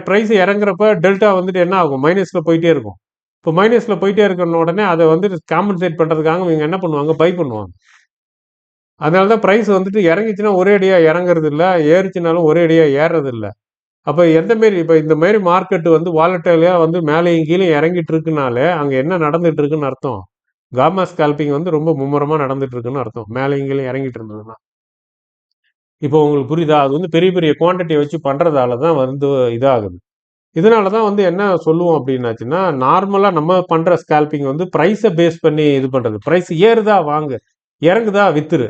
A: ப்ரைஸ் இறங்குறப்ப டெல்டா வந்துட்டு என்ன ஆகும், மைனஸில் போயிட்டே இருக்கும். இப்போ மைனஸில் போயிட்டே இருக்கிற உடனே அதை வந்துட்டு காம்பன்சேட் பண்ணுறதுக்காக இவங்க என்ன பண்ணுவாங்க, பை பண்ணுவாங்க. அதனால தான் ப்ரைஸ் வந்துட்டு இறங்கிச்சுன்னா ஒரே அடியாக இறங்குறது இல்லை, ஏறிச்சுனாலும் ஒரே அடியாக ஏறுறது இல்லை. அப்போ எந்த மாரி இப்போ இந்த மாதிரி மார்க்கெட் வந்து வாலட்டைலியாக வந்து மேலேயும் கீழே இறங்கிட்டு இருக்குனாலே அங்கே என்ன நடந்துட்டு இருக்குன்னு அர்த்தம், காமா ஸ்கால்பிங் வந்து ரொம்ப மும்முரமாக நடந்துட்டு இருக்குன்னு அர்த்தம், மேலேயும் கீழே இறங்கிட்டு இருந்ததுன்னா. இப்போ உங்களுக்கு புரியுதா? அது வந்து பெரிய பெரிய குவான்டிட்டியை வச்சு பண்ணுறதால தான் வந்து இதாகுது. இதனால தான் வந்து என்ன சொல்லுவோம் அப்படின்னாச்சுன்னா, நார்மலாக நம்ம பண்ணுற ஸ்கால்பிங் வந்து ப்ரைஸை பேஸ் பண்ணி இது பண்ணுறது. ப்ரைஸ் ஏறுதா வாங்கு, இறங்குதா வித்துரு,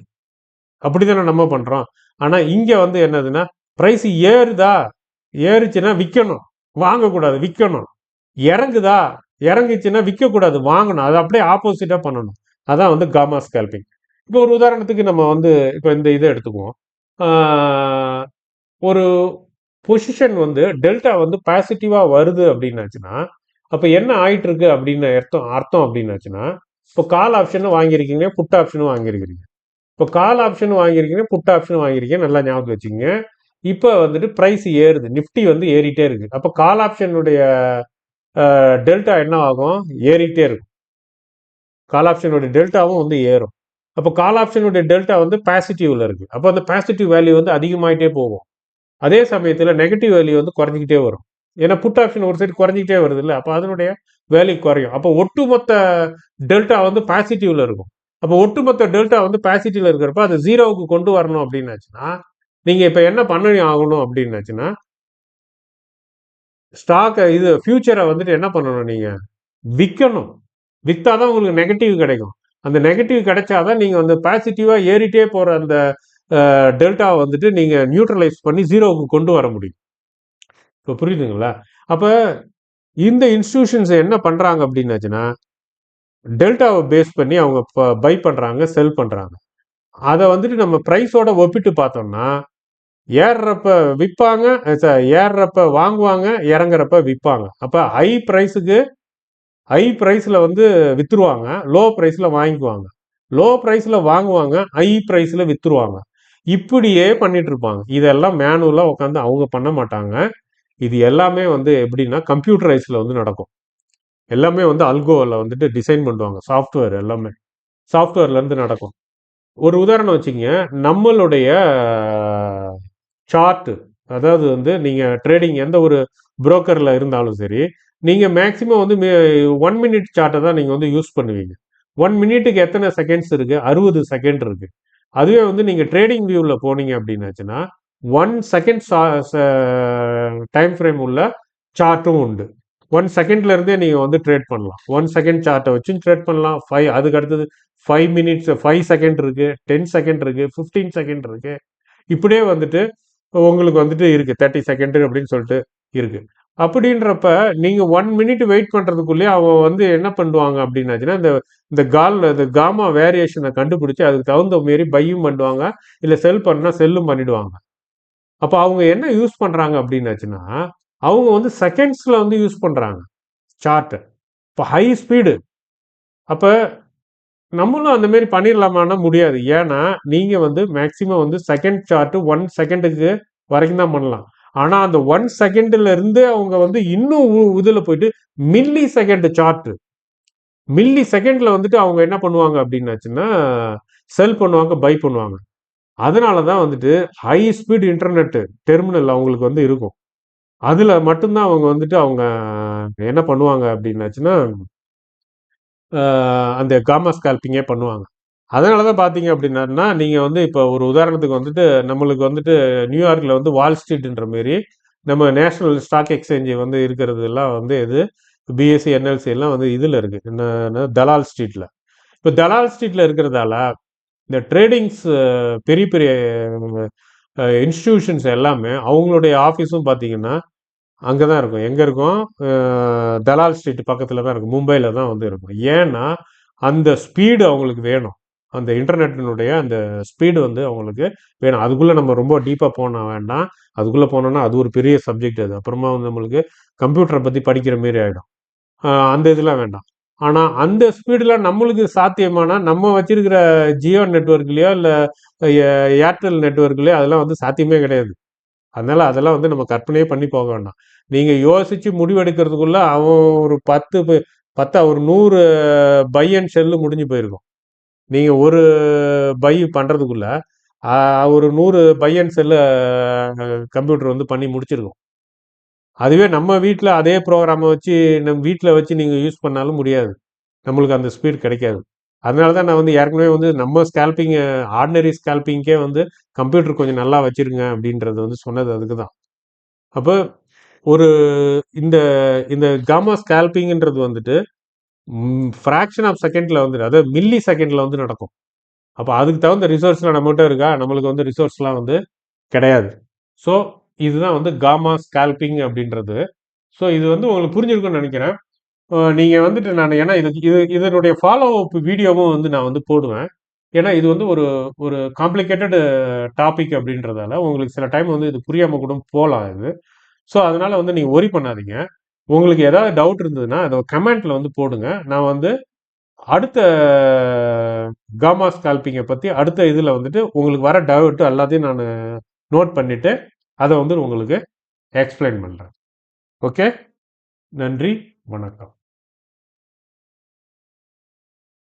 A: அப்படி தானே நம்ம பண்ணுறோம். ஆனால் இங்கே வந்து என்னதுன்னா, ப்ரைஸ் ஏறுதா, ஏறுச்சுன்னா விற்கணும், வாங்கக்கூடாது, விற்கணும். இறங்குதா, இறங்குச்சுன்னா விற்கக்கூடாது, வாங்கணும். அது அப்படியே ஆப்போசிட்டாக பண்ணணும். அதான் வந்து காமா ஸ்கால்பிங். இப்போ ஒரு உதாரணத்துக்கு நம்ம வந்து இப்போ இந்த இதை எடுத்துக்குவோம். ஒரு பொசிஷன் வந்து டெல்டா வந்து பாசிட்டிவாக வருது அப்படின்னாச்சுன்னா, அப்போ என்ன ஆயிட்டு இருக்கு அப்படின்னு அர்த்தம் அர்த்தம் அப்படின்னாச்சுன்னா, இப்போ கால் ஆப்ஷனும் வாங்கியிருக்கீங்க, புட் ஆப்ஷனும் வாங்கியிருக்கிறீங்க. இப்போ கால் ஆப்ஷன் வாங்கியிருக்கீங்க, புட் ஆப்ஷன் வாங்கியிருக்கீங்க, நல்லா ஞாபகம் வச்சுக்கோங்க. இப்போ வந்துட்டு ப்ரைஸ் ஏறுது, நிஃப்டி வந்து ஏறிட்டே இருக்கு. அப்போ கால் ஆப்ஷனுடைய டெல்டா என்ன ஆகும், ஏறிட்டே இருக்கும். கால் ஆப்ஷனுடைய டெல்டாவும் வந்து ஏறும். அப்போ கால் ஆப்ஷனுடைய டெல்டா வந்து பாசிட்டிவ்ல இருக்கு. அப்போ அந்த பாசிட்டிவ் வேல்யூ வந்து அதிகமாயிட்டே போகும். அதே சமயத்தில் நெகட்டிவ் வேல்யூ வந்து குறைஞ்சிக்கிட்டே வரும். ஏன்னா புட் ஆப்ஷன் ஒரு சைடு குறைஞ்சிக்கிட்டே வருது இல்லை, அப்போ அதனுடைய வேல்யூ குறையும். அப்போ ஒட்டுமொத்த டெல்டா வந்து பாசிட்டிவ்ல இருக்கும். அப்போ ஒட்டுமொத்த டெல்டா வந்து பாசிட்டிவ்ல இருக்கிறப்ப அது ஜீரோவுக்கு கொண்டு வரணும் அப்படின்னாச்சுன்னா, நீங்க இப்ப என்ன பண்ணி ஆகணும் அப்படின்னாச்சுன்னா, ஸ்டாக் இது ஃபியூச்சரை வந்துட்டு என்ன பண்ணணும், நீங்க விற்கணும். வித்தாதான் உங்களுக்கு நெகட்டிவ் கிடைக்கும். அந்த நெகட்டிவ் கிடைச்சாதான் நீங்க வந்து பாசிட்டிவா ஏறிட்டே போற அந்த டெல்டா வந்துட்டு நீங்க நியூட்ரலைஸ் பண்ணி ஜீரோவுக்கு கொண்டு வர முடியும். இப்போ புரியுதுங்களா? அப்ப இந்த இன்ஸ்டிடியூஷன்ஸ் என்ன பண்றாங்க அப்படின்னாச்சுன்னா, டெல்டாவை பேஸ் பண்ணி அவங்க பை பண்றாங்க, செல் பண்றாங்க. அதை வந்துட்டு நம்ம பிரைஸோட ஒப்பிட்டு பார்த்தோம்னா, ஏறுறப்ப விற்பாங்க, ஏறுறப்ப வாங்குவாங்க, இறங்குறப்ப விற்பாங்க. அப்ப ஹை பிரைஸ்ல வந்து வித்துருவாங்க, லோ பிரைஸ்ல வாங்கிக்குவாங்க. லோ பிரைஸ்ல வாங்குவாங்க, ஹை பிரைஸ்ல வித்துருவாங்க. இப்படியே பண்ணிட்டு இருப்பாங்க. இதெல்லாம் மேனுவலா உட்காந்து அவங்க பண்ண மாட்டாங்க. இது எல்லாமே வந்து எப்படின்னா கம்ப்யூட்டரைஸ்ல வந்து நடக்கும். எல்லாமே வந்து அல்கோவில் வந்துட்டு டிசைன் பண்ணுவாங்க. சாஃப்ட்வேர் எல்லாமே சாஃப்ட்வேர்ல இருந்து நடக்கும். ஒரு உதாரணம் வச்சுங்க, நம்மளுடைய சார்ட், அதாவது வந்து நீங்க ட்ரேடிங் எந்த ஒரு புரோக்கர்ல இருந்தாலும் சரி, நீங்க மேக்சிமம் வந்து 1 மினிட் சார்ட்டை தான் நீங்க வந்து யூஸ் பண்ணுவீங்க. 1 மினிட்டுக்கு எத்தனை செகண்ட்ஸ் இருக்கு, 60 செகண்ட் இருக்கு. அதுவே வந்து நீங்க ட்ரேடிங் வியூவில் போனீங்க அப்படின்னாச்சுன்னா 1 செகண்ட் டைம் ஃப்ரேம் உள்ள சார்ட்டும் உண்டு. 1 செகண்ட்ல இருந்தே நீங்க வந்து ட்ரேட் பண்ணலாம். 1 செகண்ட் சார்ட்டை வச்சு ட்ரேட் பண்ணலாம். அதுக்கு அடுத்தது 5 மினிட்ஸ், 5 செகண்ட் இருக்கு, 10 செகண்ட் இருக்கு, 15 செகண்ட் இருக்கு. இப்படியே வந்துட்டு உங்களுக்கு வந்துட்டு இருக்கு 30 செகண்ட் அப்படின்னு சொல்லிட்டு இருக்கு. அப்படின்றப்ப நீங்க 1 மினிட் வெயிட் பண்றதுக்குள்ளேயே அவங்க வந்து என்ன பண்ணுவாங்க அப்படின்னாச்சுன்னா, இந்த இந்த காமா வேரியேஷனை கண்டுபிடிச்சு அதுக்கு தகுந்த மாரி பையும் பண்ணுவாங்க, இல்லை செல் பண்ணா செல்லும் பண்ணிடுவாங்க. அப்போ அவங்க என்ன யூஸ் பண்றாங்க அப்படின்னாச்சுன்னா, அவங்க வந்து செகண்ட்ஸ்ல வந்து யூஸ் பண்றாங்க சார்ட். இப்போ ஹை ஸ்பீடு. அப்ப நம்மளும் அந்த மாதிரி பண்ணிடலாமான்னா முடியாது. ஏன்னா நீங்க வந்து மேக்சிமம் வந்து செகண்ட் சார்ட் 1 செகண்டுக்கு வரைக்கும் தான் பண்ணலாம். ஆனா அந்த 1 செகண்ட்ல இருந்து அவங்க வந்து இன்னும் இதுல போயிட்டு மில்லி செகண்ட் சார்ட், மில்லி செகண்ட்ல வந்துட்டு அவங்க என்ன பண்ணுவாங்க அப்படின்னாச்சுன்னா செல் பண்ணுவாங்க, பை பண்ணுவாங்க. அதனாலதான் வந்துட்டு ஹை ஸ்பீட் இன்டர்நெட் டெர்மினல் அவங்களுக்கு வந்து இருக்கும். அதுல மட்டும்தான் அவங்க வந்துட்டு அவங்க என்ன பண்ணுவாங்க அப்படின்னாச்சுன்னா அந்த காமா ஸ்கால்பிங்கே பண்ணுவாங்க. அதனால தான் பார்த்தீங்க அப்படின்னா, நீங்க வந்து இப்போ ஒரு உதாரணத்துக்கு வந்துட்டு நம்மளுக்கு வந்துட்டு நியூயார்க்ல வந்து வால் ஸ்ட்ரீட்ன்ற மாரி நம்ம நேஷனல் ஸ்டாக் எக்ஸ்சேஞ்ச் வந்து இருக்கிறதெல்லாம் வந்து இது பிஎஸ்சி, என்எல்சி எல்லாம் வந்து இதில் இருக்கு. தலால் ஸ்ட்ரீட்ல. இப்போ தலால் ஸ்ட்ரீட்ல இருக்கிறதால இந்த ட்ரேடிங்ஸ் பெரிய பெரிய இன்ஸ்டிடியூஷன்ஸ் எல்லாமே அவங்களுடைய ஆஃபீஸும் பார்த்தீங்கன்னா அங்கே தான் இருக்கும். எங்கே இருக்கும்? தலால் ஸ்ட்ரீட் பக்கத்தில் தான் இருக்கும். மும்பையில் தான் வந்து இருக்கும். ஏன்னா அந்த ஸ்பீடு அவங்களுக்கு வேணும். அந்த இன்டர்நெட்டினுடைய அந்த ஸ்பீடு வந்து அவங்களுக்கு வேணும். அதுக்குள்ளே நம்ம ரொம்ப டீப்பாக போன வேண்டாம். அதுக்குள்ளே போனோம்னா அது ஒரு பெரிய சப்ஜெக்ட். அது அப்புறமா வந்து நம்மளுக்கு கம்ப்யூட்டரை பற்றி படிக்கிற மாரி ஆகிடும். அந்த இதெல்லாம் வேண்டாம். ஆனால் அந்த ஸ்பீடில் நம்மளுக்கு சாத்தியமானா நம்ம வச்சிருக்கிற ஜியோ நெட்ஒர்க்லேயோ இல்லை ஏர்டெல் நெட்ஒர்க்லேயோ அதெல்லாம் வந்து சாத்தியமே கிடையாது. அதனால அதெல்லாம் வந்து நம்ம கற்பனையே பண்ணி போக வேண்டாம். நீங்க யோசிச்சு முடிவெடுக்கிறதுக்குள்ள அவன் ஒரு 10 ஒரு 100 பை அண்ட் செல்லு முடிஞ்சு போயிருக்கும். நீங்க ஒரு பை பண்றதுக்குள்ள ஒரு 100 பை அண்ட் செல்லு கம்ப்யூட்டர் வந்து பண்ணி முடிச்சிருக்கும். அதுவே நம்ம வீட்டில் அதே ப்ரோக்ராமை வச்சு நம்ம வீட்டில் வச்சு நீங்கள் யூஸ் பண்ணாலும் முடியாது. நம்மளுக்கு அந்த ஸ்பீட் கிடைக்காது. அதனால தான் நான் வந்து ஏற்கனவே வந்து நம்ம ஸ்கேல்பிங் ஆர்டினரி ஸ்கேல்பிங்க்கே வந்து கம்ப்யூட்டர் கொஞ்சம் நல்லா வச்சிருங்க அப்படின்றது வந்து சொன்னது அதுக்கு தான். அப்போ ஒரு இந்த இந்த காமா ஸ்கேல்பிங்ன்றது வந்துட்டு ஃப்ராக்ஷன் ஆஃப் செகண்ட்ல வந்து அதாவது மில்லி செகண்ட்ல வந்து நடக்கும். அப்போ அதுக்கு தகுந்த ரிசோர்ஸ்லாம் நம்மகிட்ட இருக்கா? நம்மளுக்கு வந்து ரிசோர்ஸ்லாம் வந்து கிடையாது. ஸோ இதுதான் வந்து காமா ஸ்கேல்பிங் அப்படின்றது. ஸோ இது வந்து உங்களுக்கு புரிஞ்சிருக்கும்னு நினைக்கிறேன். நீங்கள் வந்துட்டு நான் ஏன்னா இதனுடைய ஃபாலோ அப் வீடியோவும் வந்து நான் வந்து போடுவேன். ஏன்னா இது வந்து ஒரு ஒரு காம்ப்ளிகேட்டட் டாபிக் அப்படின்றதால உங்களுக்கு சில டைம் வந்து இது புரியாமல் கூட போகலாம் இது. ஸோ அதனால வந்து நீங்கள் ஒரி பண்ணாதீங்க. உங்களுக்கு ஏதாவது டவுட் இருந்ததுன்னா அதை கமெண்ட்ல வந்து போடுங்க. நான் வந்து அடுத்த காமா ஸ்கால்பிங்கை பற்றி அடுத்த இதில் வந்துட்டு உங்களுக்கு வர டவுட் எல்லாத்தையும் நான் நோட் பண்ணிட்டு அதை வந்து உங்களுக்கு எக்ஸ்பிளைன் பண்ணுறேன். ஓகே, நன்றி, வணக்கம்.